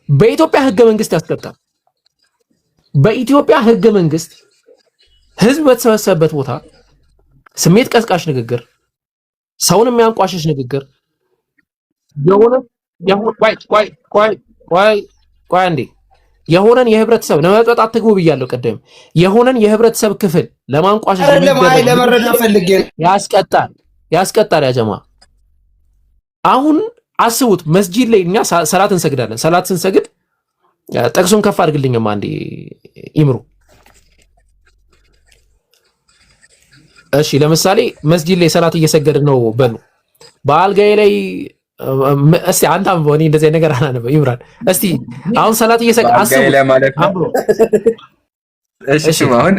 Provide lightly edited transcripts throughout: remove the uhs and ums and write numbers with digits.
በኢትዮጵያ ህገ መንግስት ያስቀጣል። በኢትዮጵያ ህገ መንግስት ህዝብ በተሰበሰበበት ቦታ ስሜት ቀስቃሽ ንግግር፣ ሰውን የሚያንቋሽሽ ንግግር የሆነን የህብረተሰብ ለመጠጣት አትግቡ ብያለሁ። ቀደም የሆነን የህብረተሰብ ክፍል ለማንቋሸሽ ያስቀጣል። ያጀማ አሁን አስቡት፣ መስጂድ ላይ እኛ ሰላት እንሰግዳለን። ሰላት ስንሰግድ ጥቅሱን ከፍ አድርግልኝማ አንዴ ይምሩ። እሺ ለምሳሌ መስጂድ ላይ ሰላት እየሰገድን ነው በሉ። በአልጋዬ ላይ እስቲ አንተ አንብበው። እኔ እንደዚህ ነገር አላነበው። ይምራን እስቲ አሁን ሰላት እየሰገድ አስቡ። እሺ አሁን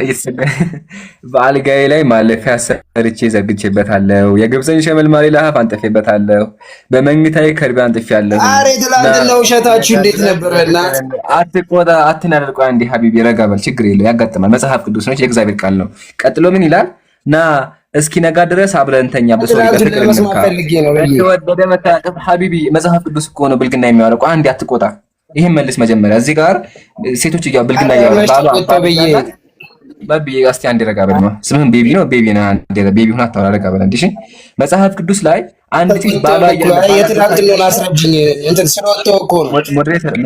በአልጋዬ ላይ ማለፊያ ሰርቼ ዘግቼበታለሁ። የግብፅን ሸመልማሌ ለሀፍ አንጥፌበታለሁ። በመኝታዬ ከርቤ አንጥፌያለሁ። አሬ ትላንትና ውሸታችሁ እንዴት ነበረና? አትቆጣ፣ አትናደድ። ቆይ አንዴ ሀቢቢ ረጋ በል። ችግር የለው ያጋጥማል። መጽሐፍ ቅዱስ ነው፣ የእግዚአብሔር ቃል ነው። ቀጥሎ ምን ይላል? ና እስኪ ነጋ ድረስ አብረን እንተኛ። በሰው ወደ መታቀፍ ሀቢቢ መጽሐፍ ቅዱስ እኮ ነው ብልግና የሚያወራው። አንዴ አትቆጣ። ይሄን መልስ መጀመሪያ። እዚህ ጋር ሴቶች ይያው ብልግና ያወራሉ። ባቢ እስቲ አንዴ ረጋ በል። ስምህን ቤቢ ነው? ቤቢ ነው። አንዴ ቤቢ ሆነ አታወራ። ረጋ በል። እንዴ መጽሐፍ ቅዱስ ላይ አንድ ሴት ባሏ የትናንትናውን አስረጅኝ። እንትን ስለወጣው እኮ ነው።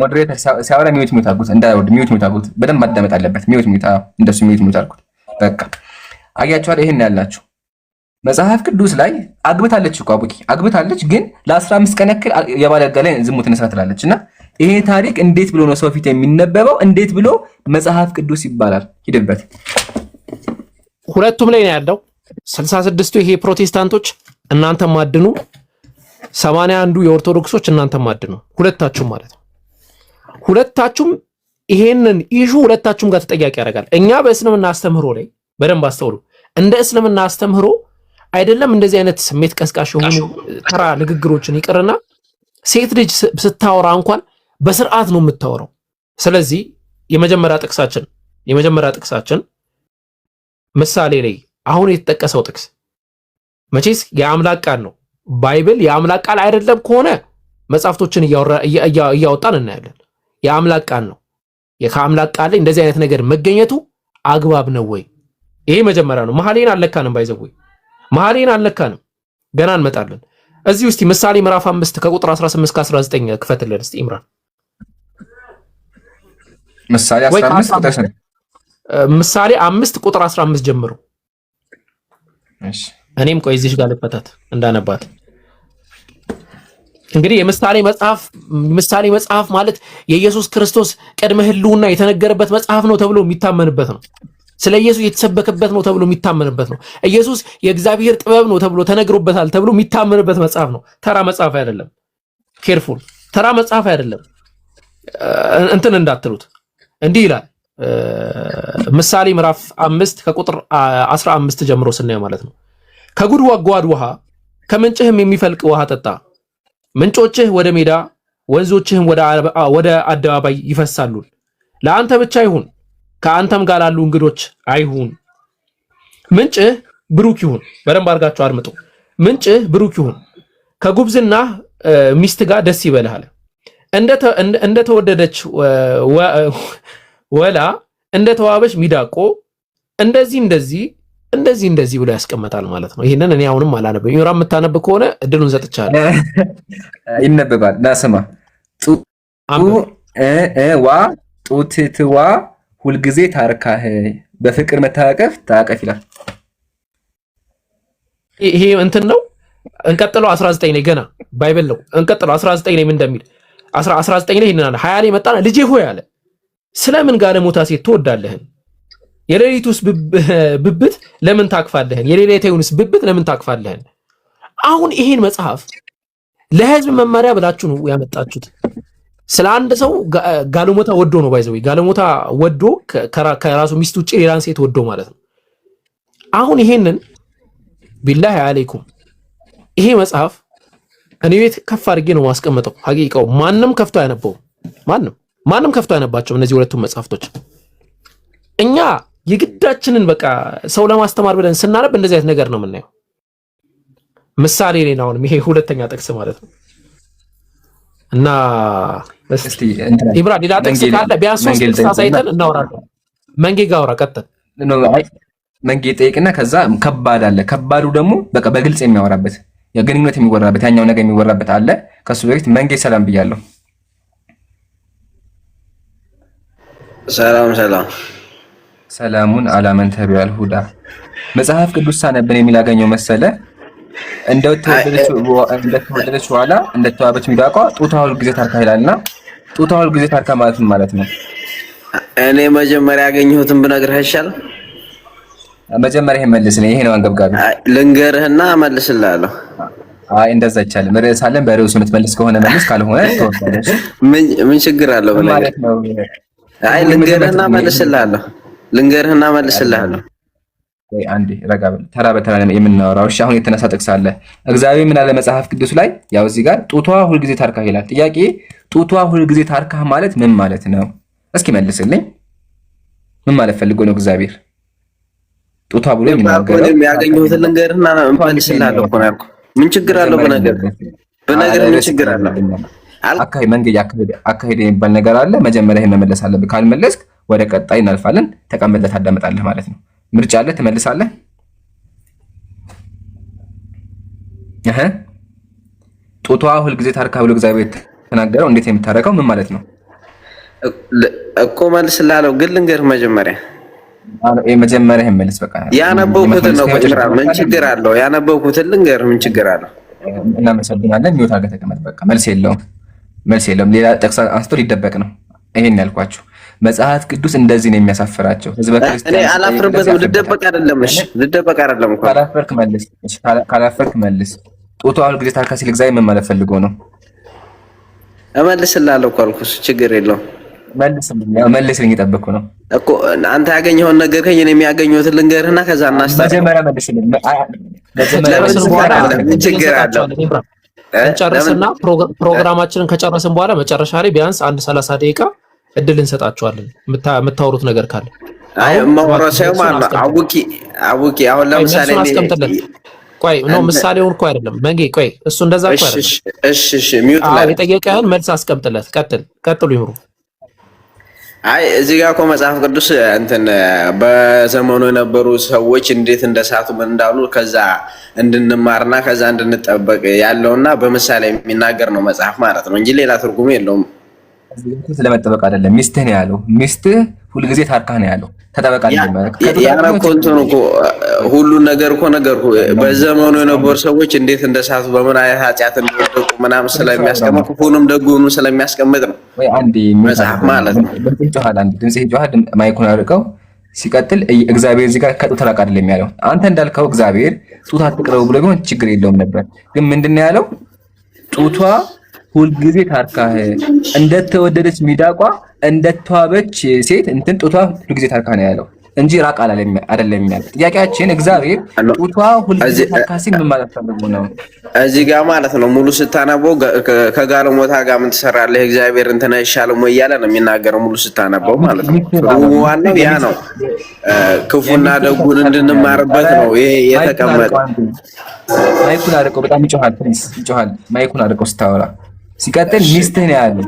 ሞዴሬተር ሲያወራ ሚውት አድርጉት፣ እንዳይወርድ ሚውት አድርጉት። በደንብ ማዳመጥ አለበት። ሚውት እንደሱ ሚውት አድርጉት። በቃ አያችኋል። ይሄን ያላችሁ መጽሐፍ ቅዱስ ላይ አግብታለች እኮ አቡኪ አግብታለች፣ ግን ለ15 ቀን ያክል የባል አልጋ ላይ ዝሙትን ስራ ትላለች። እና ይሄ ታሪክ እንዴት ብሎ ነው ሰው ፊት የሚነበበው? እንዴት ብሎ መጽሐፍ ቅዱስ ይባላል? ሂድበት። ሁለቱም ላይ ነው ያለው። 66ቱ ይሄ ፕሮቴስታንቶች እናንተ ማድኑ፣ 81ዱ የኦርቶዶክሶች እናንተ ማድኑ። ሁለታችሁም ማለት ነው። ሁለታችሁም ይሄንን ኢሹ ሁለታችሁም ጋር ተጠያቂ ያደርጋል። እኛ በእስልምና አስተምህሮ ላይ በደንብ አስተውሉ። እንደ እስልምና አስተምህሮ አይደለም እንደዚህ አይነት ስሜት ቀስቃሽ የሆኑ ተራ ንግግሮችን ይቅርና ሴት ልጅ ስታወራ እንኳን በስርዓት ነው የምታወራው። ስለዚህ የመጀመሪያ ጥቅሳችን ምሳሌ ላይ አሁን የተጠቀሰው ጥቅስ መቼስ የአምላክ ቃል ነው። ባይብል የአምላክ ቃል አይደለም ከሆነ መጽሐፍቶችን እያወጣን እናያለን። የአምላክ ቃል ነው። ከአምላክ ቃል ላይ እንደዚህ አይነት ነገር መገኘቱ አግባብ ነው ወይ? ይሄ መጀመሪያ ነው። መሐሌን አለካንም ባይዘው መሐሌን አለካንም፣ ገና እንመጣለን። እዚህ ውስጥ ምሳሌ ምዕራፍ 5 ከቁጥር 18 እስከ 19 ክፈትልን እስቲ ኢምራን። ምሳሌ 5 ቁጥር 15 ጀምሮ። እሺ እኔም ቆይ እዚህ ጋር ልፈታት እንዳነባት። እንግዲህ ምሳሌ መጽሐፍ ማለት የኢየሱስ ክርስቶስ ቅድመ ሕልውና የተነገረበት መጽሐፍ ነው ተብሎ የሚታመንበት ነው። ስለ ኢየሱስ የተሰበከበት ነው ተብሎ የሚታመንበት ነው። ኢየሱስ የእግዚአብሔር ጥበብ ነው ተብሎ ተነግሮበታል ተብሎ የሚታመንበት መጽሐፍ ነው። ተራ መጽሐፍ አይደለም። ኬርፉል፣ ተራ መጽሐፍ አይደለም። እንትን እንዳትሉት። እንዲህ ይላል ምሳሌ ምዕራፍ 5 ከቁጥር 15 ጀምሮ ስናየው ማለት ነው። ከጉድጓድ ውሃ ከምንጭህም የሚፈልቅ ውሃ ጠጣ። ምንጮችህ ወደ ሜዳ ወንዞችህም ወደ አደባባይ ይፈሳሉ። ለአንተ ብቻ ይሁን፣ ከአንተም ጋር ላሉ እንግዶች አይሁን። ምንጭህ ብሩክ ይሁን። በደንብ አድርጋችሁ አድምጡ። ምንጭህ ብሩክ ይሁን፣ ከጉብዝና ሚስት ጋር ደስ ይበልሃል። እንደተወደደች ወላ እንደተዋበች ሚዳቆ እንደዚህ ብሎ ያስቀምጣል ማለት ነው። ይሄንን እኔ አሁንም አላነበብም። ይራ የምታነብ ከሆነ እድሉን ሰጥቻለሁ። ይነበባል። ናስማ ዋ ጡትትዋ ሁልጊዜ ታርካህ በፍቅር መታቀፍ ታቀፍ ይላል። ይሄ እንትን ነው። እንቀጥለው 19 ላይ ገና ባይብል ነው። እንቀጥለው 19 ላይ ምን እንደሚል 19 ላይ ይሄንን አለ። 20 ላይ መጣና ልጄ ሆይ አለ ስለምን ጋለሞታ ሴት ትወዳለህን? የሌሊቱስ ብብት ለምን ታቅፋለህን? የሌሊቱንስ ብብት ለምን ታቅፋለህን? አሁን ይሄን መጽሐፍ ለህዝብ መመሪያ ብላችሁ ነው ያመጣችሁት። ስለ አንድ ሰው ጋለሞታ ወዶ ነው ባይዘው ጋለሞታ ወዶ ከራሱ ሚስት ውጪ ሌላን ሴት ወዶ ማለት ነው። አሁን ይሄንን ቢላሂ አለይኩም ይሄ መጽሐፍ እኔ ቤት ከፍ አድርጌ ነው ማስቀመጠው። ሐቂቃው ማንም ከፍቶ አያነበው። ማንም ከፍቶ አያነባቸው እነዚህ ሁለቱም መጽሐፍቶች። እኛ የግዳችንን በቃ ሰው ለማስተማር ብለን ስናነብ እንደዚህ አይነት ነገር ነው የምናየው። ምሳሌ ላይ ነው አሁንም ይሄ ሁለተኛ ጥቅስ ማለት ነው። እና እስቲ ኢብራ ሌላ ጥቅስ ካለ ቢያንስ 3 ጥቅስ አሳይተን እናወራለን። መንጌ ጋር አውራ ቀጥል። መንጌ ጠይቅና ከዛ ከባድ አለ። ከባዱ ደግሞ በቃ በግልጽ የሚያወራበት የግንኙነት የሚወራበት ያኛው ነገር የሚወራበት አለ። ከሱ በፊት መንጌ ሰላም ብያለሁ። ሰላም ሰላሙን አላመን ተብያል ሁዳ መጽሐፍ ቅዱስ ሳነብን የሚላገኘው መሰለ እንደተወደደች በኋላ እንደተዋበች ሚዳቋ ጡቷ ሁል ጊዜ ታርካ ይላልና ጡቷ ሁል ጊዜ ታርካ ማለት ምን ማለት ነው? እኔ መጀመሪያ ያገኘሁትን ብነግርህ አይሻልም? መጀመሪያ ይሄን መልስልኝ። ይሄ ነው አንገብጋቢ። ልንገርህና እመልስልሃለሁ። አይ እንደዛ አይቻልም። ርዕስ አለን። በርዕሱ የምትመልስ ከሆነ መልስ፣ ካልሆነ ተወርዳለሽ። ምን ችግር አለው ማለት ነው? አይ ልንገርህና እመልስልሃለሁ። ወይ አንዴ ረጋ በል። ተራ በተራ የምናወራው። እሺ አሁን የተነሳ ጥቅስ አለ። እግዚአብሔር ምን አለ መጽሐፍ ቅዱስ ላይ? ያው እዚህ ጋር ጡቷ ሁልጊዜ ታርካ ይላል። ጥያቄ ጡቷ ሁልጊዜ ታርካ ማለት ምን ማለት ነው? እስኪ መልስልኝ። ምን ማለት ፈልጎ ነው እግዚአብሔር ጡቷ ብሎ የሚናገረው? ያገኘሁትን ልንገርህና እመልስልሃለሁ እኮ ነው ያልኩህ። ምን ችግር አለው በነገር ምን ችግር አለው? አካሄድ የሚባል ነገር አለ። መጀመሪያ ይሄን መመለስ አለብህ። ካልመለስክ ወደ ቀጣይ እናልፋለን። ተቀምጠህ ታዳምጣለህ ማለት ነው። ምርጫ አለ። ትመልሳለህ። ጡቷ ሁልጊዜ ታርካ ብሎ እግዚአብሔር ተናገረው። እንዴት የምታረቀው ምን ማለት ነው እኮ መልስልሃለሁ። ግን ልንገርህ መጀመሪያ መልስ። በቃ ያነበብኩትን ነው። ምን ችግር አለው? ያነበብኩትን ልንገርህ። ምን ችግር አለው? እናመሰግናለን። ሚውት አድርገህ ተቀመጥ። በቃ መልስ የለውም። ሌላ ጥቅስ አንስቶ ሊደበቅ ነው። ይሄን ያልኳችሁ መጽሐፍ ቅዱስ እንደዚህ ነው የሚያሳፍራቸው ህዝበ ክርስቲያን። እኔ አላፍርበትም። ልደበቅ አይደለም እኮ። ካላፈርክ መልስ። ጡቷ ሁልጊዜ ታርካ ሲል እግዚአብሔር ምን ማለት ፈልጎ ነው? እመልስልሃለሁ እኮ አልኩህ። ችግር የለውም። መልስልኝ። እየጠበቅኩ ነው እኮ። አንተ ያገኘኸውን ነገር ከኝ እኔ የሚያገኘሁትን ልንገርህና ከዛ እናስታርቅ። መጀመሪያ መልስልኝ። ችግር አለው። እንጨርስና ፕሮግራማችንን ከጨረስን በኋላ መጨረሻ ላይ ቢያንስ 30 ደቂቃ እድል እንሰጣቸዋለን። የምታወሩት ነገር ካለ ማውራሳው ማለት አውቂ አሁን ለምሳሌ ቆይ ነው ምሳሌውን እኮ አይደለም መንጌ። ቆይ እሱ እንደዛ እኮ አይደለም። እሺ ሚውት ላይ የጠየቀህን መልስ አስቀምጥለት። ቀጥሉ ይምሩ። አይ እዚህ ጋር እኮ መጽሐፍ ቅዱስ እንትን በዘመኑ የነበሩ ሰዎች እንዴት እንደሳቱ ምን እንዳሉ ከዛ እንድንማርና ከዛ እንድንጠበቅ ያለውና በምሳሌ የሚናገር ነው መጽሐፍ ማለት ነው እንጂ ሌላ ትርጉም የለውም። ስለመጠበቅ አይደለም። ሚስትህ ነው ያለው። ሚስትህ ሁልጊዜ ታርካ ነው ያለው። ተጠበቃለህ ማለት ሁሉ ነገር እኮ ነገርኩህ። በዘመኑ የነበሩ ሰዎች እንዴት እንደሳቱ በምን አይነት ኃጢአት እንደወደቁ ምናምን ስለሚያስቀምጥ ክፉንም ደጉንም ስለሚያስቀምጥ ነው ወይ አንዴ መጽሐፍ ማለት ነው። ድምጽ ይጮሃል። ማይኩን አርቀው። ሲቀጥል እግዚአብሔር እዚህ ጋር ከጡት ራቅ አይደለም ያለው። አንተ እንዳልከው እግዚአብሔር ጡት አትቅረቡ ብሎ ቢሆን ችግር የለውም ነበር። ግን ምንድነው ያለው? ጡቷ ሁልጊዜ ታርካ እንደተወደደች ሚዳቋ እንደተዋበች ሴት እንትን ጡቷ ሁልጊዜ ታርካ ነው ያለው እንጂ ራቅ አይደለም ያለው። ጥያቄያችን እግዚአብሔር ጡቷ ሁልጊዜ ታርካ ሲል ምን ማለት ነው? እዚህ ጋር ማለት ነው ሙሉ ስታነበው ከጋለሞታ ጋር ምን ትሰራለህ እግዚአብሔር እንትን አይሻልም ወይ እያለ ነው የሚናገረው ሙሉ ስታነበው ማለት ነው። ዋናው ያ ነው። ክፉና ደጉን እንድንማርበት ነው ይሄ የተቀመጠው። ማይኩን አድርገው። በጣም ይጮሃል። ማይኩን አድርገው ስታወራ። ሲቀጥል ሚስትህ ነው ያለው።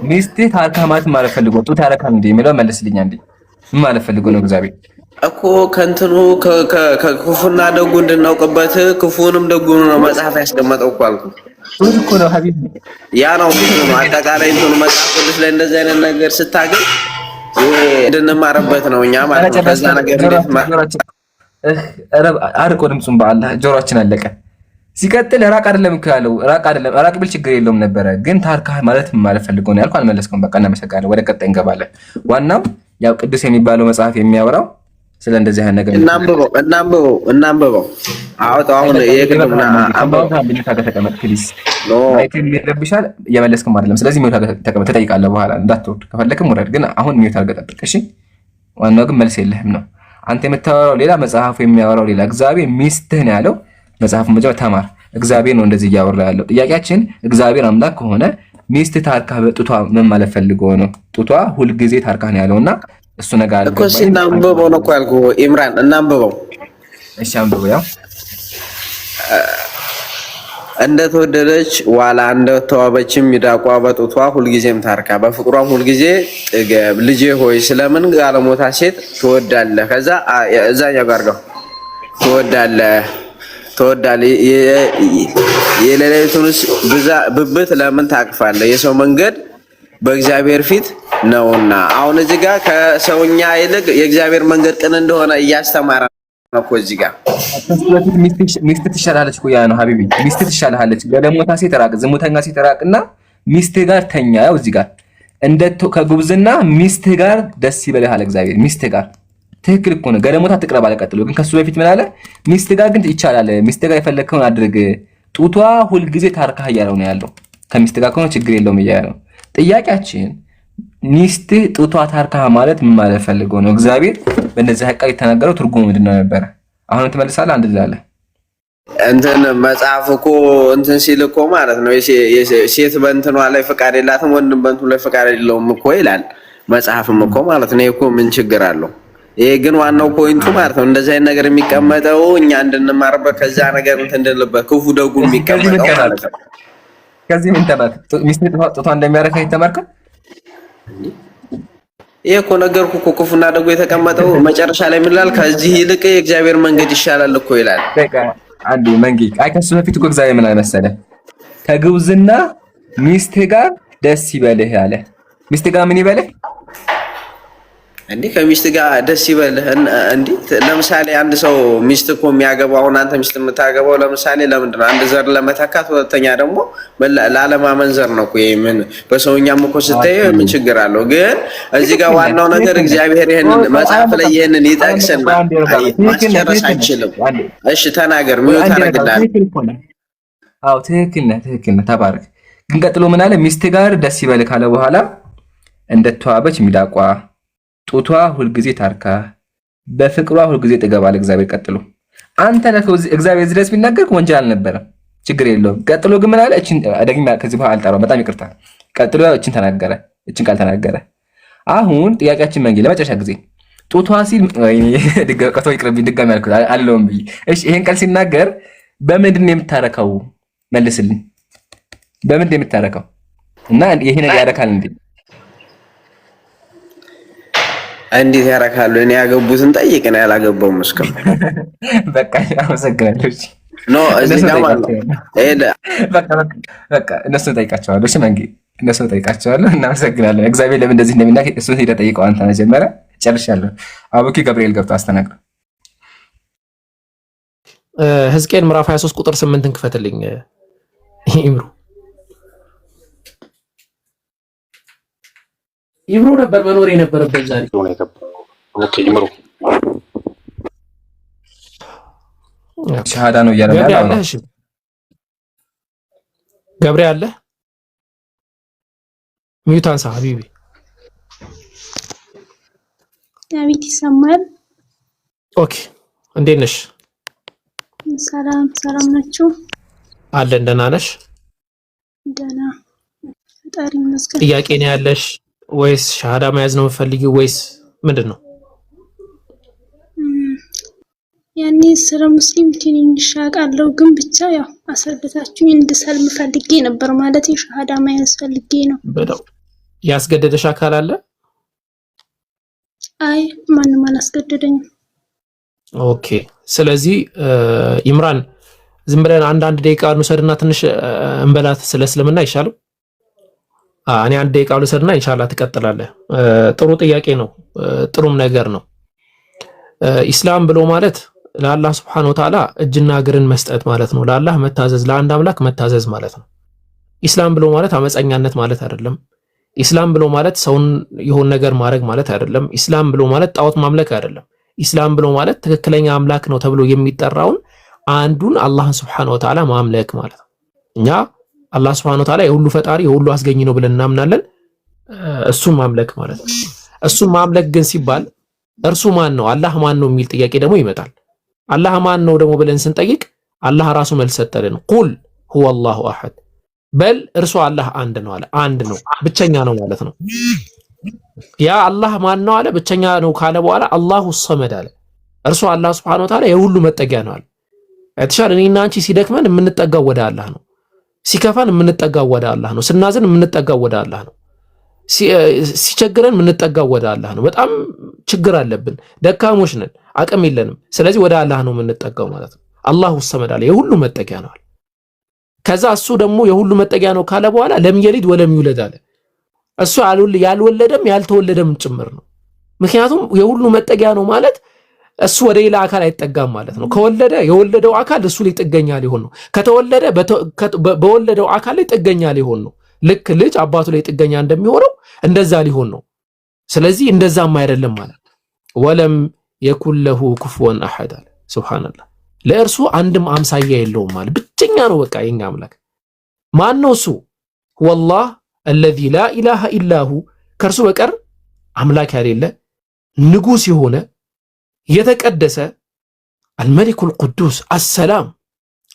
ሚስትህ ታርካ ማለት ፈልጎ ጡት ያረካል እንዴ የሚለው መልስልኝ አንዴ። ምን ማለት ፈልጎ ነው እግዚአብሔር እኮ ከእንትኑ ከክፉና ደጉ እንድናውቅበት ክፉንም ደጉን ነው መጽሐፍ ያስቀመጠው እኮ አልኩህ እኮ ነው ሀቢብ። ያ ነው አጠቃላይ እንትኑ መጽሐፍ ቅዱስ ላይ እንደዚህ አይነት ነገር ስታገኝ እንድንማርበት ነው እኛ ማለት ነው። ከዛ ነገር አርቆ ድምፁን በአላህ ጆሮአችን አለቀ። ሲቀጥል ራቅ አይደለም ካለው ራቅ ብል ችግር የለውም ነበረ። ግን ታርካ ማለት ማለት ፈልገው ነው ያልኩህ። አልመለስኩም። በቃ እናመሰግናለን። ወደ ቀጣይ እንገባለን። ዋናው ያው ቅዱስ የሚባለው መጽሐፍ የሚያወራው ስለ እንደዚህ አይነት ነገር እናንብበው። አውጣው አሁን የግልና አንብበው። ተቀመጥ ፕሊዝ። ማይክ ይረብሻል። እየመለስክም አይደለም። ስለዚህ ሚውት ተቀመጥ። ትጠይቃለህ በኋላ እንዳትወርድ። ከፈለክም ውረድ። ግን አሁን ሚውት አድርገህ ጠብቅ። እሺ። ዋናው ግን መልስ የለህም ነው። አንተ የምታወራው ሌላ፣ መጽሐፉ የሚያወራው ሌላ። እግዚአብሔር ሚስትህ ነው ያለው። መጽሐፉን መጀመሪያ ተማር። እግዚአብሔር ነው እንደዚህ እያወራ ያለው። ጥያቄያችን እግዚአብሔር አምላክ ከሆነ ሚስት ታርካ በጡቷ ምን ማለት ፈልጎ ነው? ጡቷ ሁልጊዜ ታርካ ነው ያለውና እሱ ነገር አለ እኮ። እናንብበው ነው እኮ ያልኩህ ኢምራን፣ እናንብበው። እሺ አንብበው። ያው እንደተወደደች ዋላ እንደተዋበችም ሚዳቋ በጡቷ ሁልጊዜም ታርካ በፍቅሯም ሁልጊዜ ጥገብ። ልጄ ሆይ ስለምን ጋለሞታ ሴት ትወዳለህ? ከዛ እዛኛው ጋር ነው ትወዳለህ የሌሊቱንስ ብብት ለምን ታቅፋለህ? የሰው መንገድ በእግዚአብሔር ፊት ነውና። አሁን እዚህ ጋር ከሰውኛ ይልቅ የእግዚአብሔር መንገድ ቅን እንደሆነ እያስተማረ ነው እኮ እዚህ ጋር። ሚስት ትሻላለች እኮ ያ ነው ሀቢቢ። ሚስት ትሻላለች። ገለሞታ ሴት ራቅ፣ ዝሙተኛ ሴት ራቅና ሚስት ጋር ተኛ። ያው እዚህ ጋር እንደ ከጉብዝና ሚስት ጋር ደስ ይበልህ አለ እግዚአብሔር። ሚስት ጋር ትክክል እኮ ነው። ገለሞታ ትቅረብ አለ። ቀጥሎ ግን ከሱ በፊት ምን አለ? ሚስት ጋር ግን ይቻላል። ሚስት ጋር የፈለግከውን አድርግ፣ ጡቷ ሁልጊዜ ታርካህ እያለው ነው ያለው። ከሚስት ጋር ከሆነ ችግር የለውም እያለ ነው። ጥያቄያችን ሚስት ጡቷ ታርካህ ማለት ምን ማለት ፈልገው ነው? እግዚአብሔር በእነዚህ ቃል የተናገረው ትርጉሙ ምንድነው ነበረ? አሁን ትመልሳለህ። አንድ ላለ እንትን መጽሐፍ እኮ እንትን ሲል እኮ ማለት ነው ሴት በእንትኗ ላይ ፈቃድ የላትም ወንድም በእንትኑ ላይ ፈቃድ የለውም እኮ ይላል መጽሐፍም እኮ ማለት ነው። እኮ ምን ችግር አለው? ይሄ ግን ዋናው ፖይንቱ ማለት ነው እንደዚህ አይነት ነገር የሚቀመጠው እኛ እንድንማርበት ከዛ ነገር እንትን እንድንልበት ክፉ ደጉ የሚቀመጠው ማለት ነው። ከዚህ ምን ተማርክ? ሚስት ጡቷ እንደሚያረካ የተማርከው ይሄ እኮ ነገርኩ እኮ ክፉና ደጉ የተቀመጠው መጨረሻ ላይ ምን ይላል? ከዚህ ይልቅ የእግዚአብሔር መንገድ ይሻላል እኮ ይላል። በቃ አንዴ መንጌ ከሱ በፊት እኮ እግዚአብሔር ምን አለ ከግብዝና ሚስት ጋር ደስ ይበልህ አለ። ሚስት ጋር ምን ይበልህ? እንዴ ከሚስት ጋር ደስ ይበልህ። እንዴ ለምሳሌ አንድ ሰው ሚስት እኮ የሚያገባው አሁን አንተ ሚስት የምታገባው ለምሳሌ ለምንድን ነው? አንድ ዘር ለመተካት፣ ሁለተኛ ደግሞ ላለማመንዘር ነው እኮ። ይሄ ምን በሰውኛም እኮ ስታየው ምን ችግር አለው? ግን እዚህ ጋር ዋናው ነገር እግዚአብሔር ይሄንን መጽሐፍ ላይ ይሄንን ይጠቅስና ማስጨረስ አይችልም። እሺ ተናገር። ምን ታረጋለህ? አዎ ትክክል ነህ። ተባረክ። ግን ቀጥሎ ምን አለ? ሚስት ጋር ደስ ይበልህ ካለ በኋላ እንደተዋበች ሚዳቋ ጡቷ ሁልጊዜ ታርካ በፍቅሯ ሁልጊዜ ጥገባል እግዚአብሔር። ቀጥሎ አንተ ነህ እግዚአብሔር ድረስ ቢናገር ወንጀል አልነበረም፣ ችግር የለውም። ቀጥሎ ግን ምን አለ? እቺን ደግሜ ከዚህ በኋላ አልጠራውም፣ በጣም ይቅርታ። ቀጥሎ እቺን ቃል ተናገረ። አሁን ጥያቄያችን መንጌ ለመጨረሻ ጊዜ ጡቷ ሲል ድጋቀቶ ይቅርብኝ ድጋሚ አልኩት አለውም ብዬ። እሺ ይሄን ቃል ሲናገር በምንድን ነው የምታረከው? መልስልኝ። በምንድን ነው የምታረከው? እና ይሄ ነገር ያረካል እንዴ? እንዴት ያረካሉ? እኔ ያገቡትን ጠይቅ ነው ያላገባውም እስከም በቃ አመሰግናለሁ። እሺ ኖ እዚህ ጋር ማለት በቃ እነሱን ጠይቃቸዋለሁ። እሺ መንጌ እነሱን ጠይቃቸዋለሁ። እናመሰግናለን። እግዚአብሔር ለምን እንደዚህ እንደሚናገር እሱን ሄደህ ጠይቀው አንተ መጀመሪያ። ጨርሻለሁ። አቡኪ ገብርኤል ገብቶ አስተናግረው። ሕዝቅኤል ምዕራፍ 23 ቁጥር 8ን ክፈትልኝ ይምሩ። ይምሩ ነበር መኖር የነበረበት ዛሬ ነው የገባው። ኦኬ ይምሩ ሻሃዳ ነው እያለ ነው። እሺ ገብሬ አለ ሚዩታንሳ ሀቢቢ ዳዊት ይሰማል። ኦኬ እንዴት ነሽ? ሰላም ናችሁ? አለን። ደህና ነሽ? ደህና ፈጣሪ ይመስገን። ጥያቄ ነው ያለሽ ወይስ ሻሃዳ መያዝ ነው የምትፈልጊው ወይስ ምንድን ነው? ያኔ ስለ ሙስሊም ትንሽ አውቃለሁ፣ ግን ብቻ ያው አስረዳታችሁ እንድሰልም ፈልጌ ነበር። ማለት ሻሃዳ መያዝ ፈልጌ ነው። በለው ያስገደደሽ አካል አለ? አይ ማንም አላስገደደኝም። ኦኬ ስለዚህ ኢምራን ዝም ብለን አንድ ደቂቃ እንውሰድና ትንሽ እንበላት ስለ እስልምና አይሻልም? እኔ አንድ ደቂቃ ልውሰድና ኢንሻአላህ ትቀጥላለህ። ጥሩ ጥያቄ ነው፣ ጥሩም ነገር ነው። ኢስላም ብሎ ማለት ለአላህ Subhanahu Wa Ta'ala እጅና እግርን መስጠት ማለት ነው። ለአላህ መታዘዝ፣ ለአንድ አምላክ መታዘዝ ማለት ነው። ኢስላም ብሎ ማለት አመፀኛነት ማለት አይደለም። ኢስላም ብሎ ማለት ሰውን የሆነ ነገር ማድረግ ማለት አይደለም። ኢስላም ብሎ ማለት ጣዖት ማምለክ አይደለም። ኢስላም ብሎ ማለት ትክክለኛ አምላክ ነው ተብሎ የሚጠራውን አንዱን አላህን Subhanahu Wa Ta'ala ማምለክ ማለት ነው። እኛ አላህ Subhanahu Wa Ta'ala የሁሉ ፈጣሪ የሁሉ አስገኝ ነው ብለን እናምናለን። እሱን ማምለክ ማለት ነው። እሱን ማምለክ ግን ሲባል እርሱ ማን ነው? አላህ ማን ነው የሚል ጥያቄ ደግሞ ይመጣል። አላህ ማን ነው ደግሞ ብለን ስንጠይቅ አላህ ራሱ መልስ ሰጠልን። ቁል ሁወ አላሁ አሐድ፣ በል እርሱ አላህ አንድ ነው አለ። አንድ ነው ብቸኛ ነው ማለት ነው። ያ አላህ ማን ነው አለ፣ ብቸኛ ነው ካለ በኋላ አላሁ ሰመድ አለ። እርሱ አላህ Subhanahu Wa Ta'ala የሁሉ መጠጊያ ነው አለ። እትሻል እኔና አንቺ ሲደክመን የምንጠጋው ወደ አላህ ነው። ሲከፋን የምንጠጋው ወደ አላህ ነው። ስናዝን የምንጠጋው ወደ አላህ ነው። ሲቸግረን የምንጠጋው ወደ አላህ ነው። በጣም ችግር አለብን፣ ደካሞች ነን፣ አቅም የለንም። ስለዚህ ወደ አላህ ነው የምንጠጋው ማለት ነው። አላሁ ሰመድ አለ፣ የሁሉ መጠጊያ ነው። ከዛ እሱ ደግሞ የሁሉ መጠጊያ ነው ካለ በኋላ ለም የሊድ ወለም ይውለድ አለ። እሱ ያልወለደም ያልተወለደም ጭምር ነው። ምክንያቱም የሁሉ መጠጊያ ነው ማለት እሱ ወደ ሌላ አካል አይጠጋም ማለት ነው። ከወለደ የወለደው አካል እሱ ላይ ጥገኛ ሊሆን ነው። ከተወለደ በወለደው አካል ላይ ጥገኛ ሊሆን ነው። ልክ ልጅ አባቱ ላይ ጥገኛ እንደሚሆነው እንደዛ ሊሆን ነው። ስለዚህ እንደዛም አይደለም ማለት ወለም የኩን ለሁ ኩፉወን አሐድ አለ። ሱብሃንአላህ ለእርሱ አንድም አምሳያ የለውም ማለት ብቸኛ ነው። በቃ የኛ አምላክ ማን ነው? እሱ ወላህ አለዚ ላ ኢላሃ ኢላሁ ከእርሱ በቀር አምላክ ያሌለ ንጉስ የሆነ የተቀደሰ አልመሊኩል ቅዱስ አሰላም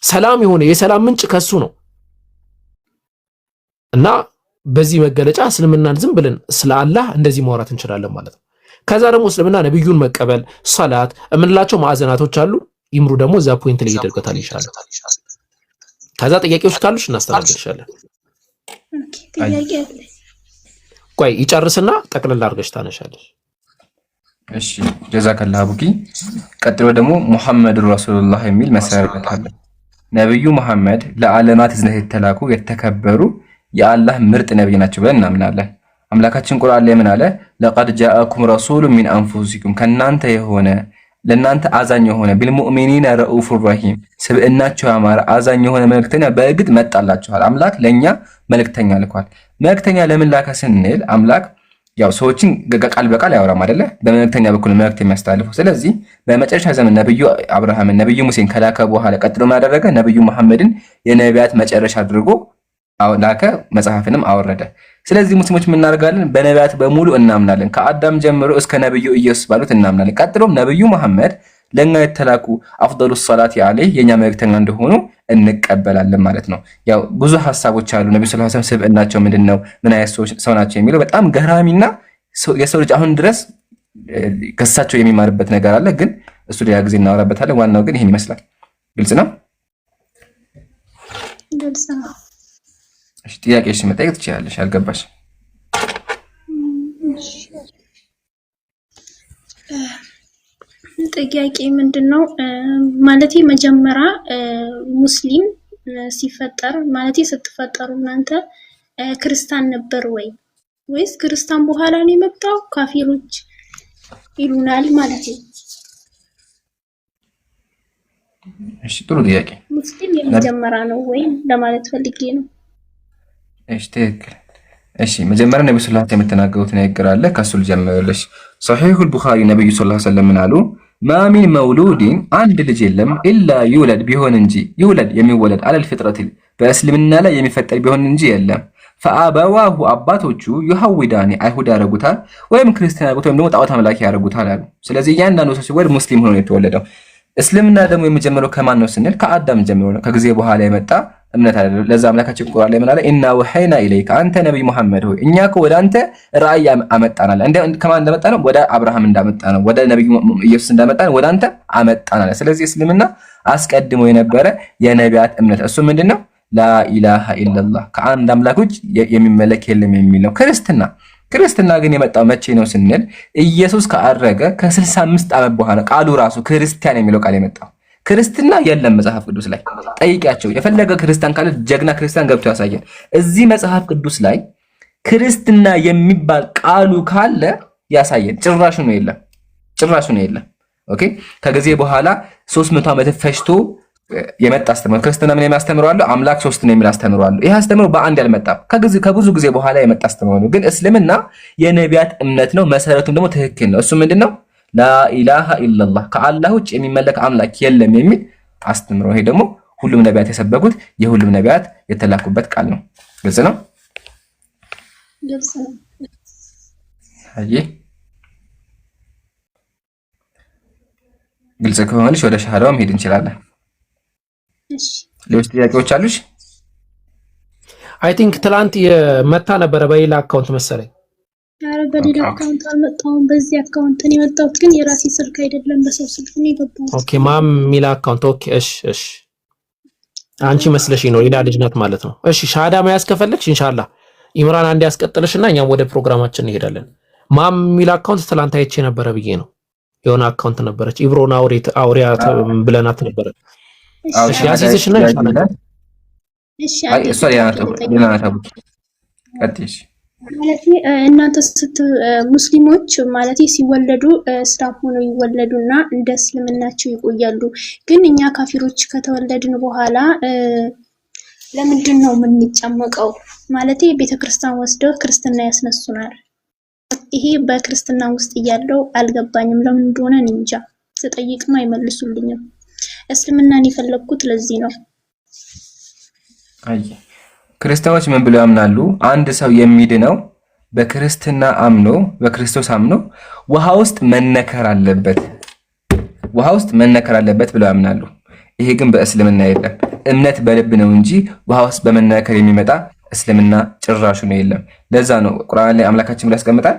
ሰላም የሆነ የሰላም ምንጭ ከሱ ነው። እና በዚህ መገለጫ እስልምናን ዝም ብለን ስለ አላህ እንደዚህ ማውራት እንችላለን ማለት ነው። ከዛ ደግሞ እስልምና ነብዩን መቀበል ሶላት እምንላቸው ማዕዘናቶች አሉ። ይምሩ ደግሞ እዛ ፖይንት ላይ ይደርገታል ኢንሻአላህ። ከዛ ጥያቄዎች ካሉሽ እናስተናግድሻለን። ኦኬ ጥያቄ አለ። ቆይ ይጨርስና ጠቅለል አድርገሽ ታነሻለሽ። እሺ ጀዛከላህ አቡኪ። ቀጥሎ ደግሞ ሙሐመድ ረሱሉላህ የሚል መሰረት አለ። ነብዩ መሐመድ ለዓለማት እዝነት የተላኩ የተከበሩ የአላህ ምርጥ ነብይ ናቸው ብለን እናምናለን። አምላካችን ቁርአን ላይ ምን አለ? ለቀድ ጃአኩም ረሱሉን ሚን አንፉሲኩም ከናንተ የሆነ ለናንተ አዛኝ የሆነ ቢልሙእሚኒና ረኡፉር ረሂም ስብዕናቸው ያማረ አዛኝ የሆነ መልእክተኛ በእርግጥ መጣላችኋል። አምላክ ለኛ መልእክተኛ ልኳል። መልእክተኛ ለምን ላከ ስንል አምላክ ያው ሰዎችን ቃል በቃል ያወራም አይደለ? በመልእክተኛ በኩል መልእክት የሚያስተላልፈው። ስለዚህ በመጨረሻ ዘመን ነብዩ አብርሃምን ነብዩ ሙሴን ከላከ በኋላ ቀጥሎ ያደረገ ነብዩ መሐመድን የነቢያት መጨረሻ አድርጎ ላከ፣ መጽሐፍንም አወረደ። ስለዚህ ሙስሊሞች ምን እናደርጋለን? በነቢያት በሙሉ እናምናለን። ከአዳም ጀምሮ እስከ ነብዩ ኢየሱስ ባሉት እናምናለን። ቀጥሎም ነብዩ መሐመድ ለኛ የተላኩ አፍደሉ ሰላት ዐለይሂ የኛ መልእክተኛ እንደሆኑ እንቀበላለን ማለት ነው። ያው ብዙ ሐሳቦች አሉ። ነብዩ ሰለላሁ ዐለይሂ ወሰለም ስብዕናቸው ምንድነው? ምን አይነት ሰው ናቸው የሚለው በጣም ገራሚና የሰው ልጅ አሁን ድረስ ከሳቸው የሚማርበት ነገር አለ። ግን እሱ ሌላ ጊዜ እናወራበታለን። ዋናው ግን ይሄን ይመስላል። ግልጽ ነው። ግልጽ ነው። እሺ ጥያቄሽ መጠየቅ ትችላለሽ። አልገባሽ? ጥያቄ ምንድነው? ማለቴ መጀመሪያ ሙስሊም ሲፈጠር ማለቴ ስትፈጠሩ እናንተ ክርስቲያን ነበር ወይስ ክርስቲያን በኋላ ነው የመጣው? ካፊሮች ይሉናል ማለት ነው። እሺ ጥሩ ጥያቄ። ሙስሊም የመጀመሪያ ነው ወይ ለማለት ፈልጌ ነው። እሺ ትክክል። እሺ መጀመሪያ ነብዩ ሰለላሁ ዐለይሂ ወሰለም የተናገሩት ነገር አለ። ከሱ ልጀምርልሽ። ሶሒሁል ቡኻሪ ነብዩ ሰለላሁ ዐለይሂ ወሰለም ምን አሉ? ማሚን መውሉድን አንድ ልጅ የለም ኢላ ይውለድ ቢሆን እንጂ ይውለድ የሚወለድ አለል ፍጥረት በእስልምና ላይ የሚፈጠር ቢሆን እንጂ የለም። ፈአበዋሁ አባቶቹ ይሐውዳኒ አይሁድ ያደርጉታል ወይም ክርስቲያን ያደርጉታል ወይም ደግሞ ጣዖት አምላኪ ያደርጉታል አሉ። ስለዚህ እያንዳንዱ ሰው ሲወለድ ሙስሊም ሆኖ የተወለደው። እስልምና ደግሞ የሚጀምረው ከማን ነው ስንል ከአዳም ጀምሮ ነው። ከጊዜ በኋላ የመጣ እምነት አይደለም። ለዛ አምላካችን ቁርአን ላይ ምን አለ? ኢና ወሐይና ኢለይከ አንተ ነብይ መሐመድ ሆይ እኛ እኮ ወደ አንተ ራእይ አመጣናል። ከማን እንደመጣ ነው? ወደ አብርሃም እንዳመጣ ነው። ወደ ነብዩ ኢየሱስ እንዳመጣ ነው። ወደ አንተ አመጣናል። ስለዚህ እስልምና አስቀድሞ የነበረ የነቢያት እምነት እሱ ምንድነው? ላኢላሃ ኢላላህ ከአንድ አምላክ ውጭ የሚመለክ የለም የሚል ነው። ክርስትና ግን የመጣው መቼ ነው ስንል ኢየሱስ ካረገ ከ65 ዓመት በኋላ ቃሉ ራሱ ክርስቲያን የሚለው ቃል የመጣው። ክርስትና የለም መጽሐፍ ቅዱስ ላይ ጠይቂያቸው። የፈለገ ክርስቲያን ካለ ጀግና ክርስቲያን ገብቶ ያሳየን። እዚህ መጽሐፍ ቅዱስ ላይ ክርስትና የሚባል ቃሉ ካለ ያሳየን። ጭራሹ ነው የለም። ኦኬ ከጊዜ በኋላ 300 ዓመት ፈጅቶ የመጣ አስተምሮ ክርስትና ምን የሚያስተምረዋል? አምላክ ሶስት ነው የሚል አስተምረዋል። ይሄ አስተምሮ በአንድ ያልመጣ ከብዙ ጊዜ በኋላ የመጣ አስተምሮ ነው። ግን እስልምና የነቢያት እምነት ነው። መሰረቱም ደግሞ ትክክል ነው። እሱ ምንድነው? ላኢላሃ ኢላላህ ከአላህ ውጭ የሚመለክ አምላክ የለም የሚል አስተምሮ። ይሄ ደግሞ ሁሉም ነቢያት የሰበኩት የሁሉም ነቢያት የተላኩበት ቃል ነው። ግልጽ ነው። ግልጽ ከሆነልሽ ወደ ሻሃዳው መሄድ እንችላለን። ሌሎች ጥያቄዎች አሉሽ? አይ ቲንክ ትላንት የመታ ነበረ በሌላ አካውንት መሰለኝ። ኧረ በሌላ አካውንት አልመጣሁም። በዚህ አካውንት ነው የመጣሁት፣ ግን የራሴ ስልክ አይደለም፣ በሰው ስልክ ነው የገባሁት። ኦኬ ማም ሚላ አካውንት። ኦኬ እሺ አንቺ መስለሽኝ ነው ሌላ ልጅ ናት ማለት ነው። እሺ ሻሃዳ መያዝ ከፈለግሽ ኢንሻአላህ ኢምራን አንድ ያስቀጥልሽና እኛም ወደ ፕሮግራማችን እንሄዳለን። ማም የሚል አካውንት ትላንት አይቼ ነበረ ብዬ ነው። የሆነ አካውንት ነበረች ኢብሮና አውሪያ ብለናት ነበረ። እሺ ያሲዝሽና ኢንሻአላህ እሺ እሷ ሌላ ቀጥይሽ ማለት እናንተ ሙስሊሞች ማለት ሲወለዱ እስላም ሆነው ይወለዱና እንደ እስልምናቸው ይቆያሉ። ግን እኛ ካፊሮች ከተወለድን በኋላ ለምንድን ነው የምንጨመቀው? ማለት ቤተክርስቲያን ወስደው ክርስትና ያስነሱናል። ይሄ በክርስትና ውስጥ እያለው አልገባኝም፣ ለምን እንደሆነ እንጃ። ስጠይቅም አይመልሱልኝም። እስልምናን የፈለኩት ለዚህ ነው። አይ ክርስቲያኖች ምን ብለው ያምናሉ? አንድ ሰው የሚድነው በክርስትና አምኖ በክርስቶስ አምኖ ውሃ ውስጥ መነከር አለበት፣ ውሃ ውስጥ መነከር አለበት ብለው ያምናሉ። ይሄ ግን በእስልምና የለም። እምነት በልብ ነው እንጂ ውሃ ውስጥ በመነከር የሚመጣ እስልምና ጭራሹ ነው የለም። ለዛ ነው ቁርአን ላይ አምላካችን ብሎ ያስቀምጣል።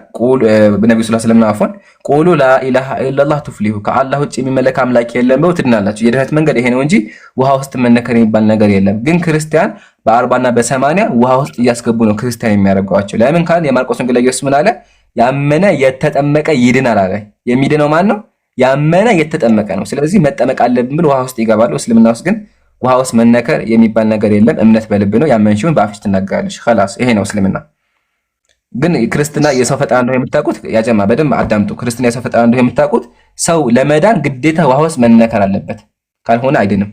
ነብዩ ሰለላሁ ዐለይሂ ወሰለም አፎን ቁሉ ላኢላሃ ኢላላህ ቱፍሊሁ፣ ከአላህ ውጭ የሚመለክ አምላክ የለም ብለው ትድናላችሁ። የድህነት መንገድ ይሄ ነው እንጂ ውሃ ውስጥ መነከር የሚባል ነገር የለም። ግን ክርስቲያን በ40 እና በ80 ውሃ ውስጥ እያስገቡ ነው ክርስቲያን የሚያደርጓቸው። ለምን ካል የማርቆስ ወንጌል ላይ ኢየሱስ ምን አለ? ያመነ የተጠመቀ ይድናል አለ። የሚድነው ማን ነው? ያመነ የተጠመቀ ነው። ስለዚህ መጠመቅ አለብን ብለው ውሃ ውስጥ ይገባሉ። እስልምና ውስጥ ግን ውሃ ውስጥ መነከር የሚባል ነገር የለም። እምነት በልብ ነው። ያመንሽውን በአፍሽ ትናገራለሽ። خلاص ይሄ ነው እስልምና። ግን ክርስትና የሰው ፈጣን ነው የምታውቁት፣ ያጀማ በደንብ አዳምጡ። ክርስትና የሰው ፈጣን ነው የምታውቁት፣ ሰው ለመዳን ግዴታ ውሃ ውስጥ መነከር አለበት፣ ካልሆነ አይድንም።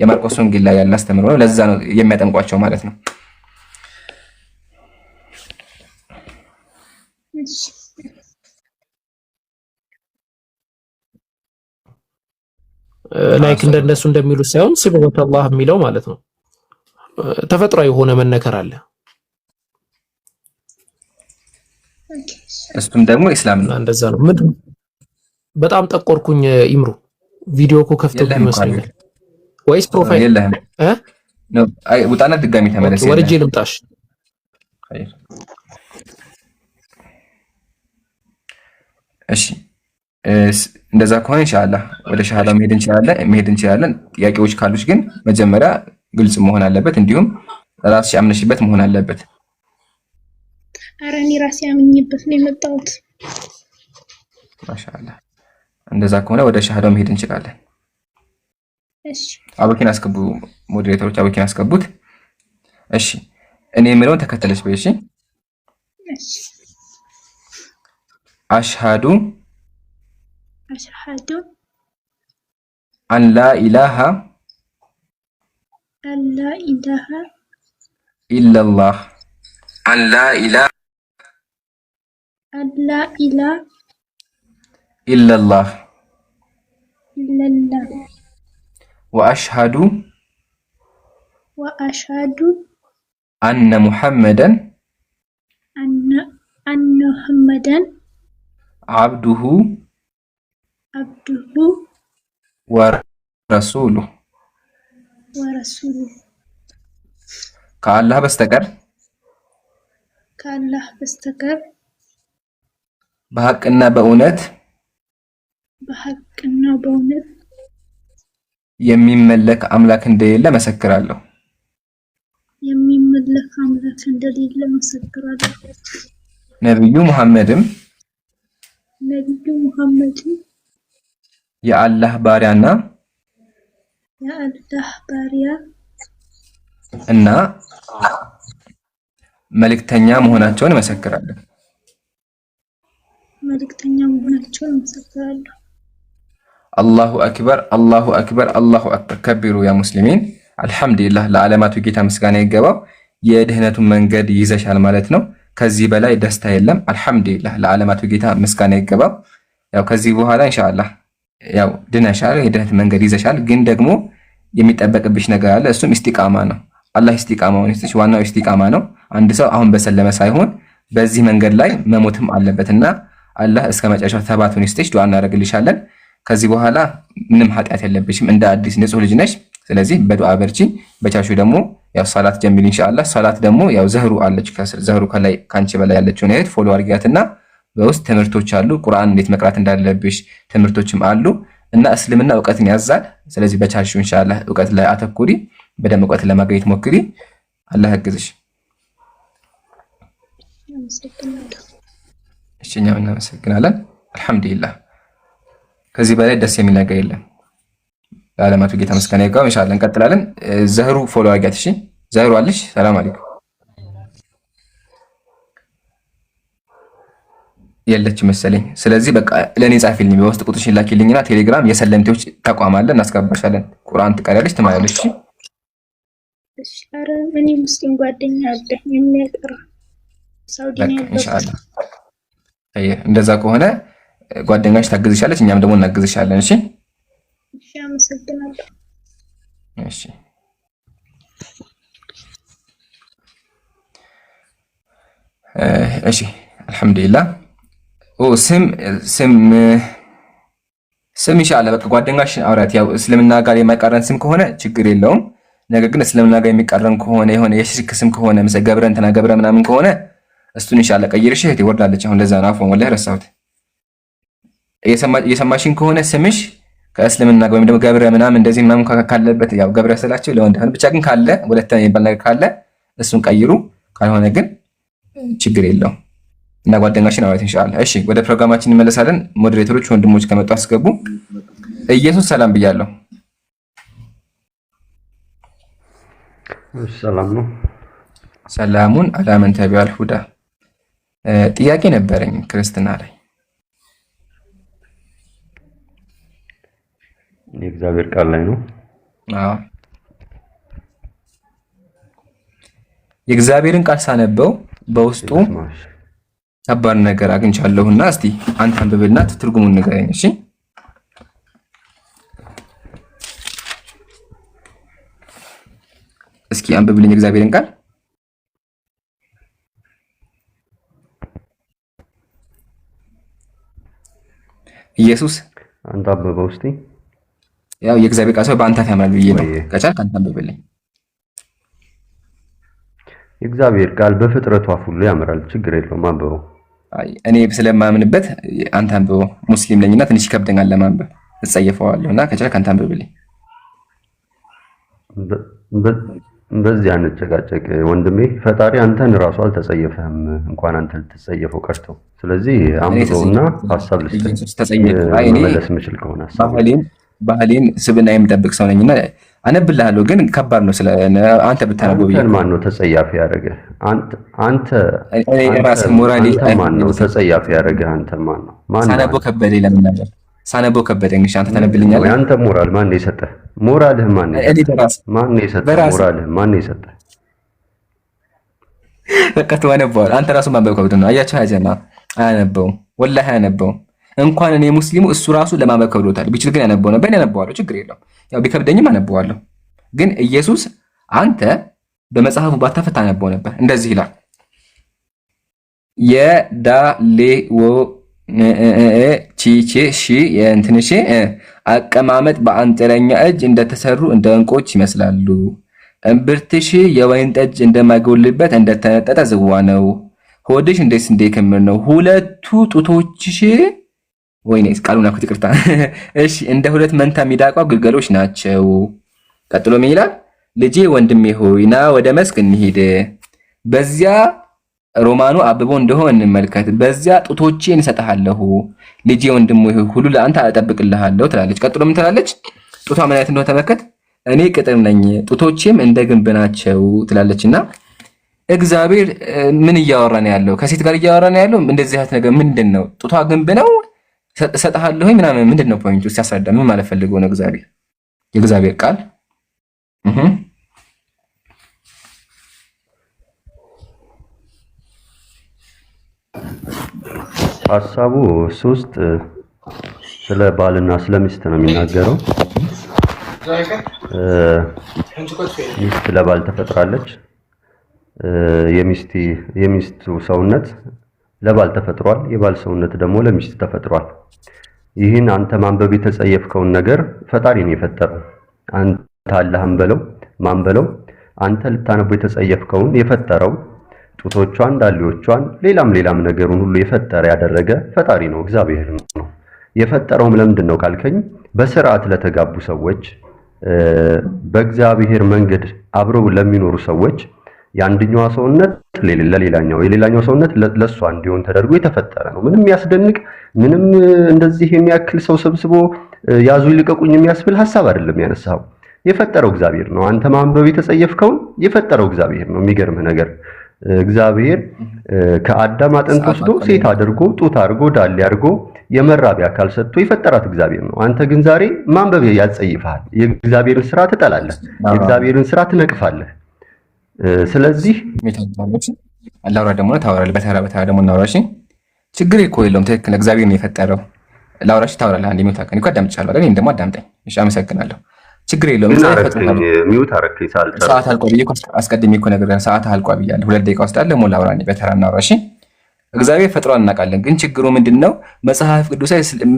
የማርቆስ ወንጌል ላይ ያለ አስተምሮ ነው። ለዛ ነው የሚያጠምቋቸው ማለት ነው። ላይክ እንደነሱ እንደሚሉት ሳይሆን ሲበወት አላህ የሚለው ማለት ነው። ተፈጥሯዊ የሆነ መነከር አለ። እሱም ደግሞ ኢስላም ነው። እንደዛ ነው። በጣም ጠቆርኩኝ። ኢምሩ ቪዲዮ እኮ ከፍተው ይመስለኛል ወይስ ፕሮፋይል የለህም? ነው አይ ውጣና ድጋሚ ተመለስ። ወርጄ ልምጣሽ። እሺ እንደዛ ከሆነ ኢንሻአላህ ወደ ሻሃዳ መሄድ እንችላለን። ጥያቄዎች ካሉሽ ግን መጀመሪያ ግልጽ መሆን አለበት፣ እንዲሁም ራስሽ አምነሽበት መሆን አለበት። ኧረ እኔ ራሴ አምኜበት ነው የመጣሁት። ማሻአላህ እንደዛ ከሆነ ወደ ሻሃዳ መሄድ እንችላለን። እሺ አቡኪን አስገቡ፣ ሞዴሬተሮች አቡኪን አስገቡት። እሺ እኔ የምለውን ተከተለሽ በይ። እሺ አሽሃዱ አን ላ ኢላሃ ኢላላህ አን ላ ኢላሃ ኢላላህ ወአሽሃዱ አነ ሙሐመደን አብዱሁ ወረሱሉ ከአላህ በስተቀር በሐቅና በእውነት የሚመለክ አምላክ እንደሌለ መሰክራለሁ። ነብዩ ሙሐመድም የአላህ ባሪያና እና መልእክተኛ መሆናቸውን እመሰክራለሁ። አላሁ አክበር አላሁ አክበር አላሁ አክበር ከቢሩ ያ ሙስሊሚን። አልሐምዱሊላህ ለዓለማቱ ጌታ ምስጋና ይገባው። የድህነቱን መንገድ ይዘሻል ማለት ነው። ከዚህ በላይ ደስታ የለም። አልሐምዱሊላህ ለዓለማቱ ጌታ ምስጋና ይገባው። ያው ከዚህ በኋላ ኢንሻአላህ ያው ድነሻል፣ የድህነት መንገድ ይዘሻል። ግን ደግሞ የሚጠበቅብሽ ነገር አለ። እሱም ኢስቲቃማ ነው። አላህ ኢስቲቃማውን ይስጥሽ። ዋናው ኢስቲቃማ ነው። አንድ ሰው አሁን በሰለመ ሳይሆን በዚህ መንገድ ላይ መሞትም አለበትና አላህ እስከ መጨረሻው ተባቱን ይስጥሽ። ዱዓ እናደርግልሻለን። ከዚህ በኋላ ምንም ኃጢአት የለብሽም። እንደ አዲስ ንጹህ ልጅ ነሽ። ስለዚህ በዱዓ በርቺ። በቻሹ ደግሞ ያው ሰላት ጀምሪ ኢንሻአላህ። ሰላት ደግሞ ያው ዘህሩ አለች። ዘህሩ ከላይ ካንቺ በላይ ያለችውን እህት ፎሎ አድርጊያትና በውስጥ ትምህርቶች አሉ። ቁርአን እንዴት መቅራት እንዳለብሽ ትምህርቶችም አሉ እና እስልምና እውቀትን ያዛል። ስለዚህ በቻልሽው ኢንሻአላህ እውቀት ላይ አተኩሪ። በደንብ እውቀት ለማግኘት ሞክሪ። አላህ ያግዝሽ። እሺ እኛም እናመሰግናለን። አልሐምዱሊላህ ከዚህ በላይ ደስ የሚል ነገር የለም። ለዓለማቱ ጌታ ምስጋና ይግባው። ኢንሻአላህ እንቀጥላለን። ዘህሩ ፎሎ አድርጊያት። እሺ ዘህሩ አለሽ? ሰላም አለይኩም። የለች መሰለኝ። ስለዚህ በቃ ለኔ ጻፊልኝ፣ በውስጥ ቁጥርሽን ላኪልኝና ቴሌግራም የሰለምቴዎች ተቋም አለ እናስገባሻለን። ቁርአን ትቀሪያለሽ፣ ትማሪያለሽ። እሺ ኧረ እኔ ሙስሊም ጓደኛ አለኝ የሚያቀራ ሳውዲ ነው ያለው። ኢንሻአላህ እንደዛ ከሆነ ጓደኛሽ ታግዝሻለች፣ እኛም ደግሞ እናግዝሻለን። እሺ እሺ አመሰግናለሁ። እሺ እሺ አልሐምዱሊላህ። ስም ኢንሻአላህ በቃ ጓደኛሽ አውራት። ያው እስልምና ጋር የማይቃረን ስም ከሆነ ችግር የለውም። ነገር ግን እስልምና ጋር የሚቃረን ከሆነ የሆነ የሽርክ ስም ከሆነ mesela ገብረ እንትና ገብረ ምናምን ከሆነ እሱን ኢንሻአላህ ቀይርሽ። እህቴ ወርዳለች አሁን ለዛ ነው አፎን ወላሂ ረሳሁት። የሰማሽኝ ከሆነ ስምሽ ከእስልምና ጋር ወይም ደግሞ ገብረ ምናምን እንደዚህ ምናምን ካለበት ያው ገብረ ስላቸው ለወንድ ብቻ ግን ካለ ሁለተኛ የሚባል ነገር ካለ እሱን ቀይሩ። ካልሆነ ግን ችግር የለውም እና ጓደኛሽን አውራት ኢንሻአላህ። እሺ ወደ ፕሮግራማችን እንመለሳለን። ሞዴሬተሮች ወንድሞች ከመጡ አስገቡ። ኢየሱስ ሰላም ብያለሁ። ሰላም ነው። ሰላሙን አላመን ተቢያል ሁዳ። ጥያቄ ነበረኝ ክርስትና ላይ የእግዚአብሔር ቃል ላይ ነው። አዎ የእግዚአብሔርን ቃል ሳነበው በውስጡ ከባድ ነገር አግኝቻለሁና እስቲ አንተ አንብብልና ትርጉሙን ንገረኝ። እሺ እስኪ አንብብልኝ የእግዚአብሔርን ቃል። ኢየሱስ አንተ አንብበው እስቲ። ያው የእግዚአብሔር ቃል ሰው በአንተ ያምናል ብዬ ነው። ከቻልክ አንተ አንብብልኝ። የእግዚአብሔር ቃል በፍጥረቱ አፍ ሁሉ ያምራል። ችግር የለውም አንብበው። አይ እኔ ስለማምንበት አንተ አንብበው። ሙስሊም ነኝና ትንሽ ይከብደኛል ለማንበብ እጸየፈዋለሁና ከቻልክ አንተ አንብብልኝ። በዚህ አንጨቃጨቅ ወንድሜ። ፈጣሪ አንተን ራሱ አልተጸየፈህም፣ እንኳን አንተ ልትጸየፈው ቀርቶ። ስለዚህ አንብበውና ሐሳብ መመለስ የምችል ከሆነ ባህሌን ስብና የምጠብቅ ሰው ነኝና አነብልሃለሁ። ግን ከባድ ነው። ስለ አንተ ብታነበው አንተ ማን ነው ተጸያፊ ያደረገ? አንተ ራስ ሞራሊ ማን ነው ተጸያፊ ያደረገ? አንተ ማን ነው? ሳነበው ከበደኝ። ለምን ነበር ሳነበው ከበደኝ? እሺ አንተ ተነብልኛለህ። አንተ ሞራል ማን ነው የሰጠህ? ሞራልህ ማን ነው? ማን ነው የሰጠህ? ሞራልህ ማን ነው የሰጠህ? በቃ ተዋነበዋል። አንተ ራሱ ማንበብ ከብዶ ነው። አያችሁ ሀጀማ አያነበውም፣ ወላሂ አያነበውም። እንኳን እኔ ሙስሊሙ እሱ ራሱ ለማንበብ ከብዶታል። ቢችል ግን ያነበው ነበር። እኔ አነበዋለሁ፣ ችግር የለውም። ያው ቢከብደኝም አነበዋለሁ። ግን ኢየሱስ አንተ በመጽሐፉ ባታፈታ አነበው ነበር። እንደዚህ ይላል የዳሌዎ ቺቺ ሺ የእንትንሺ አቀማመጥ በአንጥረኛ እጅ እንደተሰሩ እንደ ዕንቆች ይመስላሉ። እምብርትሽ የወይን ጠጅ እንደማይጎልበት እንደተነጠጠ ዝዋ ነው። ሆድሽ እንደ ስንዴ ክምር ነው። ሁለቱ ጡቶችሽ ወይኔ ቃሉን አኩት ይቅርታ። እሺ እንደ ሁለት መንታ ሚዳቋ ግልገሎች ናቸው። ቀጥሎ ምን ይላል? ልጄ ወንድሜ ሆይ ና ወደ መስክ እንሂድ፣ በዚያ ሮማኑ አብቦ እንደሆነ እንመልከት፣ በዚያ ጡቶቼን እሰጥሃለሁ። ልጄ ወንድሜ ሆይ ሁሉ ለአንተ አጠብቅልሃለሁ ትላለች። ቀጥሎ ምን ትላለች? ጡቷ ምን አይነት እንደሆነ ተመልከት። እኔ ቅጥር ነኝ ጡቶቼም እንደ ግንብ ናቸው ትላለችና እግዚአብሔር ምን እያወራ ነው ያለው? ከሴት ጋር እያወራ ነው ያለው? እንደዚህ አይነት ነገር ምንድን ነው? ጡቷ ግንብ ነው እሰጥሃለሁ ምናምን ምንድን ነው ፖይንቱ? ሲያስረዳ ምን ማለት ፈልገው ነው እግዚአብሔር? የእግዚአብሔር ቃል ሐሳቡ ሶስት ስለ ባልና ስለ ሚስት ነው የሚናገረው። ሚስት ለባል ተፈጥራለች። የሚስቱ ሰውነት ለባል ተፈጥሯል። የባል ሰውነት ደግሞ ለሚስት ተፈጥሯል። ይህን አንተ ማንበብ የተጸየፍከውን ነገር ፈጣሪ ነው የፈጠረው። አንተ አላህም በለው ማን በለው አንተ ልታነቡ የተጸየፍከውን የፈጠረው ጡቶቿን፣ ዳሌዎቿን፣ ሌላም ነገሩን ሁሉ የፈጠረ ያደረገ ፈጣሪ ነው፣ እግዚአብሔር ነው። የፈጠረውም ለምንድን ነው ካልከኝ በስርዓት ለተጋቡ ሰዎች በእግዚአብሔር መንገድ አብረው ለሚኖሩ ሰዎች የአንደኛዋ ሰውነት ለሌላኛው የሌላኛው ሰውነት ለሷ እንዲሆን ተደርጎ የተፈጠረ ነው። ምንም የሚያስደንቅ ምንም እንደዚህ የሚያክል ሰው ሰብስቦ ያዙ ይልቀቁኝ የሚያስብል ሐሳብ አይደለም ያነሳው። የፈጠረው እግዚአብሔር ነው። አንተ ማንበብ የተጸየፍከውን የፈጠረው እግዚአብሔር ነው። የሚገርምህ ነገር እግዚአብሔር ከአዳም አጥንት ወስዶ ሴት አድርጎ ጡት አድርጎ ዳሌ አድርጎ የመራቢያ አካል ሰጥቶ የፈጠራት እግዚአብሔር ነው። አንተ ግን ዛሬ ማንበብ ያጸይፍሃል። የእግዚአብሔርን ስራ ትጠላለህ። የእግዚአብሔርን ስራ ትነቅፋለህ። ስለዚህ አላውራ ደግሞ ታወራለህ። በተራ ደግሞ እናውራሽ። ችግር እኮ የለውም። ትክክል እግዚአብሔር ነው የፈጠረው። ላውራሽ ታወራለህ። አንዴ ሚውት አከኝ እኮ አዳምጥቻለሁ አይደል? እኔም ደግሞ አዳምጠኝ። እሺ አመሰግናለሁ። ችግር የለውም። ሚውት አረከኝ ሰዓት አልቋል ብዬ አስቀድሜ እኮ ነገር ሰዓት አልቋል ብያለሁ። 2 ደቂቃ ውስጥ አለ ሞላ አውራ። በተራ እናውራሽ። እግዚአብሔር ፈጥሯል እናውቃለን። ግን ችግሩ ምንድነው? መጽሐፍ ቅዱስ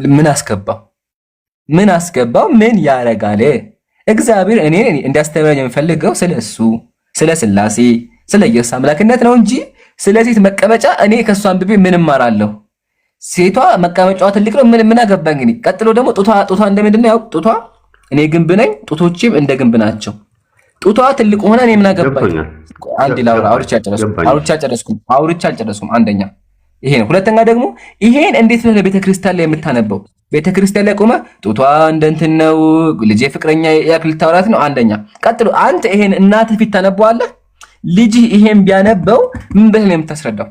ምን አስገባው? ምን ያረጋል? እግዚአብሔር እኔ እንዲያስተምረኝ የምፈልገው ስለሱ ስለ ስላሴ ስለ ኢየሱስ አምላክነት ነው እንጂ ስለ ሴት መቀመጫ እኔ ከሷ አንብቤ ምን እማራለሁ? ሴቷ መቀመጫዋ ትልቅ ነው። ምን አገባኝ እኔ። ቀጥሎ ደግሞ ጡቷ እንደምንድነው? ያው ጡቷ እኔ ግንብ ነኝ፣ ጡቶቼም እንደ ግንብ ናቸው። ጡቷ ትልቅ ሆነ እኔ ምን አገባኝ? አንድ ላውራ። አውርቻ አልጨረስኩም። አንደኛ ይሄ ነው። ሁለተኛ ደግሞ ይሄን እንዴት ነው ቤተክርስቲያን ላይ የምታነበው? ቤተክርስቲያን ላይ ቆመ ጡቷ እንደንትን ነው ልጄ ፍቅረኛ ያክል ታወራት ነው። አንደኛ ቀጥሎ አንተ ይሄን እናት ፊት ታነበዋለህ። ልጅ ይሄን ቢያነበው ምን ብለህ ነው የምታስረዳው?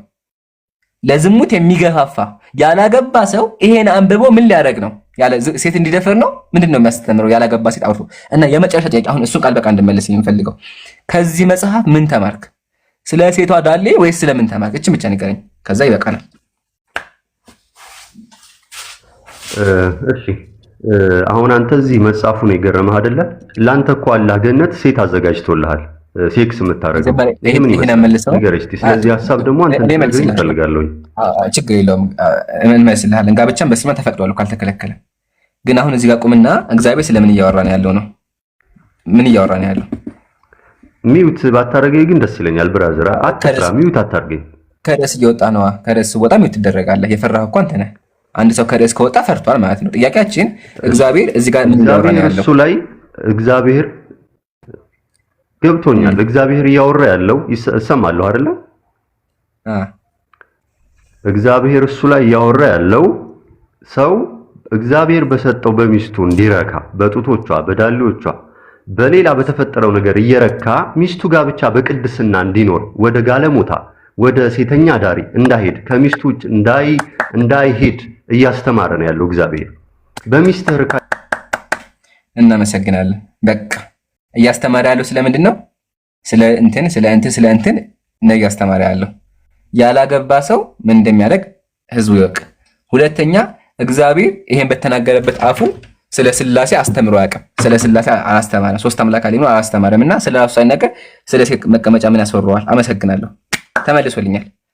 ለዝሙት የሚገፋፋ ያላገባ ሰው ይሄን አንብቦ ምን ሊያደርግ ነው? ያለ ሴት እንዲደፈር ነው? ምንድነው የሚያስተምረው? ያላገባ ሴት አውርቶ እና የመጨረሻ ጥያቄ አሁን እሱን ቃል በቃ እንድመለስ የምፈልገው ከዚህ መጽሐፍ ምን ተማርክ? ስለ ሴቷ ዳሌ ወይስ ስለምን ተማርክ? እቺ ብቻ ንገረኝ። ከዛ ይበቃናል። እሺ አሁን አንተ እዚህ መጽሐፉን የገረመህ አይደለ? ላንተ እኮ አላህ ገነት ሴት አዘጋጅቶልሃል። ሴክስ የምታረገው ይሄን መልሰው ንገረኝ እስቲ። ስለዚህ ሐሳብ ደግሞ አንተ ልትነግረኝ እፈልጋለሁ። ችግር የለውም እንመስልሃለን። ጋብቻም በስማ ተፈቅዷል ካልተከለከለ። ግን አሁን እዚህ ጋር ቁምና እግዚአብሔር ስለምን እያወራ ነው ያለው ነው? ምን እያወራ ነው ያለው? ሚውት ባታረገኝ ግን ደስ ይለኛል። ብራዘር አትፍራ፣ ሚውት አታርገኝ። ከርዕስ እየወጣ ነው። ከርዕስ ወጣ ሚውት ትደረጋለህ። የፈራህ እኮ አንተ ነህ። አንድ ሰው ከርዕስ ከወጣ ፈርቷል ማለት ነው። ጥያቄያችን እግዚአብሔር እዚህ ጋር ምን እያወራ ነው ያለው? እሱ ላይ እግዚአብሔር ገብቶኛል። እግዚአብሔር እያወራ ያለው እሰማለሁ አይደለ? እግዚአብሔር እሱ ላይ እያወራ ያለው ሰው እግዚአብሔር በሰጠው በሚስቱ እንዲረካ በጡቶቿ በዳሌዎቿ በሌላ በተፈጠረው ነገር እየረካ ሚስቱ ጋር ብቻ በቅድስና እንዲኖር ወደ ጋለሞታ ወደ ሴተኛ ዳሪ እንዳይሄድ ከሚስቱ ውጭ እንዳይሄድ እያስተማረ ነው ያለው እግዚአብሔር በሚስት ርካ። እናመሰግናለን። በቃ እያስተማረ ያለው ስለምንድን ነው? ስለ እንትን ነው እያስተማረ ያለው። ያላገባ ሰው ምን እንደሚያደርግ ህዝቡ ይወቅ። ሁለተኛ እግዚአብሔር ይሄን በተናገረበት አፉ ስለ ስላሴ አስተምሮ ያውቃል። ስለ ስላሴ አላስተማረ። ሶስት አምላክ አለ ነው አላስተማረምና ስለ ራሱ ሳይናገር ስለ ሴት መቀመጫ ምን ያስወራዋል? አመሰግናለሁ።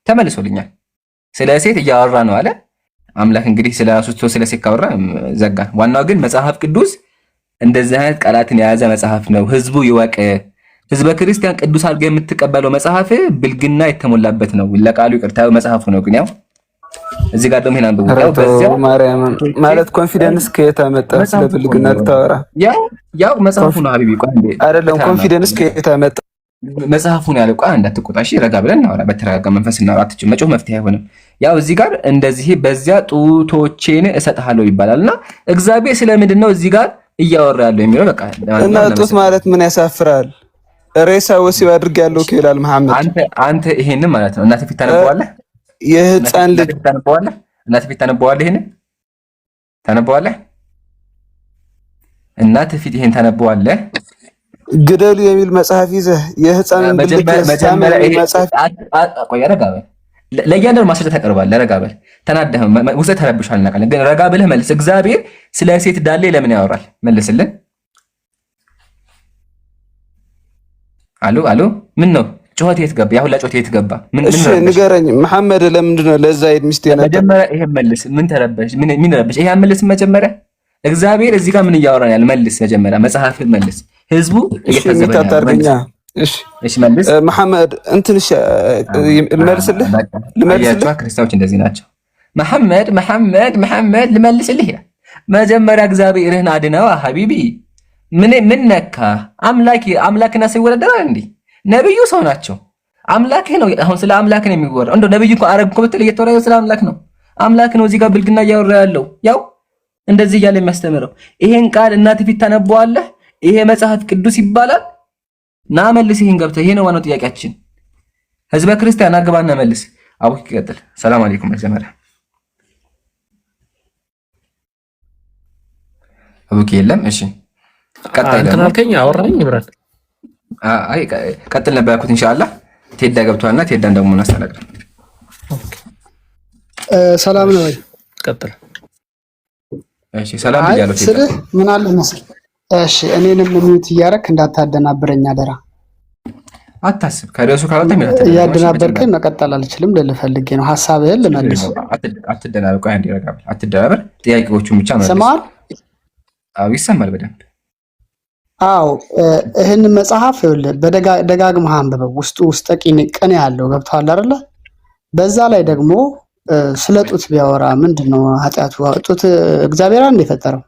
ተመልሶልኛል። ስለ ሴት እያወራ ነው አለ አምላክ። እንግዲህ ስለ ራሱ ስለ ሴት ካወራ ዘጋ። ዋናው ግን መጽሐፍ ቅዱስ እንደዚህ አይነት ቃላትን የያዘ መጽሐፍ ነው። ህዝቡ ይወቅ። ህዝበ ክርስቲያን ቅዱስ አድርገህ የምትቀበለው መጽሐፍ ብልግና የተሞላበት ነው። ለቃሉ ይቅርታ መጽሐፉ ነው። ግን ያው እዚህ ጋር ደግሞ ይሄን አንብቡ። በዚያው ማርያም ማለት ኮንፊደንስ ከየት አመጣ? ስለ ብልግና ተታወራ። ያው መጽሐፉ ነው ሀቢቢ። ቆይ አይደለም ኮንፊደንስ ከየት አመጣ? መጽሐፉ ነው ያለው። ቆይ እንዳትቆጣሽ፣ ረጋ ብለን እናወራ። በተረጋጋ መንፈስ እናወራ። አትጭ መጮህ መፍትሄ አይሆንም። ያው እዚህ ጋር እንደዚህ በዚያ ጡቶቼን እሰጥሃለሁ ይባላልና እግዚአብሔር ስለምንድን ነው እዚህ ጋር እያወራ ያለው የሚለው በቃ እና ጡት ማለት ምን ያሳፍራል? ሬሳ ወሲብ አድርጌያለሁ ይላል መሐመድ። አንተ ይሄንን ማለት ነው እናትህ ፊት ታነበዋለህ? የህፃን ልጅ ታነበዋለህ? እናትህ ፊት ታነበዋለህ? ይሄንን ታነበዋለህ? እናትህ ፊት ይሄን ታነበዋለህ? ግደሉ የሚል መጽሐፍ ይዘህ የህፃን ብልክ መጽሐፍ ቆይ ረጋ በል። ለእያንዳንዱ ማስረጃ ታቀርባለህ። ረጋ በል። ተናደህ ውስጥ ተረብሻል እናውቃለን፣ ግን ረጋ ብለህ መልስ። እግዚአብሔር ስለ ሴት ዳሌ ለምን ያወራል? መልስልን። አሎ ምን ነው ጩኸት? የት ገባ? ያሁላ ጩኸት የት ገባ? እሺ ንገረኝ መሐመድ፣ ለምንድን ነው ለዛ ሄድ ሚስት የነበረ? መጀመሪያ ይሄን መልስ። ምን ተረበሽ? ምን ረበሽ? ይሄን መልስ መጀመሪያ። እግዚአብሔር እዚህ ጋር ምን እያወራን ያለ? መልስ መጀመሪያ፣ መጽሐፍን መልስ። ህዝቡ እየተዘበኛ። እሺ መልስ መሐመድ። እንትን እሺ ልመልስልህ። ክርስቲያኖች እንደዚህ ናቸው። መሐመድ ልመልስልህ ይላል። መጀመሪያ እግዚአብሔርህን አድነው ሀቢቢ። ምን ነካ? አምላክና ሰው ይወዳደራል እንዴ? ነብዩ ሰው ናቸው። አምላክ ነው። አሁን ስለ አምላክ ነው የሚወራው። እንደው ነብዩ እኮ አረግ እኮ ብትል እየተወራው ስለ አምላክ ነው። አምላክ ነው እዚህ ጋር ብልግና እያወራ ያለው ያው እንደዚህ እያለ የሚያስተምረው። ይሄን ቃል እናት ፊት ታነበዋለህ። ይሄ መጽሐፍ ቅዱስ ይባላል። ና መልስ፣ ይሄን ገብተህ። ይሄ ነው ዋናው ጥያቄያችን። ህዝበ ክርስቲያን አግባና መልስ። አቡኪ ይቀጥል። ሰላም አለይኩም። መጀመሪያ አቡኪ የለም። እሺ ቀጥል። እንትን አልከኝ፣ አወራኝ ይምራል። አይ ቀጥል ነበር ያልኩት። ኢንሻአላህ ቴዳ ገብቷልና ቴዳን ደግሞ እናስተናግድ። ሰላም ነው ወይ? ቀጥል። እሺ ሰላም ብያለሁ። ቴዳ ስልህ ምን አለ መሰለህ? እሺ እኔንም ሚዩት እያደረክ እንዳታደናብረኝ አደራ። አታስብ። ከደሱ ካላተም እያደናበርከኝ መቀጠል አልችልም ልልህ ፈልጌ ነው። ሐሳብህን ልመልስ። አትደናበር። ቆይ አንዴ ረጋብል። አትደናበር። ጥያቄዎቹን ብቻ ነው። ሰማል? አዎ ይሰማል በደንብ። አዎ ይህን መጽሐፍ ይኸውልህ በደጋግመህ አንብበው። ውስጥ ቅኔ ያለው ገብቶሃል አይደለ? በዛ ላይ ደግሞ ስለ ጡት ቢያወራ ምንድነው ኃጢአቱ? ጡት እግዚአብሔር አንድ የፈጠረው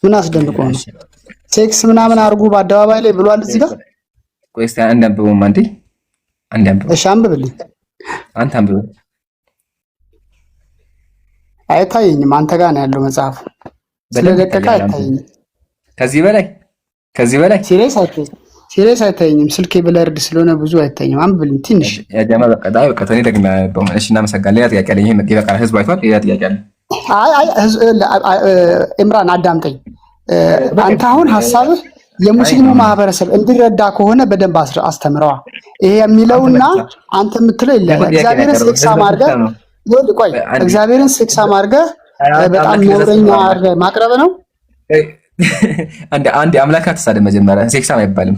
ምን አስደንቆ ነው? ሴክስ ምናምን አድርጉ በአደባባይ ላይ ብሏል እዚህ ጋር። ቆይ እስቲ አንድ አንብበው አንዴ አንብበው። እሺ አንብብልኝ። አንተ አንብበው። አይታየኝም። አንተ ጋር ነው ያለው መጽሐፉ። ስለደቀቀ አይታየኝም። ከዚህ በላይ ሲሪየስ አይታየኝም። ስልኬ ብለርድ ስለሆነ ብዙ አይታየኝም። አንብብልኝ ትንሽ። ያ ጀማ በቃ ተኔ ደግሜ ያነበው። እሺ እናመሰግናለን። ሌላ ጥያቄ አለኝ። ይሄን ይበቃል። ህዝብ አይቷል። ሌላ ጥያቄ አለ። ኢምራን አዳምጠኝ። አንተ አሁን ሐሳብህ የሙስሊሙ ማህበረሰብ እንዲረዳ ከሆነ በደንብ አስተምረዋ። ይሄ የሚለውና አንተ የምትለው ይለያል። እግዚአብሔርን ሴክሳ ማርገህ ቆይ እግዚአብሔርን ሴክሳ ማርገህ በጣም ነውረኛ አድርገህ ማቅረብ ነው። አንድ አምላክ አትሳደብ። መጀመሪያ ሴክሳ አይባልም።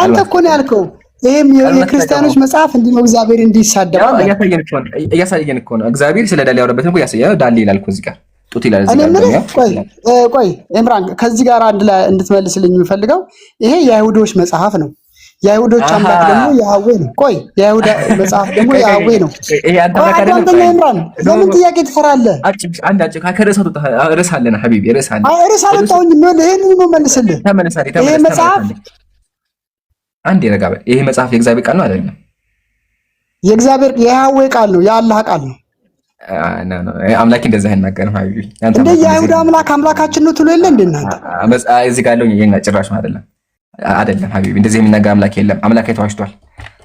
አንተ እኮ ነው ያልከው። ይሄም የክርስቲያኖች መጽሐፍ እንዲህ ነው እግዚአብሔር እንዲሳደባል እያሳየን እኮ ነው። እግዚአብሔር ስለ ዳሌ ያወራበት እኮ ያሳያል። ዳሌ ይላል እኮ እዚህ ጋር ጡት ይላል እዚህ ጋር። ቆይ ኢምራን ከዚህ ጋር አንድ ላይ እንድትመልስልኝ የምፈልገው ይሄ የአይሁዶች መጽሐፍ ነው። የአይሁዶች አምላክ ደግሞ ያህዌ ነው። ቆይ የአይሁዳ መጽሐፍ ደግሞ ያህዌ ነው። ይሄ አንተ ማካደ ነው። ኢምራን ለምን ጥያቄ ትፈራለህ? አንድ ከርዕስ አውጥተህ ርዕስ አለና ሐቢቢ ርዕስ አለ። ርዕስ አልወጣሁኝ። ይሄንን ነው መልስልህ። ይሄ መጽሐፍ አንድ ይረጋበል። ይሄ መጽሐፍ የእግዚአብሔር ቃል ነው አይደለም? የእግዚአብሔር የያህዌ ቃል ነው። የአላህ ቃል ነው። አምላክ እንደዛ አይናገርም ሐቢቢ። እንደ የአይሁድ አምላክ አምላካችን ነው ትሎ የለ እንደ እናንተ እዚህ ጋር ያለው የኛ ጭራሽ አይደለም ሐቢቢ። እንደዚህ የሚናገር አምላክ የለም። አምላክ ተዋሽቷል።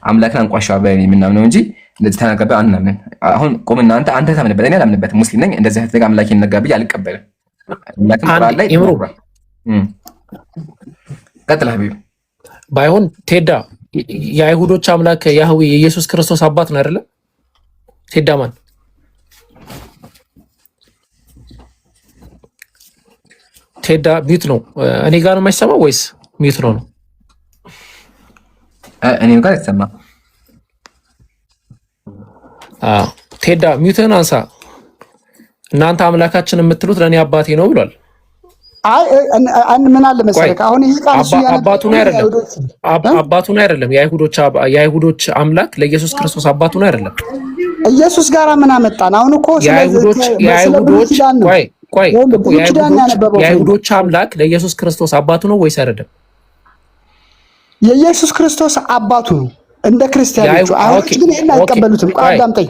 አምላክን አንቋሻው ብለን የምናምነው እንጂ እንደዚህ ተናገረ አናምን። አሁን ቆምና አንተ ታምንበት፣ እኔ አላምንበትም። ሙስሊም ነኝ። እንደዚህ አይነት አምላክ ይነገር ብዬ አልቀበልም። አምላክን ቁርአን ላይ ቀጥል ሐቢቢ። ባይሆን ቴዳ የአይሁዶች አምላክ ያህዌ የኢየሱስ ክርስቶስ አባት ነው አይደለ? ቴዳ ማን ቴዳ ሚዩት ነው። እኔ ጋር ነው የማይሰማው ወይስ ሚዩት ነው? እኔ ጋር ይሰማ። ቴዳ ሚዩትን አንሳ። እናንተ አምላካችን የምትሉት ለእኔ አባቴ ነው ብሏል። ምን አለ መሰለህ አሁን ይሄ ቃል አባቱን አይደለም የአይሁዶች አምላክ ለኢየሱስ ክርስቶስ አባቱን አይደለም። ኢየሱስ ጋር ምን አመጣን? አሁን እኮ የአይሁዶች አምላክ ለኢየሱስ ክርስቶስ አባቱ ነው ወይስ አይደለም? የኢየሱስ ክርስቶስ አባቱ ነው እንደ ክርስቲያኖቹ። አይሁዶች ግን ይሄን አይቀበሉትም። አዳምጠኝ።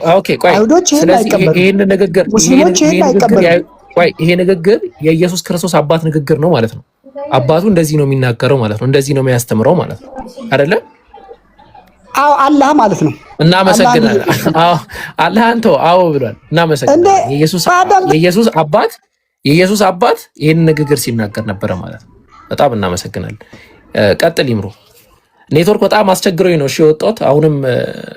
አይሁዶች ይሄን አይቀበሉም። ሙስሊሞች ይሄን አይቀበሉም። ይሄ ንግግር የኢየሱስ ክርስቶስ አባት ንግግር ነው ማለት ነው። አባቱ እንደዚህ ነው የሚናገረው ማለት ነው። እንደዚህ ነው የሚያስተምረው ማለት ነው አይደለ? አዎ አላህ ማለት ነው። እናመሰግናለን። አላህ አንተ አዎ ብሏል። እናመሰግናለን። የኢየሱስ አባት ይሄን ንግግር ሲናገር ነበረ ማለት ነው። በጣም እናመሰግናለን። ቀጥል ይምሩ። ኔትወርክ በጣም አስቸግሮኝ ነው እሺ የወጣሁት። አሁንም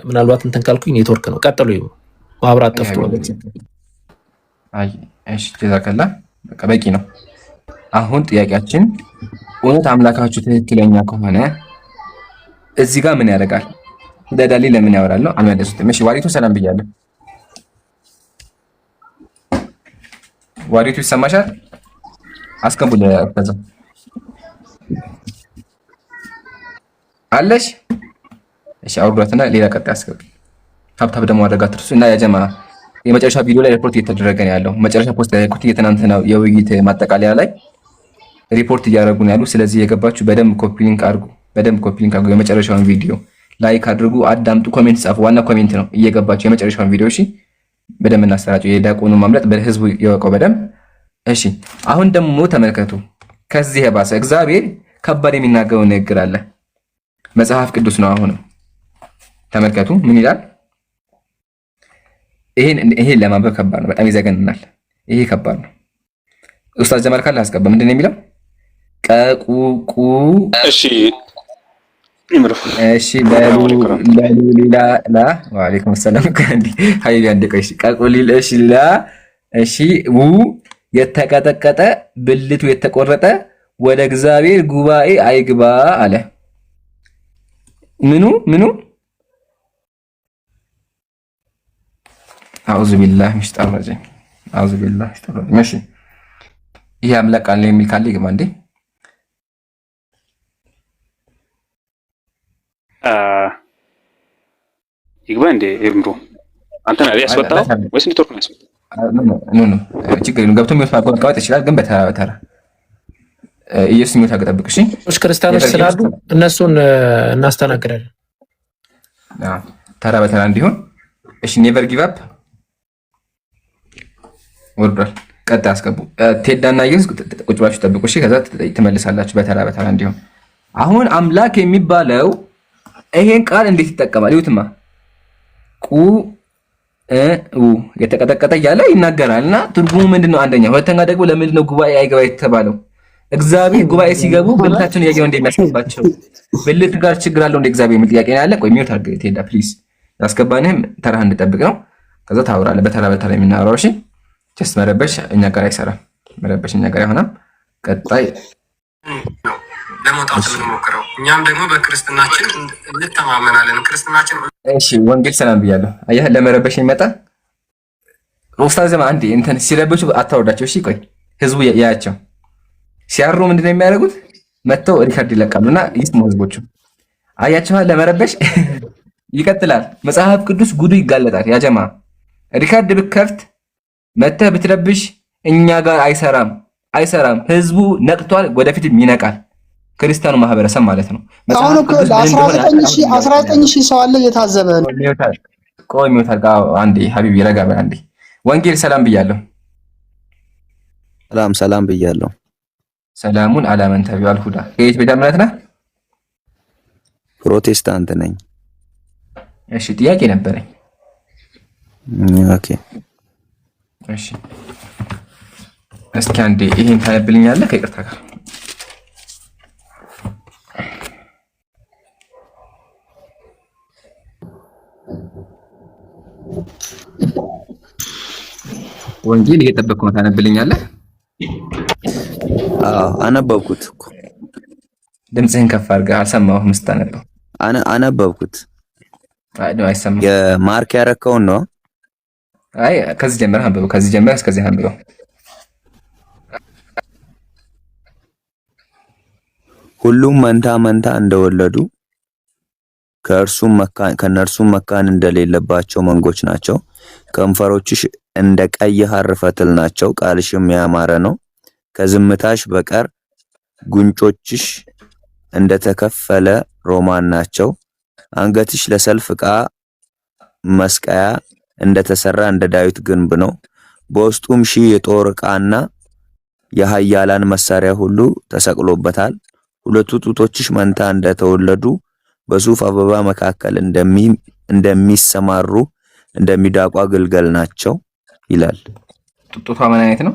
ምናልባት እንትን ካልኩኝ ኔትወርክ ነው። ቀጥሉ ይምሩ። ማብራት ጠፍቶ እሺ ጀዛከላ በቃ በቂ ነው። አሁን ጥያቄያችን እውነት አምላካችሁ ትክክለኛ ከሆነ እዚህ ጋር ምን ያደርጋል? ለዳሊ ለምን ያወራለሁ? አልመለሱትም። እሺ ዋሪቱ ሰላም ብያለሁ። ዋሪቱ ይሰማሻል? አስገቡል ከዛ አለሽ። እሺ አውርዷትና ሌላ ቀጣይ አስገቡ። ታብታብ ደግሞ አድርጋ ትርሱ እና ያጀማ የመጨረሻ ቪዲዮ ላይ ሪፖርት እየተደረገ ነው ያለው። መጨረሻ ፖስት ያደረኩት የትናንትናው የውይይት ማጠቃለያ ላይ ሪፖርት እያደረጉ ነው ያሉ። ስለዚህ የገባችሁ በደንብ ኮፒ ሊንክ አድርጉ፣ የመጨረሻውን ቪዲዮ ላይክ አድርጉ፣ አዳምጡ፣ ኮሜንት ጻፉ። ዋና ኮሜንት ነው እየገባችሁ የመጨረሻውን ቪዲዮ እሺ፣ በደንብ እናሰራጨው። የዲያቆኑ ማምለጥ በህዝቡ ይወቀው በደንብ እሺ። አሁን ደግሞ ተመልከቱ፣ ከዚህ የባሰ እግዚአብሔር ከባድ የሚናገረው ንግግር አለ። መጽሐፍ ቅዱስ ነው። አሁንም ተመልከቱ ምን ይላል? ይሄን ለማንበብ ከባድ ነው፣ በጣም ይዘገንናል። ይሄ ከባድ ነው። ኡስታዝ ጀማል ካለ አስገባ። ምንድን ነው የሚለው? ቀቁቁ እሺ እሺ ሌላ ላ ወአለይኩም ሰላም ከንዲ ሀይቢ አንደቀሽ ቀቁሊል እሺ ላ እሺ የተቀጠቀጠ ብልቱ የተቆረጠ ወደ እግዚአብሔር ጉባኤ አይግባ አለ። ምኑ አዑዙ ቢላህ ሚሽጣር ረጂም አዑዙ ቢላህ ሚሽጣር ረጂም። እሺ ይሄ አምላክ ቃል ነው የሚል ካለ ይግባ እንዴ? ይግባ እንዴ? እምሩ አንተ ነህ ያስወጣው ወይስ ኔትወርክ ነው ያስወጣው? ኖ ችግር የለም። ገብቶ የሚወጣ ማቋረጥ ይችላል፣ ግን በተራ ኢየሱስ የሚወጣ ገጠብቅ። እሺ ክርስቲያኖች ስላሉ እነሱን እናስተናግዳለን። ተራ በተራ እንዲሆን። እሺ ኔቨር ጊቭ አፕ ወርዷል። ቀጣይ አስገቡ። ቴዳና ኢየሱስ ቁጭ ብላችሁ ጠብቁ። እሺ ከዛ ትመልሳላችሁ በተራ እንዲሆን። አሁን አምላክ የሚባለው ይሄን ቃል እንዴት ይጠቀማል? ይሁትማ የተቀጠቀጠ እያለ ይናገራልና ትርጉሙ ምንድነው? አንደኛ። ሁለተኛ ደግሞ ለምንድነው ጉባኤ አይገባ የተባለው? እግዚአብሔር ጉባኤ ሲገቡ ብልታቸውን እያየው እንደሚያስገባቸው ብልት ጋር ችግር አለው እንደ እግዚአብሔር የሚል ጥያቄ ነው ያለ። ቆይ ሚውት አድርገህ ቴዳ ፕሊዝ። ያስገባንህም ተራህ እንድጠብቅ ነው። ከዛ ታወራለህ በተራ የምናወራው። እሺ ጀስት መረበሽ እኛ ጋር አይሰራም። መረበሽ እኛ ጋር አይሆንም። ቀጣይ ለመውጣት የምንሞክረው እኛም ደግሞ በክርስትናችን እንተማመናለን። ክርስትናችን እሺ ወንጌል ሰላም ብያለሁ። አየህ ለመረበሽ የሚመጣ ኡስታዝ ዘማ አንዴ እንትን ሲረበሹ አታወርዳቸው። እሺ ቆይ ህዝቡ ያያቸው ሲያሩ ምንድነው የሚያደርጉት? መተው ሪካርድ ይለቃሉና ይስሙ ህዝቦቹ። አያቸው ለመረበሽ ይቀጥላል። መጽሐፍ ቅዱስ ጉዱ ይጋለጣል። ያ ጀማ ሪካርድ ብከፍት መተህ ብትረብሽ እኛ ጋር አይሰራም። ህዝቡ ነቅቷል፣ ወደፊትም ይነቃል። ክርስቲያኑ ማህበረሰብ ማለት ነው። አሁን እኮ 19000 ሰው አለ እየታዘበ ነው። ቆይ ሚውታል ጋር አንዴ ሀቢቢ ረጋ በል አንዴ። ወንጌል ሰላም ብያለሁ። ሰላም ብያለሁ። ሰላሙን አላመን ተቢዋል ሁዳ። የት ቤተ እምነት ነህ? ፕሮቴስታንት ነኝ። እሺ ጥያቄ ነበረኝ። ኦኬ እሺ እስኪ አንዴ ይሄን ታነብልኛለህ ከይቅርታ ጋር? ወንጌል እየጠበቅኩ ነው። ታነብልኛለህ? አነበብኩት እኮ። ድምፅህን ከፍ አድርገህ አልሰማሁህም ስታነበው። አነበብኩት። አይ ነው አይሰማም። የማርክ ያረከውን ነው። አይ ከዚህ ጀምረህ አንብበው። ከዚህ ጀምረህ እስከዚህ አንብበው። ሁሉም መንታ እንደወለዱ ከእነርሱም መካን እንደሌለባቸው መንጎች ናቸው። ከንፈሮችሽ እንደ ቀይ ሐር ፈትል ናቸው፣ ቃልሽም ያማረ ነው። ከዝምታሽ በቀር ጉንጮችሽ እንደተከፈለ ሮማን ናቸው። አንገትሽ ለሰልፍ ዕቃ መስቀያ እንደተሰራ እንደ ዳዊት ግንብ ነው። በውስጡም ሺህ የጦር ዕቃና የኃያላን መሳሪያ ሁሉ ተሰቅሎበታል። ሁለቱ ጡቶችሽ መንታ እንደተወለዱ በሱፍ አበባ መካከል እንደሚሰማሩ እንደሚዳቋ ግልገል ናቸው ይላል። ጡቷ ምን አይነት ነው?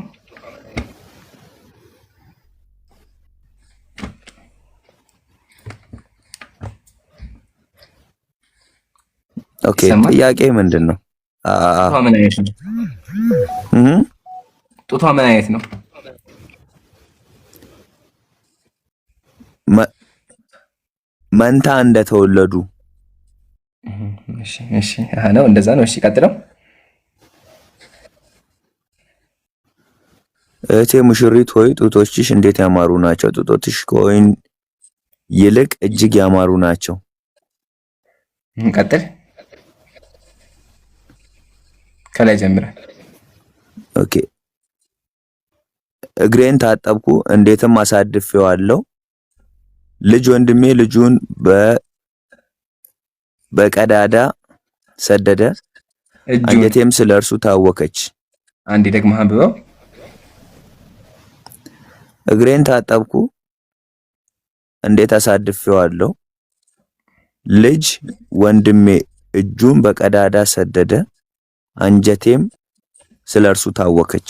ኦኬ ጥያቄ ምንድን ነው? ጡቷ ምን አይነት ነው? ጡቷ ምን አይነት ነው? መንታ እንደተወለዱ። እሺ ነው እንደዛ ነው። እሺ ቀጥለው። እህቴ ሙሽሪት ሆይ ጡቶችሽ እንዴት ያማሩ ናቸው! ጡቶችሽ ከወይን ይልቅ እጅግ ያማሩ ናቸው። ቀጥል። ከላይ ጀምረ። ኦኬ እግሬን ታጠብኩ እንዴትም አሳድፌዋለሁ። ልጅ ወንድሜ ልጁን በቀዳዳ ሰደደ፣ አንጀቴም ስለ እርሱ ታወከች። አንዴ ደግሞ አንብበው። እግሬን ታጠብኩ እንዴት አሳድፌዋለሁ። ልጅ ወንድሜ እጁን በቀዳዳ ሰደደ፣ አንጀቴም ስለ እርሱ ታወከች።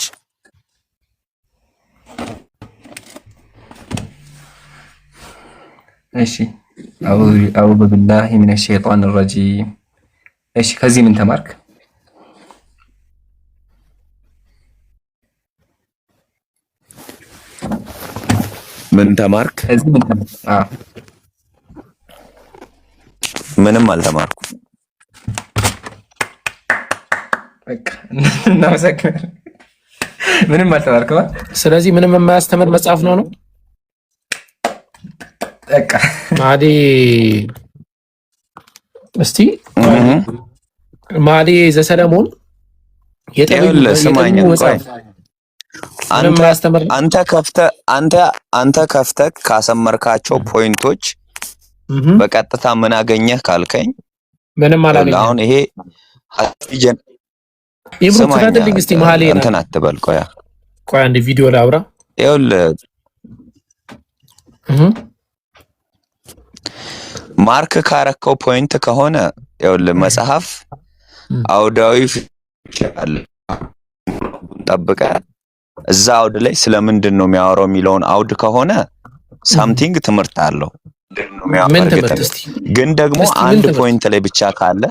እሺ አዑዙ ቢላሂ ሚነ ሸይጣን ረጂም። እሺ ከዚህ ምን ተማርክ? ምን ተማርክ? ከዚህ ምን ተማርክ? ምንም አልተማርኩም። በቃ እናመሰግናለን። ምንም አልተማርኩም። ስለዚህ ምንም የማያስተምር መጽሐፍ ነው። በቃ ማዲ እስቲ ማዲ ዘሰለሞን ስማኝ፣ አንተ ከፍተህ ካሰመርካቸው ፖይንቶች በቀጥታ ምን አገኘህ ካልከኝ ምንም አላገኘህ። አሁን ይሄ ይብሩትልኝ እስቲ መሀል እንትን አትበል። ቆይ አንድ ቪዲዮ ላውራ። ይኸውልህ ማርክ ካረከው ፖይንት ከሆነ ይኸውልህ መጽሐፍ አውዳዊ አለ ጠብቀህ እዛ አውድ ላይ ስለምንድን ነው የሚያወራው የሚለውን አውድ ከሆነ ሳምቲንግ ትምህርት አለው። ምን ትምህርት እስቲ? ግን ደግሞ አንድ ፖይንት ላይ ብቻ ካለ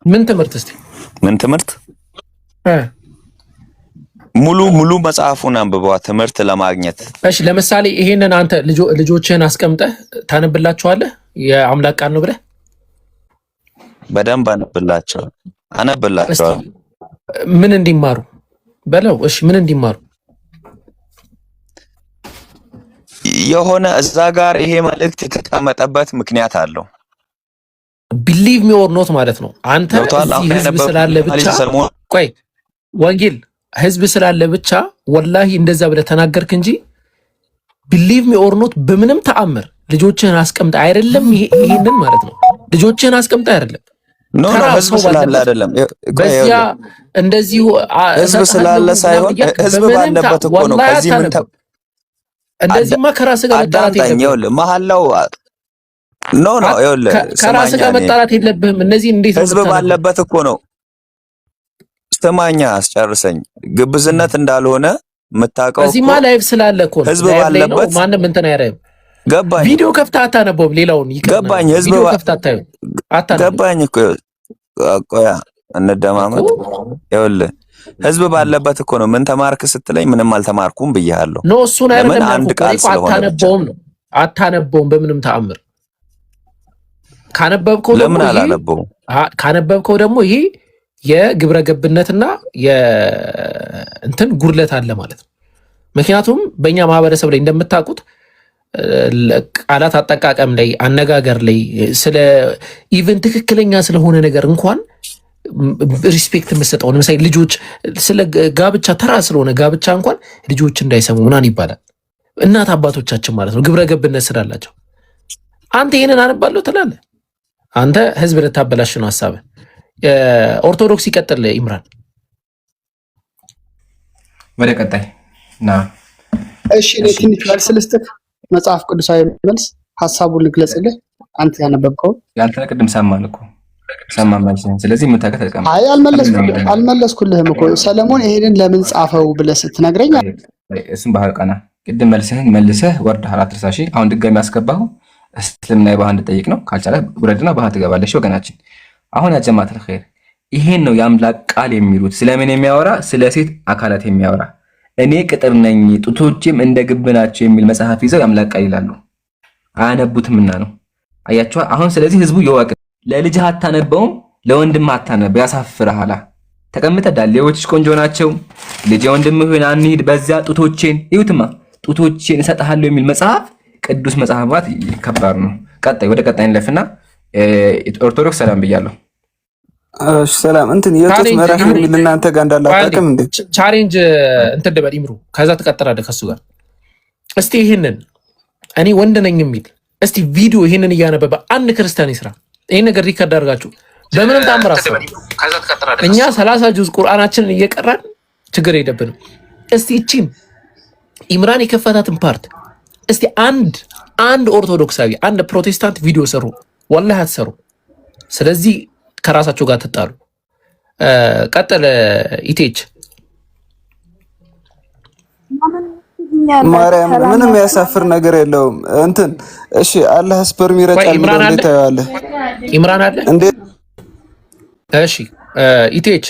ምን ትምህርት እስቲ? ምን ትምህርት? ሙሉ መጽሐፉን አንብበዋ ትምህርት ለማግኘት። እሺ ለምሳሌ ይሄንን አንተ ልጆችህን አስቀምጠህ ታነብላችኋለህ? የአምላክ ቃል ነው ብለህ በደንብ አነብላቸዋለሁ። ምን እንዲማሩ በለው። እሺ ምን እንዲማሩ? የሆነ እዛ ጋር ይሄ መልእክት የተቀመጠበት ምክንያት አለው። ቢሊቭ ሚ ኦር ኖት ማለት ነው። አንተ ህዝብ ስላለ ብቻ ቆይ ወንጌል ህዝብ ስላለ ብቻ ወላሂ እንደዛ ብለህ ተናገርክ እንጂ ቢሊቭ ሚ ኦር ኖት በምንም ተአምር ልጆችህን አስቀምጠህ አይደለም። ይሄንን ማለት ነው ልጆችህን አስቀምጠህ አይደለም። ህዝብ ስላለ አይደለም። በዚያ እንደዚሁ ህዝብ ስላለ ሳይሆን ህዝብ ባለበት እኮ ነው። ከዚህ ምን እንደዚህማ ከራስህ ጋር መጣላት የለብህም። መሐላው ይኸውልህ ከራስህ ጋር መጣላት የለብህም። እነዚህ እንዴት ህዝብ ባለበት እኮ ነው። ስማኛ አስጨርሰኝ። ግብዝነት እንዳልሆነ የምታውቀው እዚህማ ላይቭ ስላለ እኮ ነው። ህዝብ ባለበት ማንም እንትን አይረም። ገባኝ። ቪዲዮ ከፍተህ አታነበውም። ሌላውን ገባኝ። ህዝብ ገባኝ እኮ ቆያ እንደማመጥ ይኸውልህ ህዝብ ባለበት እኮ ነው። ምን ተማርክ ስትለኝ ምንም አልተማርኩም ብያለሁ። ኖ እሱን አይደለም አንድ ቃል ስለሆነ አታነበውም ነው። አታነበውም በምንም ተአምር። ካነበብከው ለምን አላነበውም? ካነበብከው ደግሞ ይሄ የግብረ ገብነትና የእንትን ጉድለት አለ ማለት ነው። ምክንያቱም በእኛ ማህበረሰብ ላይ እንደምታውቁት ቃላት አጠቃቀም ላይ፣ አነጋገር ላይ ስለ ኢቨን ትክክለኛ ስለሆነ ነገር እንኳን ሪስፔክት የምሰጠው ለምሳሌ ልጆች ስለ ጋብቻ ተራ ስለሆነ ጋብቻ እንኳን ልጆች እንዳይሰሙ ምናምን ይባላል። እናት አባቶቻችን ማለት ነው ግብረ ገብነት ስላላቸው። አንተ ይሄንን አነባለሁ ትላለህ። አንተ ህዝብ ልታበላሽ ነው ሀሳብህ። ኦርቶዶክስ ይቀጥል። ኢምራን ወደ ቀጣይ ና። እሺ እኔ ትንሽ መልስ ልስጥህ። መጽሐፍ ቅዱሳዊ መልስ ሀሳቡን ልግለጽልህ። አንተ ያነበብከው ያንተ ቅድም ሰማን እኮ ሰማን ማለት ነው። ስለዚህ የምታውቀው ተቀማ። አይ አልመለስኩልህም እኮ ሰለሞን ይሄንን ለምን ጻፈው ብለህ ስትነግረኝ እሱም ባህል ቀና ቅድም መልስህን መልሰህ ወርደሃል። አትርሳሽ። አሁን ድጋሚ አስገባሁ። እስልምና ባህል እንድጠይቅ ነው። ካልቻለ ውረድና ባህል ትገባለሽ ወገናችን። አሁን ያጀማተል ኸይር ይሄን ነው የአምላክ ቃል የሚሉት። ስለምን የሚያወራ? ስለ ሴት አካላት የሚያወራ እኔ ቅጥር ነኝ ጡቶቼም እንደ ግብ ናቸው የሚል መጽሐፍ ይዘው የአምላክ ቃል ይላሉ። አያነቡትምና ነው። አያችሁ አሁን። ስለዚህ ህዝቡ ይወቅ። ለልጅህ አታነበውም፣ ለወንድም አታነበው። ያሳፍርሃል። ተቀምጠ ዳሌዎችሽ ቆንጆ ናቸው ልጅ ወንድምህ ሆነ አንሂድ በዚያ ጡቶቼን ይሁትማ ጡቶቼን እሰጥሃለሁ የሚል መጽሐፍ ቅዱስ መጽሐፋት ከባድ ነው። ቀጣይ ወደ ቀጣይ እንለፍና ኦርቶዶክስ ሰላም ብያለሁ። ሰላም እንትን የቱት ምዕራፍ የሚል እናንተ ጋር እንዳላጣቀም እንዴ ቻሌንጅ እንትን ደበል ይምሩ። ከዛ ትቀጥላለህ ከሱ ጋር። እስቲ ይሄንን እኔ ወንድ ነኝ የሚል እስቲ ቪዲዮ ይሄንን እያነበበ አንድ ክርስቲያን ይስራ። ይሄን ነገር ሪከርድ አድርጋችሁ በምንም ታምር አሰሩ። እኛ 30 ጁዝ ቁርአናችንን እየቀራን ችግር የለብንም። እስቲ እቺን ኢምራን የከፈታትን ፓርት እስቲ አንድ ኦርቶዶክሳዊ አንድ ፕሮቴስታንት ቪዲዮ ሰሩ። ወላሂ አትሰሩ። ስለዚህ ከራሳቸው ጋር ተጣሉ። ቀጥል ኢቴች ማርያም ምንም ያሳፍር ነገር የለውም። እንትን እሺ አላህ ስፐርም ይረጫል የሚለው እንዴት ታያለህ? ኢምራን አለ እንዴ? እሺ ኢቴች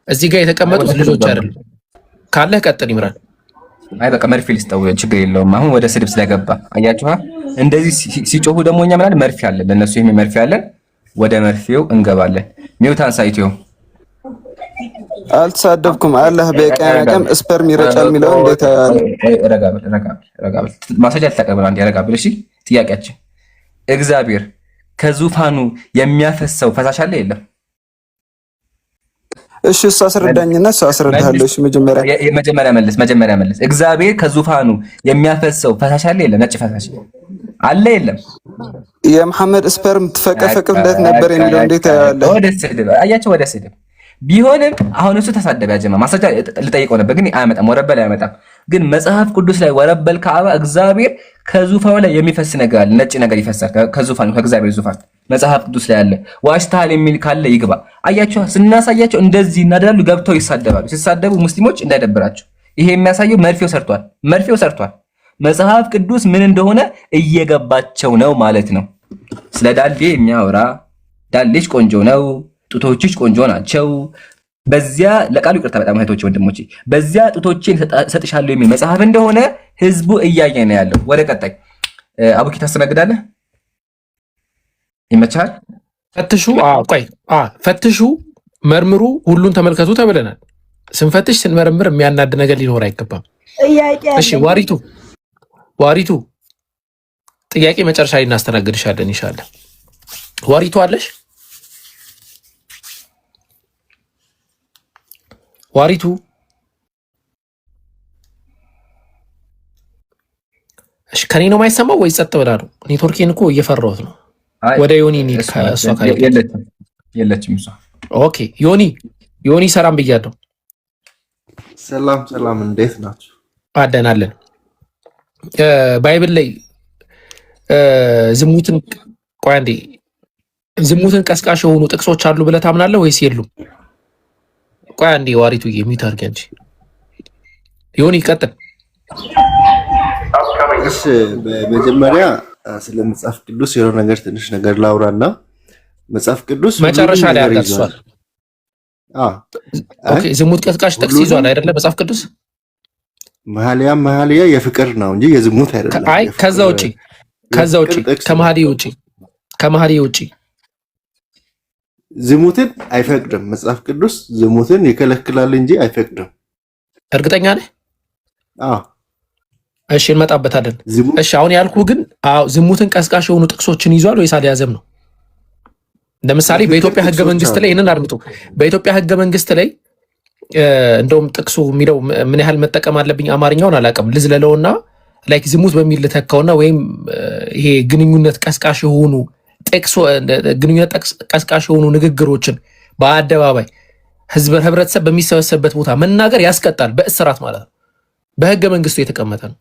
እዚህ ጋር የተቀመጡት ልጆች አይደለም። ካለህ ቀጥል ኢምራን። አይ በቃ መርፌ ልስጠው ችግር የለውም። አሁን ወደ ስድብ ስለገባ አያችኋ። እንደዚህ ሲጮሁ ደግሞ እኛ ምናምን መርፌ አለ ለነሱ ይሄ መርፌ አለን። ወደ መርፌው እንገባለን። ሚውታን ሳይቲዮ አልተሳደብኩም። አላህ በቀያቀም ስፐርም ይረጫል የሚለው እንዴት ታያለህ? ረጋብል ማስረጃ ተቀበል። አንዴ ረጋብል። እሺ ጥያቄያችን እግዚአብሔር ከዙፋኑ የሚያፈሰው ፈሳሽ አለ የለም? እሺ እሱ አስረዳኝና እሱ አስረዳሃለሁ። እሺ መጀመሪያ መልስ። እግዚአብሔር ከዙፋኑ የሚያፈሰው ፈሳሽ አለ የለም? ነጭ ፈሳሽ አለ የለም? የመሐመድ ስፐርም ትፈቀፈቅለት ነበር የሚለው እንዴት ታያለህ? ወደ ስድብ አያቸው። ወደ ስድብ ቢሆንም አሁን እሱ ተሳደበ። ያጀማ ማስረጃ ልጠይቀው ነበር ግን አያመጣም። ወረበል አያመጣም። ግን መጽሐፍ ቅዱስ ላይ ወረበል ከአባ እግዚአብሔር ከዙፋኑ ላይ የሚፈስ ነገር አለ። ነጭ ነገር ይፈሳል ከዙፋኑ ከእግዚአብሔር ዙፋን መጽሐፍ ቅዱስ ላይ አለ። ዋሽታል የሚል ካለ ይግባ። አያቸው ስናሳያቸው እንደዚህ እናደርጋሉ። ገብተው ይሳደባሉ። ሲሳደቡ ሙስሊሞች እንዳይደብራቸው። ይሄ የሚያሳየው መርፌው ሰርቷል። መጽሐፍ ቅዱስ ምን እንደሆነ እየገባቸው ነው ማለት ነው። ስለ ዳሌ የሚያወራ ዳሌች ቆንጆ ነው፣ ጡቶችሽ ቆንጆ ናቸው፣ በዚያ ለቃሉ ይቅርታ በጣም እህቶቼ ወንድሞቼ፣ በዚያ ጡቶቼን ሰጥሻለሁ የሚል መጽሐፍ እንደሆነ ህዝቡ እያየ ነው ያለው። ወደ ቀጣይ አቡኪ ታስተናግዳለህ። ይመቻል። ፈትሹ፣ መርምሩ፣ ሁሉን ተመልከቱ ተብለናል። ስንፈትሽ ስንመረምር የሚያናድ ነገር ሊኖር አይገባም። እሺ ዋሪቱ ጥያቄ መጨረሻ ላይ እናስተናግድሻለን ኢንሻአላህ። ዋሪቱ አለሽ? ዋሪቱ እሺ፣ ከኔ ነው የማይሰማው ወይ ጸጥ ብላ ነው? ኔትወርኬን እኮ እየፈራሁት ነው። ወደ ዮኒ ኒድ ከሷ ካለ የለችም እሷ። ኦኬ ዮኒ ሰላም ብያለሁ። ሰላም እንዴት ናችሁ? አለን። ባይብል ላይ ዝሙትን ቀስቃሽ የሆኑ ጥቅሶች አሉ ብለህ ታምናለህ ወይስ የሉም? ቆይ አንዴ ዋሪቱ የሚት አድርጊ እንጂ ዮኒ ቀጥል። እሺ በመጀመሪያ ስለ መጽሐፍ ቅዱስ የሆነ ነገር ትንሽ ነገር ላውራና መጽሐፍ ቅዱስ መጨረሻ ላይ አጋጥሷል። ኦኬ ዝሙት ቀስቃሽ ጥቅስ ይዟል አይደለ መጽሐፍ ቅዱስ? መኃልያ የፍቅር ነው እንጂ የዝሙት አይደለም። አይ ከዛ ውጪ ከመኃልየ ውጪ ዝሙትን አይፈቅድም መጽሐፍ ቅዱስ። ዝሙትን ይከለክላል እንጂ አይፈቅድም። እርግጠኛ ነህ? አዎ። እሺ እንመጣበታለን። እሺ አሁን ያልኩ ግን ዝሙትን ቀስቃሽ የሆኑ ጥቅሶችን ይዟል ወይስ አልያዘም ነው? ለምሳሌ በኢትዮጵያ ሕገ መንግስት ላይ ይሄንን አድምጡ። በኢትዮጵያ ሕገ መንግስት ላይ እንደውም ጥቅሱ የሚለው ምን ያህል መጠቀም አለብኝ አማርኛውን አላውቅም። ልዝለለውና ላይክ ዝሙት በሚል ልተካውና ወይም ይሄ ግንኙነት ቀስቃሽ የሆኑ ቀስቃሽ የሆኑ ንግግሮችን በአደባባይ ህብረተሰብ በሚሰበሰብበት ቦታ መናገር ያስቀጣል፣ በእስራት ማለት ነው። በህገ መንግስቱ የተቀመጠ ነው።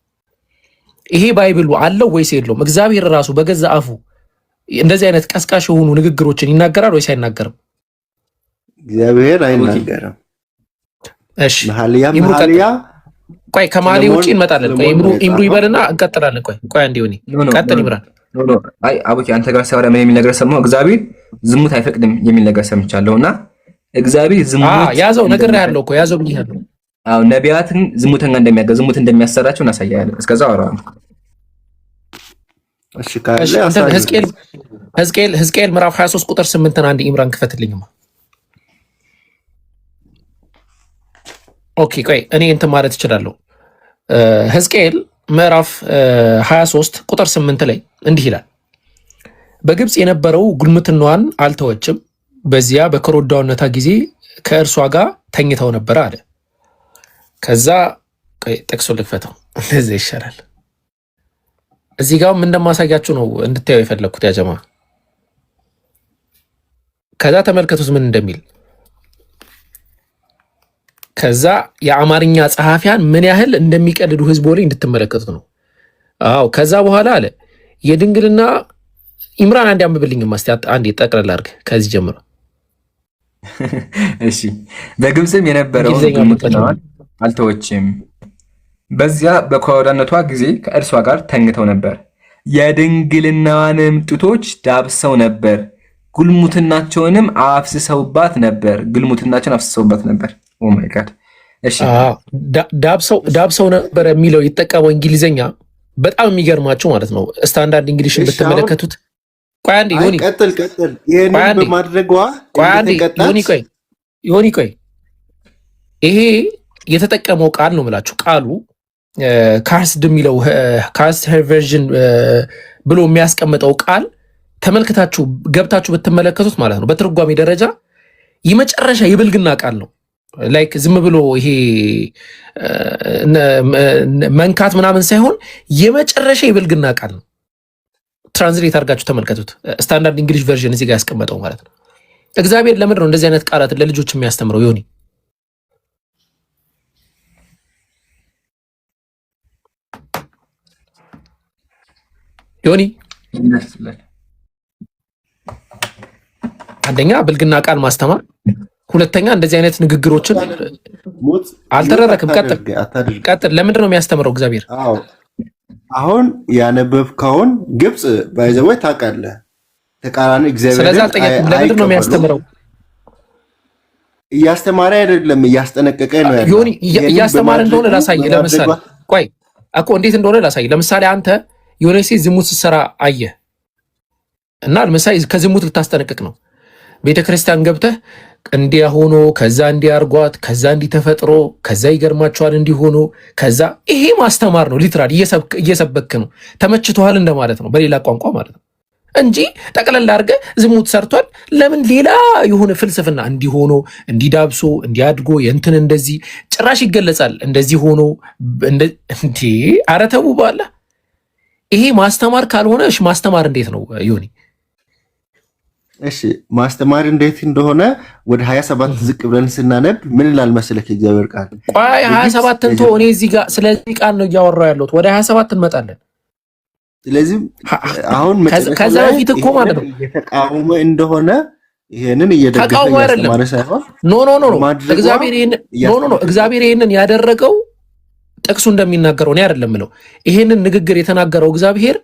ይሄ ባይብሉ አለው ወይስ የለውም? እግዚአብሔር ራሱ በገዛ አፉ እንደዚህ አይነት ቀስቃሽ የሆኑ ንግግሮችን ይናገራል ወይስ አይናገርም? እግዚአብሔር አይናገርም። እሺ መኃልያ ቆይ ከመኃልየ ውጪ እንመጣለን። ቆይ ኢምሩ ይበልና እንቀጥላለን። ቆይ አንዴ ሆኒ ቀጥል ይምራል። አይ አቡኪ አንተ ጋር ሲያወራ ምን የሚል ነገር ሰማሁ? እግዚአብሔር ዝሙት አይፈቅድም የሚል ነገር ሰምቻለሁና እግዚአብሔር ዝሙት ያዘው ነገር ያለው እኮ ያዘው ብያለሁ። አዎ ነቢያትን ዝሙተኛ እንደሚያገዝ ዝሙት እንደሚያሰራቸው እናሳያለን። እስከዛው አወራን። እሺ ካለ ሕዝቅኤል ምዕራፍ 23 ቁጥር 8 አንድ ኢምራን ክፈትልኝማ። ኦኬ ቆይ እኔ እንትን ማለት እችላለሁ። ሕዝቅኤል ምዕራፍ 23 ቁጥር 8 ላይ እንዲህ ይላል፣ በግብፅ የነበረው ጉልምትናዋን አልተወችም፣ በዚያ በኮረዳውነቷ ጊዜ ከእርሷ ጋር ተኝተው ነበር አለ። ከዛ ጥቅሱ ልክፈተው፣ እንደዚህ ይሻላል። እዚህ ጋር ምን እንደማሳያችሁ ነው እንድታዩ የፈለግኩት ያጀማ። ከዛ ተመልከቱት ምን እንደሚል። ከዛ የአማርኛ ጸሐፊያን ምን ያህል እንደሚቀልዱ ህዝቡ ላይ እንድትመለከቱት ነው። አዎ ከዛ በኋላ አለ የድንግልና ኢምራን አንድ አንብብልኝ ማስቲ አንድ ጠቅለል አድርግ ከዚህ ጀምሮ። እሺ በግብፅም የነበረው ግሙትናዋን አልተወችም። በዚያ በኮረዳነቷ ጊዜ ከእርሷ ጋር ተኝተው ነበር። የድንግልናዋንም ጡቶች ዳብሰው ነበር፣ ግልሙትናቸውንም አፍስሰውባት ነበር። ግልሙትናቸውን አፍስሰውባት ነበር። ኦ ማይ ጋድ። እሺ ዳብሰው ነበር የሚለው ይጠቀመው እንግሊዘኛ በጣም የሚገርማችሁ ማለት ነው። ስታንዳርድ እንግሊሽን ብትመለከቱት ቆይ አንዴ ዮኒ ቀጥል። ይሄንን በማድረጓ ዮኒ ቆይ ይሄ የተጠቀመው ቃል ነው የምላችሁ። ቃሉ ካርስድ የሚለው ካርስድ ሄር ቨርዥን ብሎ የሚያስቀምጠው ቃል ተመልክታችሁ ገብታችሁ ብትመለከቱት ማለት ነው በትርጓሜ ደረጃ የመጨረሻ የብልግና ቃል ነው። ላይክ ዝም ብሎ ይሄ መንካት ምናምን ሳይሆን የመጨረሻ የብልግና ቃል ነው። ትራንስሌት አድርጋችሁ ተመልከቱት። ስታንዳርድ እንግሊሽ ቨርዥን እዚህ ጋር ያስቀመጠው ማለት ነው። እግዚአብሔር ለምንድን ነው እንደዚህ አይነት ቃላትን ለልጆች የሚያስተምረው? ዮኒ አንደኛ ብልግና ቃል ማስተማር፣ ሁለተኛ እንደዚህ አይነት ንግግሮችን አልተደረክም። ቀጥል። ለምንድን ነው የሚያስተምረው እግዚአብሔር? አሁን ያነበብከውን ግብፅ ባይዘወይ ታውቃለህ፣ ተቃራኒ እግዚአብሔር። ስለዚህ አልጠየቅም። ለምንድን ነው የሚያስተምረው? እያስተማረ አይደለም እያስጠነቀቀ ነው ያለው። ዮኒ እያስተማረ እንደሆነ ላሳይ። ለምሳሌ ቆይ እኮ እንዴት እንደሆነ ላሳይ። ለምሳሌ አንተ የሆነ ሴት ዝሙት ስትሰራ አየህ እና ለምሳሌ ከዝሙት ልታስጠነቅቅ ነው። ቤተክርስቲያን ገብተህ እንዲያ ሆኖ ከዛ እንዲያርጓት ከዛ እንዲተፈጥሮ ከዛ ይገርማቸዋል እንዲሆኑ ከዛ ይሄ ማስተማር ነው። ሊትራል እየሰበክ ነው። ተመችቶሃል እንደማለት ነው በሌላ ቋንቋ ማለት ነው እንጂ ጠቅለል አድርገህ ዝሙት ሰርቷል ለምን ሌላ የሆነ ፍልስፍና እንዲሆኖ እንዲዳብሶ እንዲያድጎ የእንትን እንደዚህ ጭራሽ ይገለጻል እንደዚህ ሆኖ እንዴ! ኧረ ተው ባላ። ይሄ ማስተማር ካልሆነ እሺ ማስተማር እንዴት ነው ዮኒ? እሺ ማስተማር እንዴት እንደሆነ ወደ 27 ዝቅ ብለን ስናነብ ምን ይላል መሰለህ እግዚአብሔር ቃል። ቆይ 27 እንቶ እኔ እዚህ ጋር ስለዚህ ቃል ነው እያወራሁ ያለሁት። ወደ 27 እንመጣለን። ስለዚህ አሁን ከዛ በፊት እኮ ማለት ነው የተቃወመ እንደሆነ ይሄንን እየደገፈ ማለት ሳይሆን እግዚአብሔር ይሄንን ያደረገው ጥቅሱ እንደሚናገረው ነው አይደለም ምለው። ይሄንን ንግግር የተናገረው እግዚአብሔር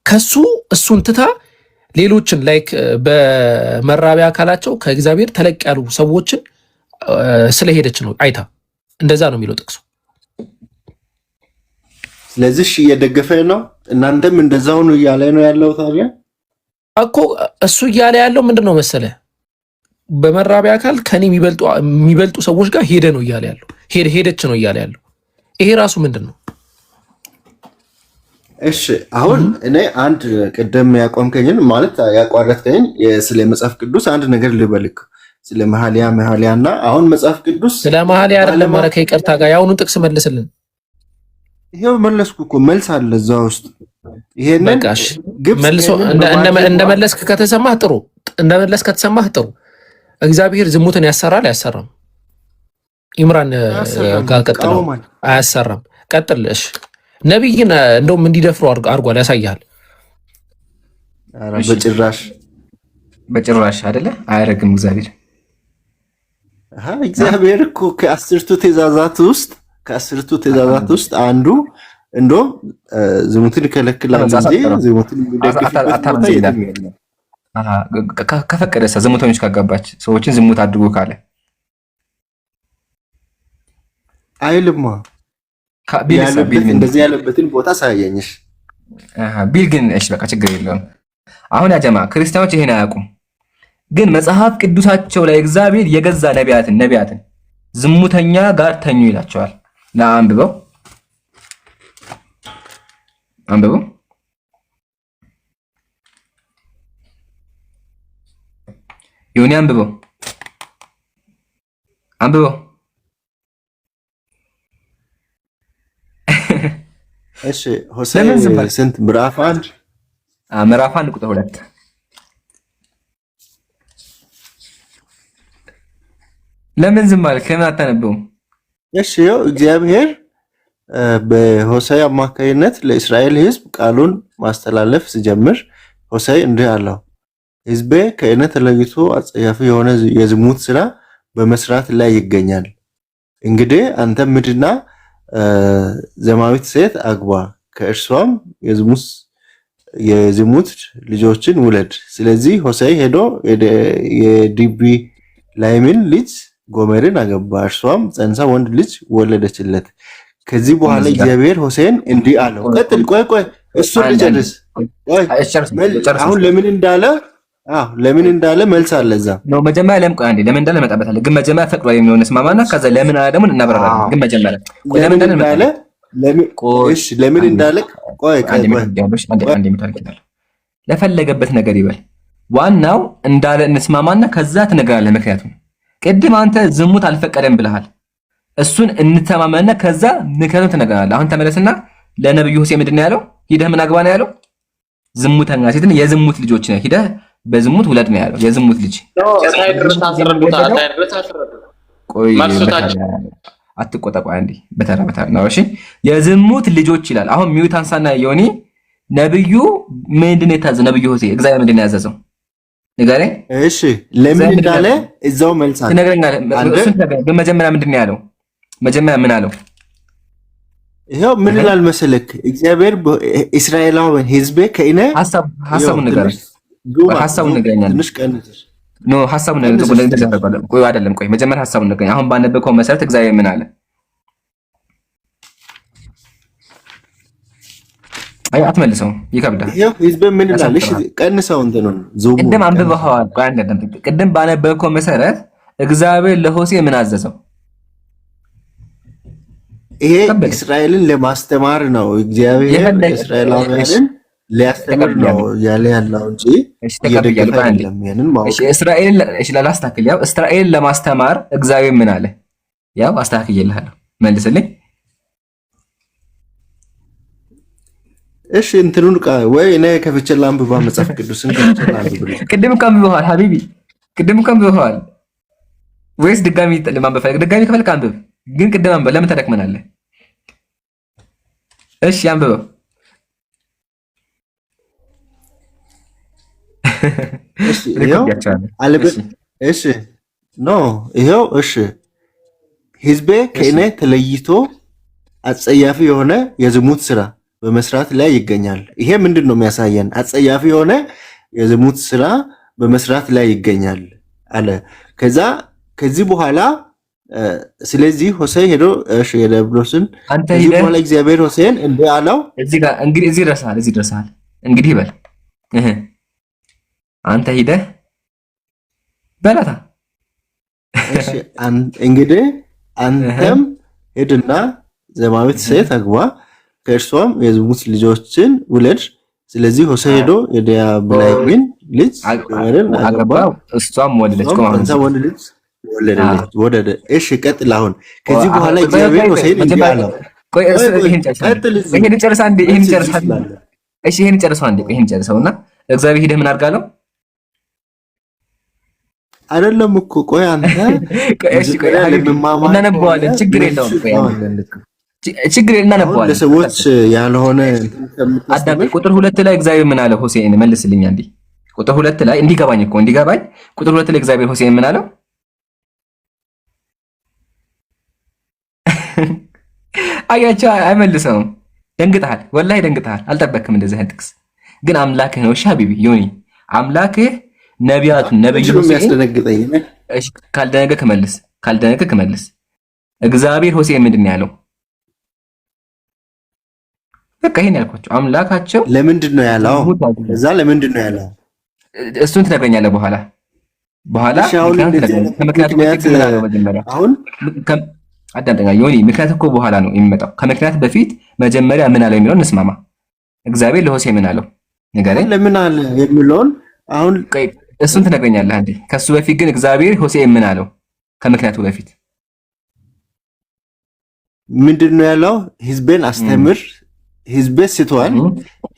ከሱ እሱን ትታ ሌሎችን ላይክ በመራቢያ አካላቸው ከእግዚአብሔር ተለቅ ያሉ ሰዎችን ስለሄደች ነው አይታ። እንደዛ ነው የሚለው ጥቅሱ። ስለዚህ እየደገፈ ነው። እናንተም እንደዛው ነው እያለ ነው ያለው። ታዲያ እኮ እሱ እያለ ያለው ምንድን ነው መሰለ? በመራቢያ አካል ከኔ የሚበልጡ ሰዎች ጋር ሄደ ነው እያለ ያለው። ሄደች ነው እያለ ያለው። ይሄ ራሱ ምንድን ነው? እሺ አሁን እኔ አንድ ቅድም ያቆምከኝን ማለት ያቋረጥከኝ ስለ መጽሐፍ ቅዱስ አንድ ነገር ልበልክ። ስለ መሐሊያና አሁን መጽሐፍ ቅዱስ ስለ መሐሊያ አይደለም ማለት ከይቅርታ ጋር ያውኑን ጥቅስ መልስልን። ይሄው መለስኩ እኮ መልስ አለ እዛ ውስጥ። ይሄንን መልሶ እንደመለስክ ከተሰማህ ጥሩ፣ እንደመለስክ ከተሰማህ ጥሩ። እግዚአብሔር ዝሙትን ያሰራል አያሰራም? ኢምራን ጋር ቀጥሎ አያሰራም። ቀጥል እሺ። ነብይን እንደውም እንዲደፍሩ አድርጓል፣ ያሳያል። በጭራሽ አይደለ? አያረግም እግዚአብሔር። እግዚአብሔር እኮ ከአስርቱ ትእዛዛት ውስጥ አንዱ እንደውም ዝሙትን ይከለክላል እንጂ ዝሙትን ከፈቀደ ዝሙተኞች ካጋባች ሰዎችን ዝሙት አድርጎ ካለ አይልማ። እንደዚህ ያለበትን ቦታ ሳያየኝሽ ቢል ግን እሺ በቃ ችግር የለውም። አሁን ያጀማ ክርስቲያኖች ይሄን አያውቁም፣ ግን መጽሐፍ ቅዱሳቸው ላይ እግዚአብሔር የገዛ ነቢያትን ዝሙተኛ ጋር ተኙ ይላቸዋል። አንብበው ዮኒ አንብበው እሺ ሆሴዕ ስንት ምዕራፍ 1 ቁጥር 2 ለምን ዝም አልክ? ከምን አታነበውም? እሺ ያው እግዚአብሔር በሆሴዕ አማካይነት ለእስራኤል ሕዝብ ቃሉን ማስተላለፍ ሲጀምር ሆሴዕ እንዲህ አለው፣ ሕዝቤ ከእኔ ተለይቶ አጸያፊ የሆነ የዝሙት ስራ በመስራት ላይ ይገኛል። እንግዲህ አንተ ምድና ዘማዊት ሴት አግባ፣ ከእርሷም የዝሙት ልጆችን ውለድ። ስለዚህ ሆሴዕ ሄዶ የዲቢ ላይምን ልጅ ጎመርን አገባ፣ እርሷም ጸንሳ ወንድ ልጅ ወለደችለት። ከዚህ በኋላ እግዚአብሔር ሆሴዕን እንዲህ አለው፣ ቀጥል፣ ቆይ እሱን ልጨርስ። አሁን ለምን እንዳለ መልስ አለ እዛ ነው። መጀመሪያ ለምን እንዳለ መጣበታለ። ግን መጀመሪያ ፈቅዶ የሚሆን ስማማና ከዛ ለምን አለ ደግሞ እናብራራለን። ግን መጀመሪያ ለምን እንዳለ ለፈለገበት ነገር ይበል። ዋናው እንዳለ እንስማማና ከዛ ትነግራለህ። ምክንያቱም ቅድም አንተ ዝሙት አልፈቀደም ብለሃል። እሱን እንተማመንና ከዛ ምክንያቱም ትነግራለህ። አሁን ተመለስና ለነብዩ ሆሴዕ ምንድን ነው ያለው? ሂደህ ምን አግባ ነው ያለው? ዝሙተኛ ሴትን የዝሙት ልጆች ነው ሂደህ በዝሙት ውለድ ነው ያለው። የዝሙት ልጅ አትቆጣ አንዴ በተራ ነው። እሺ የዝሙት ልጆች ይላል። አሁን ሚዩት አንሳና ዮኒ ነብዩ ምንድን ነው የታዘዘው? ነብዩ ሆሴዕ እግዚአብሔር ምንድን ነው ያዘዘው? ንገረኝ። እሺ ለምን እንዳለ እዛው መልስ አለ ትነግረኛለህ። እሱን ግን መጀመሪያ ምንድን ነው ያለው? መጀመሪያ ምን አለው? ይሄው ምን ይላል መሰለክ? እግዚአብሔር እስራኤላውያን ሕዝቤ ከእኔ ሐሳቡን ንገረኝ። ሐሳቡን ንገረኛለህ። ትንሽ ቀንስ ኖ ሐሳቡን ንገረኝ። ቆይ አይደለም፣ ቆይ መጀመሪያ ሐሳቡን ንገረኝ። አሁን ባነበብከው መሰረት እግዚአብሔር ምን አለ? አይ አትመልሰውም፣ ይከብዳል። ይሄው ሕዝቤ ምን ይላል? እሺ ቀንሰው እንትኑን ዙሙ ቅድም አንብበኸዋል። ቆይ አንዴ ቅድም ባነበብከው መሰረት እግዚአብሔር ለሆሴዕ ምን አዘዘው? ይሄ እስራኤልን ለማስተማር ነው። እግዚአብሔር እስራኤላውያንን ሊያስተምር ነው ያለ ያለው እንጂ እየደገፈ አይደለም። ያንን ማወቅ እስራኤልን ላስተካክል። ያው እስራኤልን ለማስተማር እግዚአብሔር ምን አለ? ያው አስተካክልልሃለሁ፣ መልስልኝ። እሺ እንትኑን ወይ እኔ ከፍቼ ላንብባ መጽሐፍ ቅዱስን ከፍቼ ላንብብ። ቅድም ካንብበዋል ሀቢቢ፣ ቅድም ካንብበዋል ወይስ ድጋሚ ለማንበብ ፈልግ? ድጋሚ ከፈልክ አንብብ፣ ግን ቅድም አንብበ ለምን ተደክመናለህ? እሺ አንብበው። እሺ ኖ ይሄው እሺ ሕዝቤ ከእኔ ተለይቶ አጸያፊ የሆነ የዝሙት ስራ በመስራት ላይ ይገኛል። ይሄ ምንድን ነው የሚያሳየን? አጸያፊ የሆነ የዝሙት ስራ በመስራት ላይ ይገኛል አለ። ከዚህ በኋላ ስለዚህ ሆሴዕ ሄዶ እሺ የለብሎስን ከዚህ በኋላ እግዚአብሔር ሆሴዕን እንዲህ አለው። እዚህ ጋር እንግዲህ እዚህ ደርሰሃል። እንግዲህ በል አንተ ሂደህ በላታ። እሺ እንግዲህ አንተም ሂድና ዘማዊት ሴት አግባ፣ ከእርሷም የዝሙት ልጆችን ውለድ። ስለዚህ ሆሴዕ ሄዶ የዲያብላይምን ልጅ ጎመርን አገባ፣ እሷም ወለደች። ወንድ ልጅ ወለደ። እሺ ቀጥል። አሁን ከዚህ በኋላ እግዚአብሔር ሆሴዕን እንዲህ አለው። ይሄን ጨርሰውና እግዚአብሔር ሂደህ ምን አድርጋለሁ? አይደለም እኮ ቆይ አንተ እናነበዋለን። ችግር የለውም። ለሰዎች ያልሆነ አዳም ቁጥር 2 ላይ እግዚአብሔር ምን አለ? ሆሴዕን መልስልኝ አንዴ። ቁጥር 2 ላይ እንዲገባኝ ቁጥር 2 ላይ እግዚአብሔር ሆሴዕን ምን አለው? አያቸው አይመልሰውም። ደንግጠሃል፣ ወላሂ ደንግጠሃል። አልጠበቅም እንደዚህ አይነት ጥቅስ። ግን አምላክህ ነው። እሺ ሀቢቢ ዮኒ አምላክህ ነቢያቱን ነብዩ የሚያስደነግጠኝ እሺ ካልደነገክ መልስ። እግዚአብሔር ሆሴዕ ምንድን ነው ያለው? በቃ ይሄን ያልኳቸው አምላካቸው ለምንድን ነው ያለው? እዛ ለምንድን ነው ያለው? እሱን ትነግረኛለህ በኋላ አሁን አዳምጠኛ ዮኒ። ምክንያት እኮ በኋላ ነው የሚመጣው። ከምክንያት በፊት መጀመሪያ ምን አለው የሚለውን እንስማማ። እግዚአብሔር ለሆሴዕ ምን አለው ንገረኝ። ለምን አለ የሚለውን አሁን እሱን ትነግረኛለህ አንዴ። ከሱ በፊት ግን እግዚአብሔር ሆሴዕ ምን አለው? ከምክንያቱ በፊት ምንድነው ያለው? ህዝቤን አስተምር፣ ህዝቤ ስተዋል፣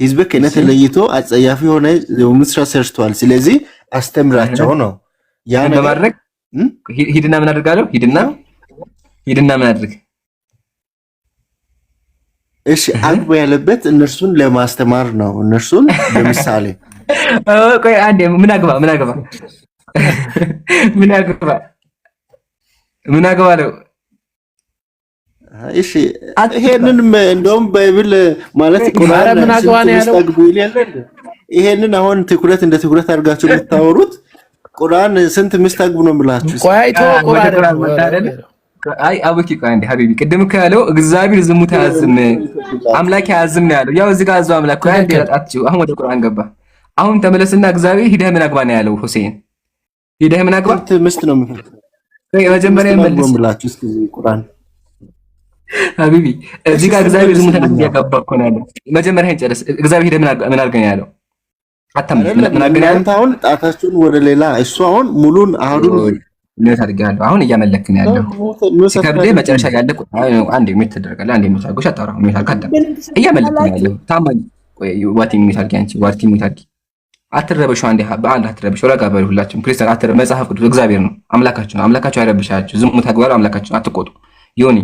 ህዝቤ ከእኔ ተለይቶ አጸያፊ የሆነ የምስራ ሰርቷል፣ ስለዚህ አስተምራቸው ነው። ያ ነገር በማድረግ ሂድና ምን አድርጋለሁ? ሂድና ምን አድርግ? እሺ አግባ ያለበት እነርሱን ለማስተማር ነው። እነርሱን በምሳሌ ቆይ አንዴ ምን አግባ ነው? እሺ ይሄንን እንደውም ባይብል ማለት ቁርአን ምን አግባ ነው ያለው? ይሄንን አሁን ትኩረት እንደ ትኩረት አድርጋችሁ የምታወሩት ቁርአን ስንት ሚስት አግቡ ነው የምላችሁ? ቆይቶ ቁርአን አይ አቡኪ ቆይ አንዴ ሀቢቢ ቅድም ካለው እግዚአብሔር ዝሙት አያዝም አምላክ አያዝም ነው ያለው። ያው እዚህ ጋር አዘው አምላክ ቆይ አንዴ ላጣችሁ። አሁን ወደ ቁርአን ገባ። አሁን ተመለስና እግዚአብሔር ሂደህ ምን አግባ ነው ያለው? ሁሴን ሂደህ ምን አግባ? ስንት ሚስት ነው የምፈልገው? መጀመሪያ መልስ ብላችሁ እስኪ ቁርአን ሀቢቢ እዚህ ጋር እግዚአብሔር ዝሙት ያጋባ እኮ ነው ያለው። መጀመሪያ ጨርስ። እግዚአብሔር ሂደህ ምን አድርገህ ነው ያለው? አታምንም? ምን አድርገህ ነው ያለው? አሁን ጣታችሁን ወደ ሌላ እሱ አሁን ሙሉን አሁን ምን ታደርጋለህ? አሁን እያመለክ ነው ያለው። ሲከብድህ መጨረሻ ያለ አንዴ ምን ትደረጋለህ? አንዴ ምን ታርጎሽ አጣራ ምን ታርጋለህ? እያመለክ ነው ያለው። ታማኝ ቆይ ዋቲ ምን ታርጊ? አንቺ ዋቲ ምን ታርጊ? አትረበሹ። አንዴ በአንድ አትረበሹ። ረጋ በሉ ሁላችሁም። ክርስቲያን አትረበሹ። መጽሐፍ ቅዱስ እግዚአብሔር ነው አምላካችሁ ነው። አምላካችሁ አይረብሻችሁ። ዝሙት አግባሩ አምላካችሁ አትቆጡ። ዮኒ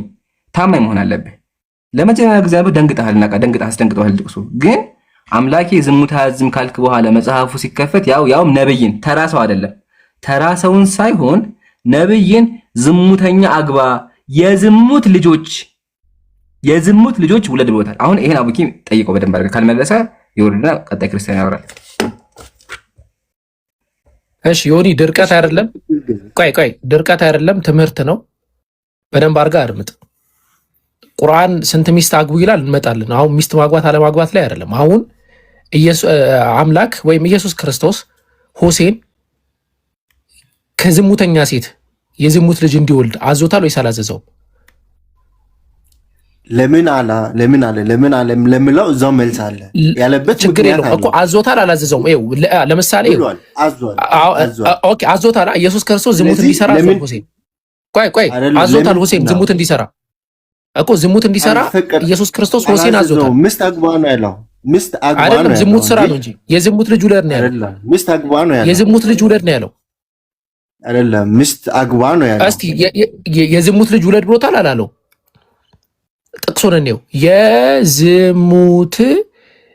ታማኝ መሆን አለብህ። ለመጀመሪያ እግዚአብሔር ደንግጠሃልና አስደንግጠሃል። ጥቅሱ ግን አምላኬ ዝሙት አያዝም ካልክ በኋላ መጽሐፉ ሲከፈት ያውም ነብይን ተራ ሰው አይደለም ተራ ሰውን ሳይሆን ነብይን ዝሙተኛ አግባ የዝሙት ልጆች ውለድ ብሎታል። አሁን ይሄን አቡኪ ጠይቀው በደንብ አድርገህ ካልመለሰ ይወርድና ቀጣይ ክርስቲያን ያወራል። እሺ ዮኒ ድርቀት አይደለም። ቆይ ድርቀት አይደለም፣ ትምህርት ነው። በደንብ አድርገህ አድምጥ። ቁርአን ስንት ሚስት አግቡ ይላል? እንመጣለን። አሁን ሚስት ማግባት አለማግባት ላይ አይደለም። አሁን አምላክ ወይም ኢየሱስ ክርስቶስ ሆሴን ከዝሙተኛ ሴት የዝሙት ልጅ እንዲወልድ አዞታል ወይስ አላዘዘውም? ለምን አለ ለምለው እዛው መልስ አለ ያለበት ችግር የለውም እኮ አዞታል አላዘዘውም? ለምሳሌ ኦኬ አዞታል ኢየሱስ ክርስቶስ ዝሙት እንዲሰራ ሆሴን ቆይ አዞታል ሆሴን ዝሙት እንዲሰራ እኮ ዝሙት እንዲሰራ ኢየሱስ ክርስቶስ ሆሴን አዞታል። ሚስት አግባ ነው ያለው። ሚስት አግባ አይደለም ዝሙት ስራ ነው እንጂ የዝሙት ልጅ ውለድ ነው ያለው። ሚስት አግባ ነው ያለው። የዝሙት ልጅ ውለድ ነው ያለው አይደለም። ሚስት አግባ ነው ያለው። እስቲ የዝሙት ልጅ ውለድ ብሎታል አላለው? ጥቅሱን እንየው። የዝሙት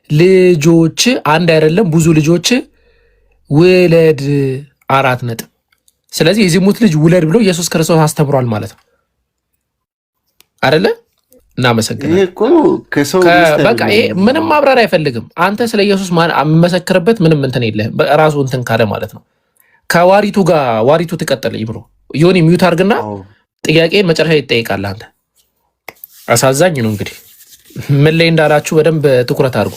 ልጆች አንድ አይደለም ብዙ ልጆች ውለድ 4 ነጥብ። ስለዚህ የዝሙት ልጅ ውለድ ብሎ ኢየሱስ ክርስቶስ አስተምሯል ማለት ነው አይደለ? እናመሰግናለን። ይሄ እኮ ከሰው በቃ ይሄ ምንም ማብራሪያ አይፈልግም። አንተ ስለ ኢየሱስ የምመሰክርበት ምንም እንትን የለህም። ራሱ እንትን ካለ ማለት ነው። ከዋሪቱ ጋር ዋሪቱ ትቀጥል ይብሮ ዮኒ ሚዩት አድርግና ጥያቄን መጨረሻ ይጠይቃል። አንተ አሳዛኝ ነው እንግዲህ ምን ላይ እንዳላችሁ በደንብ ትኩረት አድርጉ።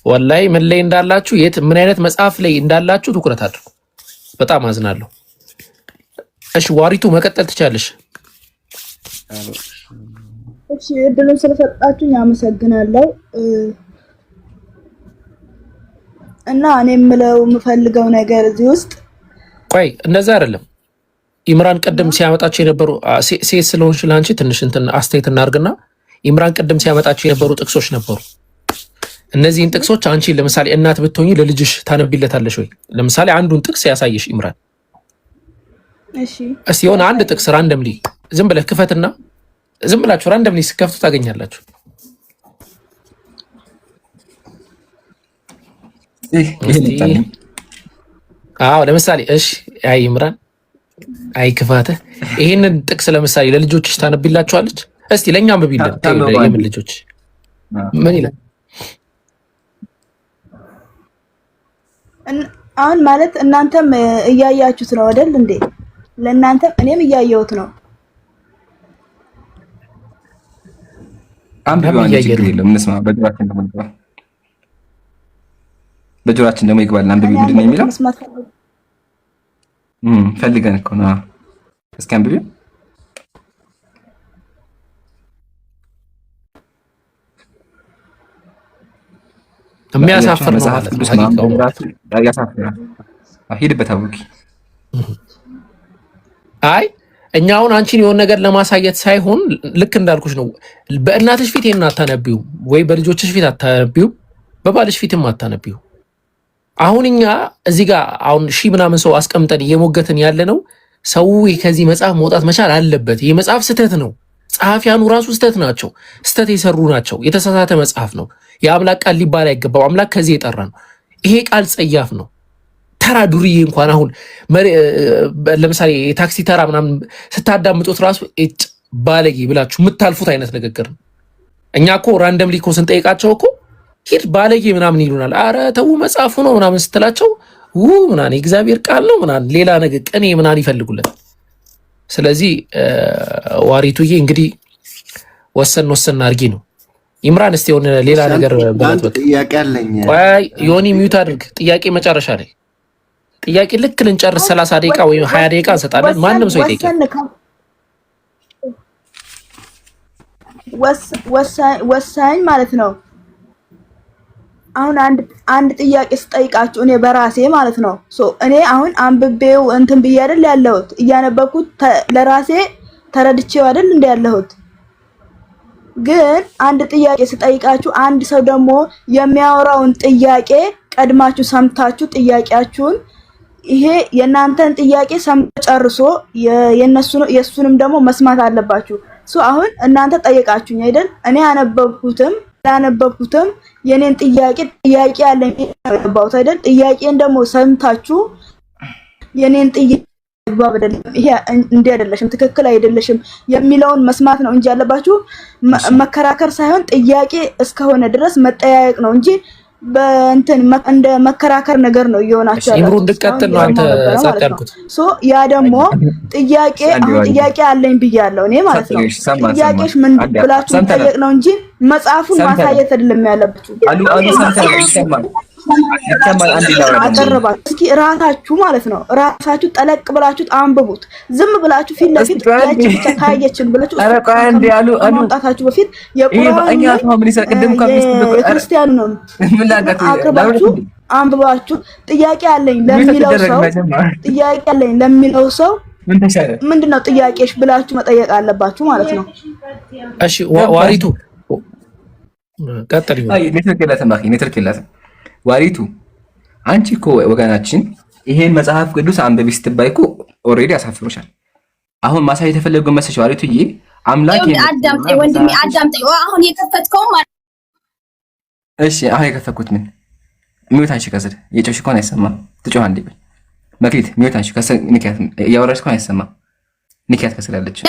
ወላሂ ምን ላይ እንዳላችሁ ምን አይነት መጽሐፍ ላይ እንዳላችሁ ትኩረት አድርጉ። በጣም አዝናለሁ። እሺ ዋሪቱ መቀጠል ትቻለሽ። እሺ እድሉን ስለሰጣችሁኝ አመሰግናለሁ። እና እኔ የምፈልገው ነገር እዚህ ውስጥ ቆይ እንደዛ አይደለም። ኢምራን ቀደም ሲያመጣቸው የነበሩ ሴት ስለሆንሽ ለአንቺ ትንሽ እንትን አስተያየት እናርግና ኢምራን ቀደም ሲያመጣቸው የነበሩ ጥቅሶች ነበሩ። እነዚህን ጥቅሶች አንቺ ለምሳሌ እናት ብትሆኚ ለልጅሽ ታነቢለታለሽ ወይ? ለምሳሌ አንዱን ጥቅስ ያሳየሽ ኢምራን። እሺ እስቲ የሆነ አንድ ጥቅስ ራንደምሊ ዝም ብለህ ክፈትና ዝም ብላችሁ ራንደምሊ ስከፍቱ ታገኛላችሁ። አዎ ለምሳሌ እሺ አይ ኢምራን አይ ክፋትህ ይሄንን ጥቅስ ለምሳሌ ለልጆችሽ ታነቢላችኋለች? እስቲ ለኛም በቢልን የምን ልጆች ምን ይላል? አሁን ማለት እናንተም እያያችሁት ነው አይደል እንዴ? ለእናንተም እኔም እያየሁት ነው። በጆሮአችን ደግሞ ይግባል። አንብቢ ምንድን ነው የሚለው? ፈልገን እኮ ነው። እስኪ አንብቢ። የሚያሳፍር ነው ማለት ነው። ሂድበት አቡኪ። አይ እኛ አሁን አንቺን የሆነ ነገር ለማሳየት ሳይሆን ልክ እንዳልኩሽ ነው። በእናትሽ ፊት ይሄን አታነቢው ወይ በልጆችሽ ፊት አታነቢው፣ በባልሽ ፊትም አታነቢው። አሁን እኛ እዚህ ጋር አሁን ሺህ ምናምን ሰው አስቀምጠን እየሞገትን ያለ ነው። ሰው ከዚህ መጽሐፍ መውጣት መቻል አለበት። ይህ መጽሐፍ ስህተት ነው። ጸሐፊያኑ ራሱ ስህተት ናቸው፣ ስህተት የሰሩ ናቸው። የተሳሳተ መጽሐፍ ነው። የአምላክ ቃል ሊባል አይገባው። አምላክ ከዚህ የጠራ ነው። ይሄ ቃል ጸያፍ ነው። ተራ ዱርዬ እንኳን አሁን ለምሳሌ የታክሲ ተራ ምናምን ስታዳምጡት ራሱ ባለጌ ብላችሁ የምታልፉት አይነት ንግግር ነው። እኛ እኮ ራንደምሊ እኮ ስንጠይቃቸው እኮ ሂድ ባለጌ ምናምን ይሉናል። አረ ተው መጽሐፉ ነው ምናምን ስትላቸው ምናምን የእግዚአብሔር ቃል ነው ምናምን ሌላ ነገር ቅኔ ምናምን ይፈልጉለት። ስለዚህ ዋሪቱዬ እንግዲህ ወሰን አድርጊ ነው። ኢምራን እስቲ የሆነ ሌላ ነገር በለጥበጥ ጥያቄ አለኝ። ቆይ ዮኒ ሚውት አድርግ። ጥያቄ መጨረሻ ላይ ጥያቄ ልክ ልንጨርስ 30 ደቂቃ ወይም 20 ደቂቃ እንሰጣለን። ማንም ሰው ይጠይቃል። ወሳኝ ማለት ነው። አሁን አንድ ጥያቄ ስጠይቃችሁ እኔ በራሴ ማለት ነው እኔ አሁን አንብቤው እንትን ብዬ አይደል ያለሁት እያነበብኩት ለራሴ ተረድቼው አይደል እንደ ያለሁት። ግን አንድ ጥያቄ ስጠይቃችሁ አንድ ሰው ደግሞ የሚያወራውን ጥያቄ ቀድማችሁ ሰምታችሁ ጥያቄያችሁን ይሄ የናንተን ጥያቄ ሰምቶ ጨርሶ የሱንም ደግሞ መስማት አለባችሁ። አሁን እናንተ ጠየቃችሁኝ አይደል? እኔ አነበብኩትም የኔን ጥያቄ ያለኝ ነው አይደል? ጥያቄን ደግሞ ሰምታችሁ የኔን ጥያቄ ይሄ እንዲህ አይደለሽም፣ ትክክል አይደለሽም የሚለውን መስማት ነው እንጂ ያለባችሁ መከራከር ሳይሆን ጥያቄ እስከሆነ ድረስ መጠያየቅ ነው እንጂ በእንትን እንደ መከራከር ነገር ነው እየሆናችሁ ያለው። ኢምሩ እንድትቀጥል ነው አንተ ጻፍ ያልኩት። ያ ደግሞ ጥያቄ አለኝ ብያለሁ እኔ ማለት ነው። ጥያቄሽ ምን ብላችሁ ጠየቅ ነው እንጂ መጽሐፉን ማሳየት አይደለም ያለባችሁ። አቀረባችሁ እስኪ ራሳችሁ ማለት ነው። ራሳችሁ ጠለቅ ብላችሁ አንብቡት። ዝም ብላችሁ ፊት ለፊት ያቺ ብቻ ታየችን ብላችሁ ማውጣታችሁ በፊት የክርስቲያኑ ነው አቅርባችሁ አንብባችሁ ጥያቄ አለኝ ለሚለው ሰው ምንድነው ጥያቄሽ ብላችሁ መጠየቅ አለባችሁ ማለት ነው። እሺ ዋሪቱ ቀጥል። ኔትወርክ የላትም ዋሪቱ። አንቺ እኮ ወገናችን ይሄን መጽሐፍ ቅዱስ አንብቢ ስትባይ እኮ ኦልሬዲ አሳፍሮሻል። አሁን ማሳየት የተፈለገው መሰለሽ ዋሪቱዬ አምላክ አዳምጠኝ ወንድሜ አዳምጠኝ። አሁን የከፈትከው ማለት እሺ፣ አሁን የከፈትኩት ምን ሚውት አንቺ ከስር የጮሽ እኮ አይሰማም። ትጮህ አንዴ በል መክሊት ሚውት አንቺ ከስር ንኪያት እያወራሽ እኮ አይሰማም። ንኪያት ከስር ያለች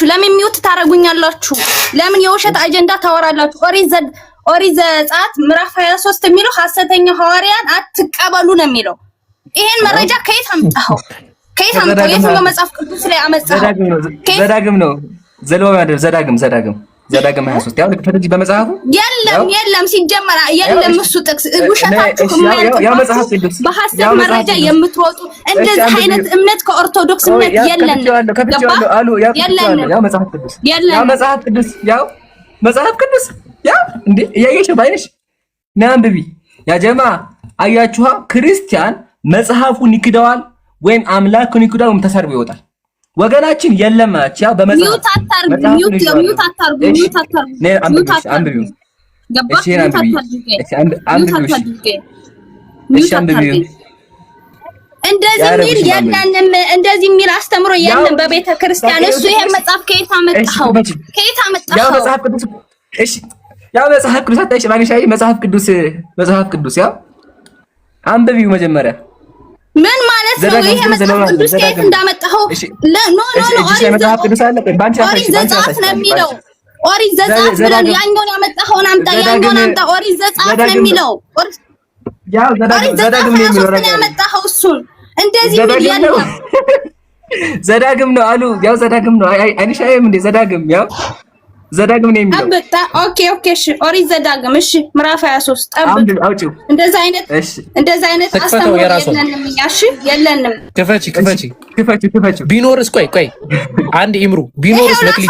ለምን ሚውት ታረጉኛላችሁ? ለምን የውሸት አጀንዳ ታወራላችሁ? ኦሪት ዘጸአት ምዕራፍ 23 የሚለው ሐሰተኛ ሐዋርያን አትቀበሉ ነው የሚለው። ይሄን መረጃ ከየት አምጣኸው? የትኛው መጽሐፍ ቅዱስ ላይ አመጣኸው? ዘዳግም ነው ዘዳግም 23 ያው ልክፈት እንጂ በመጽሐፉ የለም ሲጀመር የለም። እሱ ጥቅስ ውሸታችሁ የማይጠቅስ በሐሰት መረጃ የምትወጡ እንደዚህ አይነት እምነት ከኦርቶዶክስ እምነት የለም። መጽሐፍ ቅዱስ ያው እንዴ እያየሽ ባይነሽ ናንብቢ ያ ጀማ አያችኋ። ክርስቲያን መጽሐፉን ይክደዋል ወይም አምላኩን ይክደዋል ወይም ተሰርቦ ይወጣል። ወገናችን የለም ማለት ያው በመጽሐፍ ሚውት እንደዚህ የሚል አስተምሮ የለም በቤተ ክርስቲያን። እሱ ይሄ መጽሐፍ ከየት አመጣኸው? ያው መጽሐፍ ቅዱስ እሺ፣ ያው መጽሐፍ ቅዱስ አጣይሽ ማንሻይ መጽሐፍ ቅዱስ ያው አንብቢው መጀመሪያ ምን ማለት ነው? ይሄ መጽሐፍ ቅዱስ ከየት እንዳመጣኸው ኦሪት ዘጸአት ነው የሚለው። ኦሪት ዘጸአት ብለን ያኛውን ያመጣኸውን አምጣ። ኦሪት ዘጸአት ነው የሚለው። ያው ዘዳግም ነው የሚለው ያመጣኸው እሱን እንደዚህ ምን ያለው ዘዳግም ነው አሉ። ያው ዘዳግም ነው አይንሻይም እንደ ዘዳግም ያው ዘዳግም ነው የሚለው። ኦኬ እሺ ኦሪት ዘዳግም እሺ ምዕራፍ 23 ጠብቅ። እንደዛ አይነት አስተምሮ የለንም እኛ። እሺ የለንም። ክፈቺ ቢኖርስ ቆይ አንድ ይምሩ ቢኖርስ መክሊት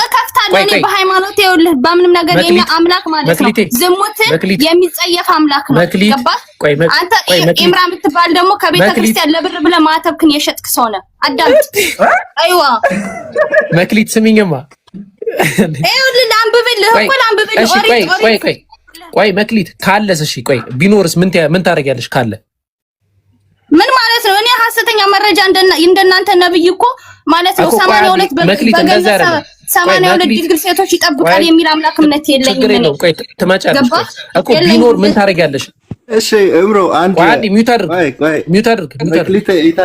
እከፍታለሁ እኔ በሃይማኖት ይኸውልህ በምንም ነገር የኛ አምላክ ማለት ነው ዝሙትን የሚጸየፍ አምላክ ነው። ገባህ? አንተ ኢምራ የምትባል ደግሞ ከቤተ ክርስቲያን ለብር ብለህ ማተብክን የሸጥክ ሰው ነህ። አዳምጥ። አይዋ መክሊት ስሚኝማ ይኸውልህ ላንብብልህ እኮ ላንብብልህ። ቆይ መክሊት ካለስ እሺ ቆይ ቢኖርስ ምን ታደርጊያለሽ ካለ? ምን ማለት ነው? እኔ ሐሰተኛ መረጃ እንደናንተ ነብይ እኮ ማለት ነው 82 82 ድንግል ሴቶች ይጠብቃል የሚል አምላክ እምነት የለኝም እኔ። ቆይ ትመጫለሽ እኮ ቢኖር ምን ታደርጊያለሽ? እሺ እምሮ አንድ ሚውት አድርግ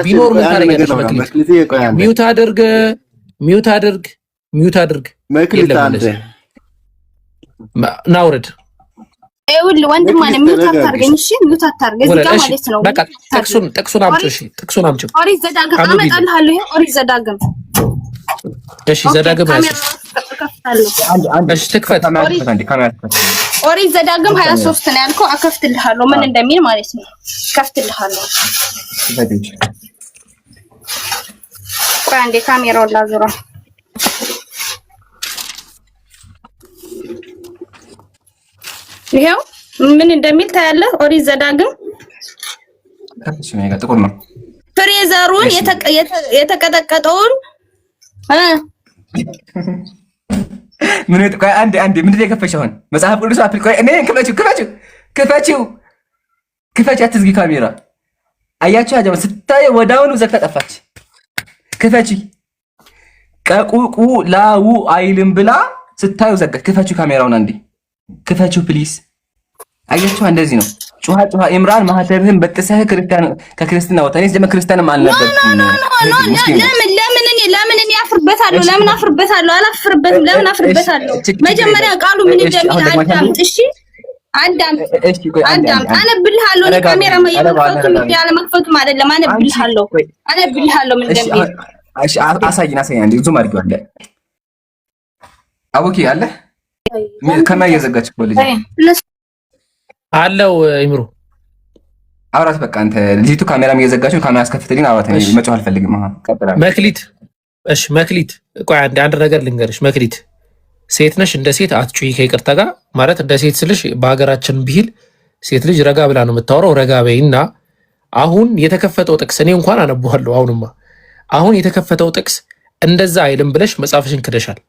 ቢኖር ምን ታደርጊያለሽ? መክሊት ሚውት አድርግ መክሊት አንተ ናውረድ ይኸውልህ ወንድም ማለት ሚውት አታርገኝ። እሺ ሚውት አታርገኝ እዚህ ጋር ማለት ነው። በቃ ጥቅሱን አምጪ። እሺ ጥቅሱን አምጪ። ኦሪት ዘዳግም አመጣልሃለሁ። ይሄ ኦሪት ዘዳግም እሺ ዘዳግም እሺ ትክፈት። ኦሪት ዘዳግም 23 ነው ያልከው። አከፍትልሃለሁ ምን እንደሚል ማለት ነው። ከፍትልሃለሁ። ቆይ አንዴ ካሜራውን ላዙረው። ይሄው ምን እንደሚል ታያለህ። ኦሪት ዘዳግም ጥቁር ነው። ፍሬ ዘሩን የተቀጠቀጠውን ምን ቆይ አንዴ ምንድን ነው የከፈችው? አሁን መጽሐፍ ቅዱስ አፕል ቆይ እኔ ክፈችው አትዝጊ ካሜራ። አያችሁ አጀማ ስታይ ወዳውኑ ዘግታ ጠፋች። ክፈቺ ቀቁቁ ላው አይልም ብላ ስታዩ ዘጋች። ክፈችው ካሜራውን አንዴ ክፈችው ፕሊዝ። አያችሁ እንደዚህ ነው። ጩሃ ኢምራን ማህተብህን በጥሰህ ከክርስትና ወጣ። እኔ ክርስቲያንም አልነበርኩም። ለምን እኔ አፍርበታለሁ? ለምን አፍርበታለሁ? አላፍርበትም። ለምን አፍርበታለሁ? መጀመሪያ ቃሉ ምን እንደሚል አዳምጥ። እሺ አዳምጥ። አነብልሃለሁ። እኔ ካሜራ ያለመክፈቱም አይደለም። አነብልሃለሁ ምን እንደሚል። እሺ አሳይኝ አንዴ ዙም አድርጌው አለ አቡኪ አለ ከማን እየዘጋች እኮ ልጅ አለው ይምሩ አውራት በቃ አንተ ልጅቱ ካሜራም እየዘጋችው ካሜራ አስከፍትልኝ አውራት እኔ መጮህ አልፈልግም። መክሊት እሺ መክሊት ቆይ አንድ ነገር ልንገርሽ መክሊት ሴት ነሽ እንደ ሴት አትጩይ ከይቅርታ ጋር ማለት እንደ ሴት ስልሽ በሀገራችን ብሂል ሴት ልጅ ረጋ ብላ ነው የምታወራው። ረጋ በይና አሁን የተከፈተው ጥቅስ እኔ እንኳን አነብዋለሁ። አሁን የተከፈተው ጥቅስ እንደዛ አይልም ብለሽ መጽሐፍሽን ክደሻል።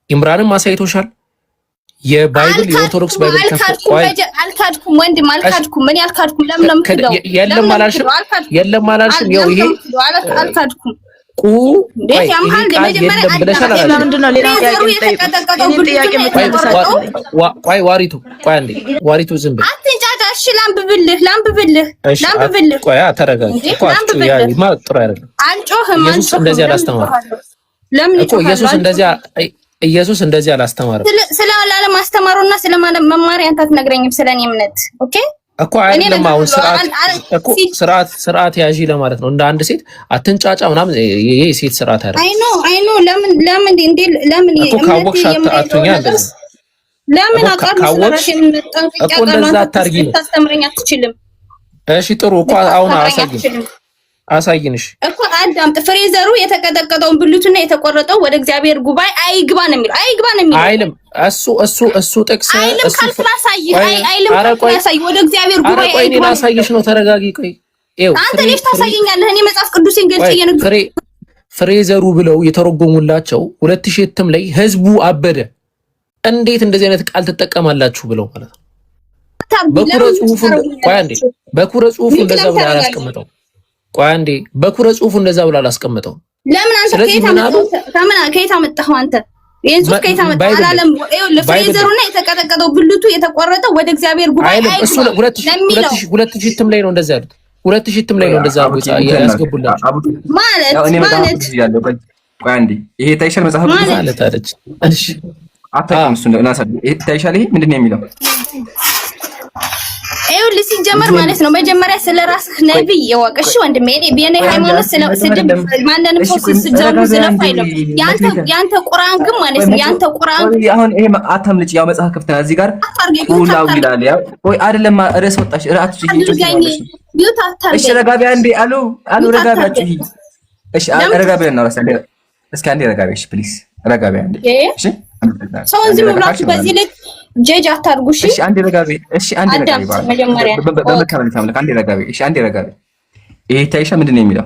ኢምራንም አሳይቶሻል። የባይብል የኦርቶዶክስ ባይብል አልካድኩም ወንድም አልካድኩም። ምን ያልካድኩም? ለምን ነው የምትለው? የለም አላልሽም። ይኸው ይሄ አልካድኩም። እንዴት ያምሃል? ለመጀመሪያ ምንድነው ሌላ ቆይ ዋሪቱ ዝም ብለህ አትንጫጫ። እሺ ላንብብልህ ቆይ ተረጋጊ እኮ ማለት ጥሩ አይደለም። አልጮህም። እንደዚህ አላስተማረም ለምን እኮ ኢየሱስ እንደዚህ አላስተማረም። ስለ ማስተማሩና ስለ መማሪያ አንተ አትነግረኝም ስለኔ እምነት። ኦኬ እኮ አይደለም። አሁን ስርዓት ያዢ ለማለት ነው። እንደ አንድ ሴት አትንጫጫ ምናምን። ይሄ ሴት ስርዓት አይደለም። አይ ኖ ለምን እኮ ካወቅሽ አትኛ እንደዚህ ለምን አቃርሽ ስለራሴ የምንጠንቀቅ እንደዛ አታርጊ ነው ታስተምረኝ አትችልም። እሺ ጥሩ እኮ አሁን አሳይንሽ እኮ አዳምጥ። ፍሬ ዘሩ የተቀጠቀጠውን ብልቱና የተቆረጠው ወደ እግዚአብሔር ጉባኤ አይግባ ነው የሚለው። አይልም እሱ ጥቅስ አይልም ካልኩላሳይ ወደ እግዚአብሔር ጉባኤ ቆይ እኔ ላሳይሽ ነው። ተረጋጊ። ቆይ አንተ ልጅ ታሳየኛለህ። እኔ መጽሐፍ ቅዱስን ገልጬ ፍሬ ዘሩ ብለው የተረጎሙላቸው 2000 እትም ላይ ህዝቡ አበደ። እንዴት እንደዚህ አይነት ቃል ትጠቀማላችሁ ብለው ማለት ነው። በኩረ ጽሁፉ እንደዛ ብሎ አላስቀመጠው። ቆይ አንዴ በኩረ ጽሁፉ እንደዛ ብሎ አላስቀመጠው። ለምን አንተ ከየት አመጣኸው? አንተ ይሄን ጽሁፍ ከየት አመጣኸው? አላለም። ይኸውልህ ፍሬ ዘሩና የተቀጠቀጠው ብልቱ የተቆረጠው ወደ እግዚአብሔር ጉባኤ እሱ 2000 እትም ላይ ነው እንደዛ ያሉት። 2000 እትም ላይ ነው እንደዛ ያስገቡላችሁ ማለት ቆይ አንዴ ይሄ ታይሻል መጽሐፍ ማለት አለች። እሺ አታውቅም። እሱ ታይሻል። ይሄ ምንድን ነው የሚለው? ይኸውልህ ሲጀመር ማለት ነው መጀመሪያ ስለ ራስህ ነብይ ይወቅሽ ወንድሜ። እኔ በእኔ ሃይማኖት ስድብ ማንንም ሰው ስትዘሩ ዝለፍ አይደለም። ያንተ ቁርአን ግን ማለት ነው ያንተ ቁርአን አሁን ይሄ አታምልጭ። ያው መጽሐፍ ከፍተና እዚህ ጋር ሁላው ይላል። ያው ወይ አይደለም ርዕስ ወጣሽ ራአትሽ እሺ ረጋቢ አንዴ አሉ ረጋቢያችሁ እሺ ረጋቢ ነው ራስህ እስኪ አንዴ ረጋቢ እሺ ፕሊዝ ረጋቢ አንዴ እሺ ሰው ዝም ብላችሁ በዚህ ልክ ጀጅ አታርጉ። እሺ አንዴ ረጋቢ እሺ አንዴ ረጋቢ በመካመል ታምልክ አንዴ ረጋቢ እሺ አንዴ ረጋቢ ይሄ ታይሻ ምንድነው የሚለው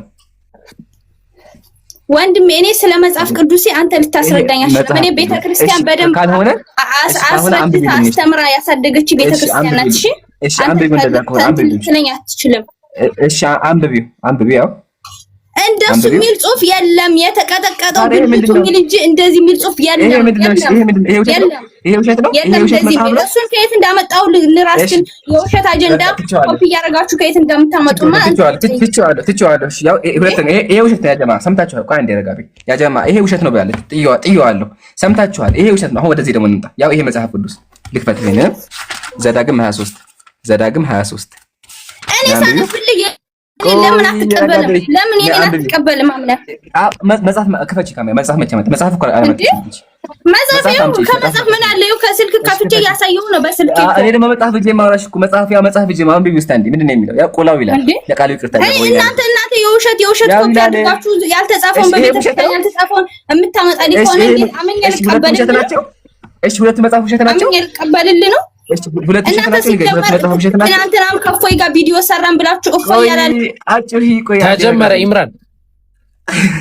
ወንድሜ? እኔ ስለ መጽሐፍ ቅዱሴ አንተ ልታስረዳኝ አትችልም። እኔ ቤተክርስቲያን በደንብ ካልሆነ አስረድታ አስተምራ ያሳደገች ቤተክርስቲያን ናት። እሺ አንብቢ እንደዛ ከሆነ አንብቢ ስለኛ አትችልም። እሺ አንብቢ ያው እንደሱ የሚል ጽሁፍ የለም። የተቀጠቀጠው ግልብጡ የሚል እንጂ እንደዚህ የሚል ጽሁፍ የለም። ይሄ ውሸት ነው። እሱን ከየት እንዳመጣው ልራስን የውሸት አጀንዳ ኮፒ እያደረጋችሁ ከየት እንደምታመጡማ ትችዋለሁ። ያው ይሄ ውሸት ነው። ያጀማ ሰምታችኋል። ቆይ አንዴ ረጋቢ ያጀማ ይሄ ውሸት ነው ብላለች። ጥየዋለሁ። ሰምታችኋል። ይሄ ውሸት ነው። አሁን ወደዚህ ደግሞ እንምጣ። ያው ይሄ መጽሐፍ ቅዱስ ልክፈት። ይሄን ዘዳግም 23 እኔ ሳነብልህ ለምን አትቀበልም? ለምን የኔን አትቀበልም? አምነህ መጽሐፍ ከፈች ካሜራ መጽሐፍ መቼ መጣ? መጽሐፍ እኮ ከመጽሐፍ ምን አለ? ይኸው ከስልክ ከፍቼ እያሳየሁ ነው በስልክ። እኔ ደግሞ መጽሐፍ ብዬ ማውራሽ እኮ መጽሐፍ ብዬ ማን ቢውስታ እንዴ ምንድን ነው የሚለው? ያው ቆላው ይላል ለቃሉ ይቅርታ ይላል። እናንተ የውሸት ኮፒ አድርጋችሁ ያልተጻፈውን በቤተክርስቲያን ያልተጻፈውን የምታመጣልኝ ከሆነ እንዴት አመኛ ልቀበልልህ? እሺ ሁለት መጽሐፍ ውሸት ናቸው። አመኛ ልቀበልልህ ነው? ሁለት ውሸት ናቸው። ትናንትናም ከፎይ ጋር ቪዲዮ ሰራን ብላችሁ እፎይ ያላል ተጀመረ።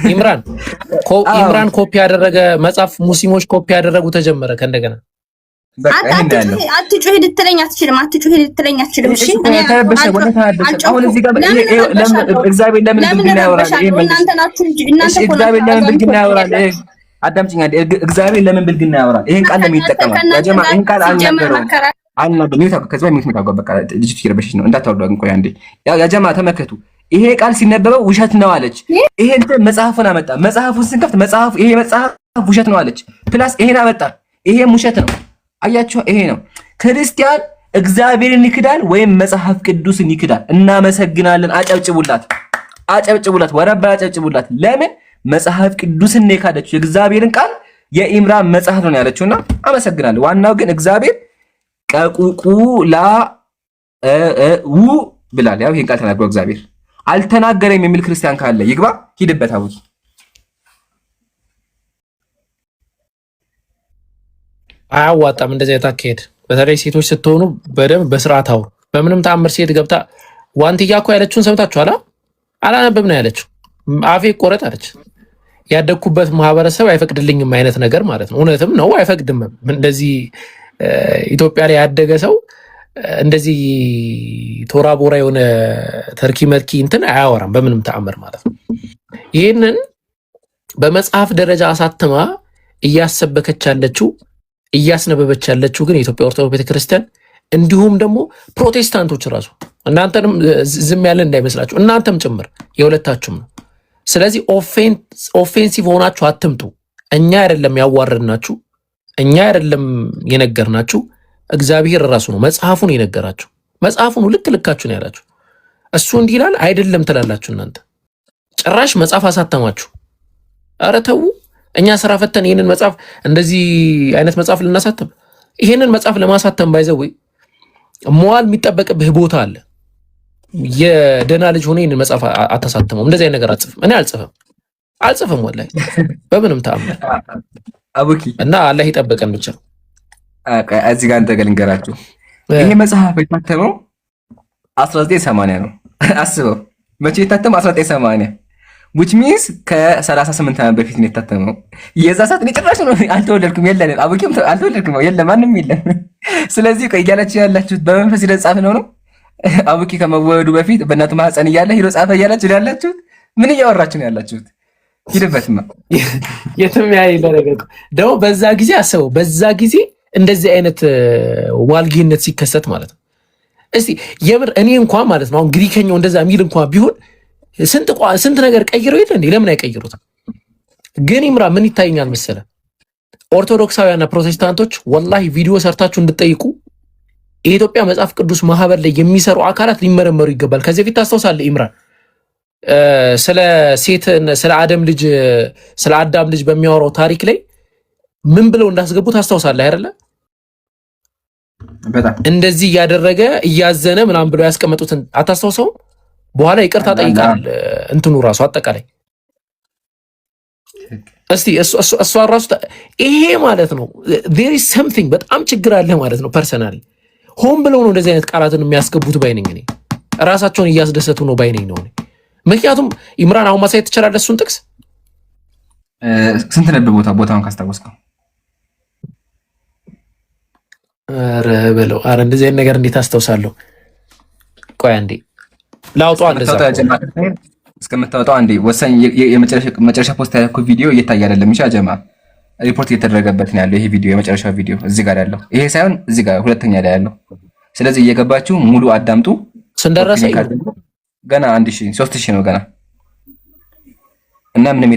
ኢምራን ኮፒ ያደረገ መጽሐፍ ሙስሊሞች ኮፒ ያደረጉ ተጀመረ ከእንደገና አትጩህ ልትለኝ አትችልም። እሺ አሁን እዚህ ጋር እግዚአብሔር ለምን ብልግና ያወራል? እናንተ ናችሁ እንጂ እግዚአብሔር ለምን ብልግና ያወራል? አዳምጪኝ አንዴ። እግዚአብሔር ለምን ብልግና ያወራል? ይሄን ቃል ለምን ይጠቀማል? ያጀማ ይሄን ቃል አልነበረውም። ከዚህ በፊት የሚታወቀው በቃ ልጅቱ እየረበሸች ነው እንዳታወርዱ። እንቆይ አንዴ። ያጀማ ተመከቱ። ይሄ ቃል ሲነበበው ውሸት ነው አለች። ይሄን መጽሐፉን አመጣ። መጽሐፉን ስንከፍት መጽሐፉ ይሄ መጽሐፍ ውሸት ነው አለች። ፕላስ ይሄን አመጣ። ይሄም ውሸት ነው። አያችሁ፣ ይሄ ነው ክርስቲያን እግዚአብሔርን ይክዳል ወይም መጽሐፍ ቅዱስን ይክዳል። እናመሰግናለን። አጨብጭቡላት፣ ወረባ አጨብጭቡላት። ለምን መጽሐፍ ቅዱስን ነው የካደችው? የእግዚአብሔርን ቃል የኢምራን መጽሐፍ ነው ያለችውና አመሰግናለሁ። ዋናው ግን እግዚአብሔር ቀቁቁላ ብላል። ያው ይሄን ቃል ተናግሮ እግዚአብሔር አልተናገረም የሚል ክርስቲያን ካለ ይግባ፣ ሂድበት። አቡኪ አያዋጣም እንደዚህ አይነት አካሄድ። በተለይ ሴቶች ስትሆኑ በደንብ በስርዓት አውሩ። በምንም ተአምር ሴት ገብታ ዋንትያ እኮ ያለችውን ሰምታችኋል? አላነበብ ነው ያለችው። አፌ ቆረጥ አለች። ያደግኩበት ማህበረሰብ አይፈቅድልኝም አይነት ነገር ማለት ነው። እውነትም ነው አይፈቅድም። እንደዚህ ኢትዮጵያ ላይ ያደገ ሰው እንደዚህ ቶራ ቦራ የሆነ ተርኪ መርኪ እንትን አያወራም በምንም ተአምር ማለት ነው። ይህንን በመጽሐፍ ደረጃ አሳትማ እያሰበከች ያለችው እያስነበበች ያለችው ግን የኢትዮጵያ ኦርቶዶክስ ቤተክርስቲያን እንዲሁም ደግሞ ፕሮቴስታንቶች ራሱ እናንተንም ዝም ያለን እንዳይመስላችሁ እናንተም ጭምር የሁለታችሁም ነው። ስለዚህ ኦፌንሲቭ ሆናችሁ አትምጡ። እኛ አይደለም ያዋረድናችሁ፣ እኛ አይደለም የነገርናችሁ፣ እግዚአብሔር ራሱ ነው መጽሐፉን የነገራችሁ። መጽሐፉን ልክ ልካችሁ ነው ያላችሁ። እሱ እንዲህ ይላል አይደለም ትላላችሁ እናንተ። ጭራሽ መጽሐፍ አሳተማችሁ። ኧረ ተው። እኛ ስራ ፈተን ይህንን መጽሐፍ እንደዚህ አይነት መጽሐፍ ልናሳተም ይህንን መጽሐፍ ለማሳተም ባይዘው መዋል የሚጠበቅብህ ቦታ አለ። የደህና ልጅ ሆነ ይህንን መጽሐፍ አታሳተመው። እንደዚህ አይነት ነገር አጽፍም። እኔ አልጽፍም ወላሂ በምንም ተአምር አቡኪ እና አላህ ይጠበቀን ብቻ። እዚህ ጋር እንተ ልንገራችሁ፣ ይሄ መጽሐፍ የታተመው 1980 ነው። አስበው፣ መቼ የታተመው? 1980 which means ከ38 ዓመት በፊት ነው የታተመው። የዛ ሰዓት እኔ ጭራሽ ነው አልተወለድኩም። የለም አቡኪም አልተወለድኩም። የለም ማንም የለም። ስለዚህ ቆይ እያላችሁ ያላችሁት በመንፈስ ይደጻፍ ነው። አቡኪ ከመወለዱ በፊት በእናቱ ማህፀን እያለ ሂዶ ጻፈ እያላችሁ ያላችሁት ምን እያወራችሁ ነው ያላችሁት? ሂድበትማ የትም ያይ ለነገር ደግሞ በዛ ጊዜ አስበው፣ በዛ ጊዜ እንደዚህ አይነት ዋልጊነት ሲከሰት ማለት ነው። እስቲ የምር እኔ እንኳን ማለት ነው አሁን ግሪከኛው እንደዛ የሚል እንኳን ቢሆን ስንት ነገር ቀይረው የለ እንዴ? ለምን አይቀይሩትም? ግን ይምራ ምን ይታየኛል መሰለ፣ ኦርቶዶክሳውያንና ፕሮቴስታንቶች ወላሂ ቪዲዮ ሰርታችሁ እንድትጠይቁ የኢትዮጵያ መጽሐፍ ቅዱስ ማህበር ላይ የሚሰሩ አካላት ሊመረመሩ ይገባል። ከዚህ በፊት ታስታውሳለህ ኢምራን ስለ አዳም ልጅ በሚያወራው ታሪክ ላይ ምን ብለው እንዳስገቡ ታስታውሳለህ አይደለ? በጣም እንደዚህ እያደረገ እያዘነ ምናምን ብለው ያስቀመጡትን አታስታውሰውም? በኋላ ይቅርታ ጠይቃል እንትኑ ራሱ አጠቃላይ እስቲ እሷ ራሱ ይሄ ማለት ነው there is something በጣም ችግር አለ ማለት ነው። ፐርሰናሊ ሆን ብለው ነው እንደዚህ አይነት ቃላትን የሚያስገቡት ባይነኝ እኔ ራሳቸውን እያስደሰቱ ነው ባይነኝ ነው። ምክንያቱም ኢምራን አሁን ማሳየት ትችላለህ እሱን ጥቅስ ስንት ነበር ቦታውን ካስታወስከው? ኧረ እንደዚህ አይነት ነገር እንዴት አስታውሳለሁ? ቆይ አንዴ ላውጣው እንደዛ እስከምታወጣው አንዴ ወሳኝ የመጨረሻ ፖስት ያደረኩት ቪዲዮ እየታየ አይደለም። እሺ አጀማ ሪፖርት እየተደረገበት ነው ያለው ይሄ ቪዲዮ የመጨረሻው ቪዲዮ እዚህ ጋር ያለው ይሄ ሳይሆን እዚህ ጋር ሁለተኛ ላይ ያለው። ስለዚህ እየገባችሁ ሙሉ አዳምጡ። ስንደረሰ ገና 3000 ነው ገና እና ምንም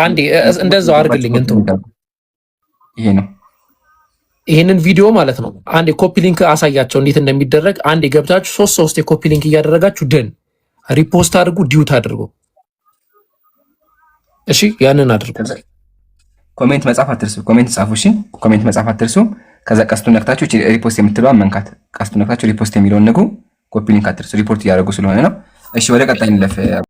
አንዴ እንደዛው አድርግልኝ እንትን ይሄ ነው ይሄንን ቪዲዮ ማለት ነው። አንዴ ኮፒ ሊንክ አሳያቸው እንዴት እንደሚደረግ። አንዴ ገብታችሁ 3 የኮፒ ሊንክ እያደረጋችሁ ደን ሪፖስት አድርጉ፣ ዲዩት አድርጉ። እሺ ያንን አድርጉ። ኮሜንት መጻፍ አትርሱ። ኮሜንት ጻፉ። እሺ ኮሜንት መጻፍ አትርሱ። ከዛ ቀስቱን ነክታችሁ ሪፖስት የምትለዋን መንካት። ቀስቱን ነክታችሁ ሪፖስት የሚለውን ንጉ። ኮፒ ሊንክ አትርሱ። ሪፖርት እያደረጉ ስለሆነ ነው። እሺ ወደ ቀጣይ እንለፍ።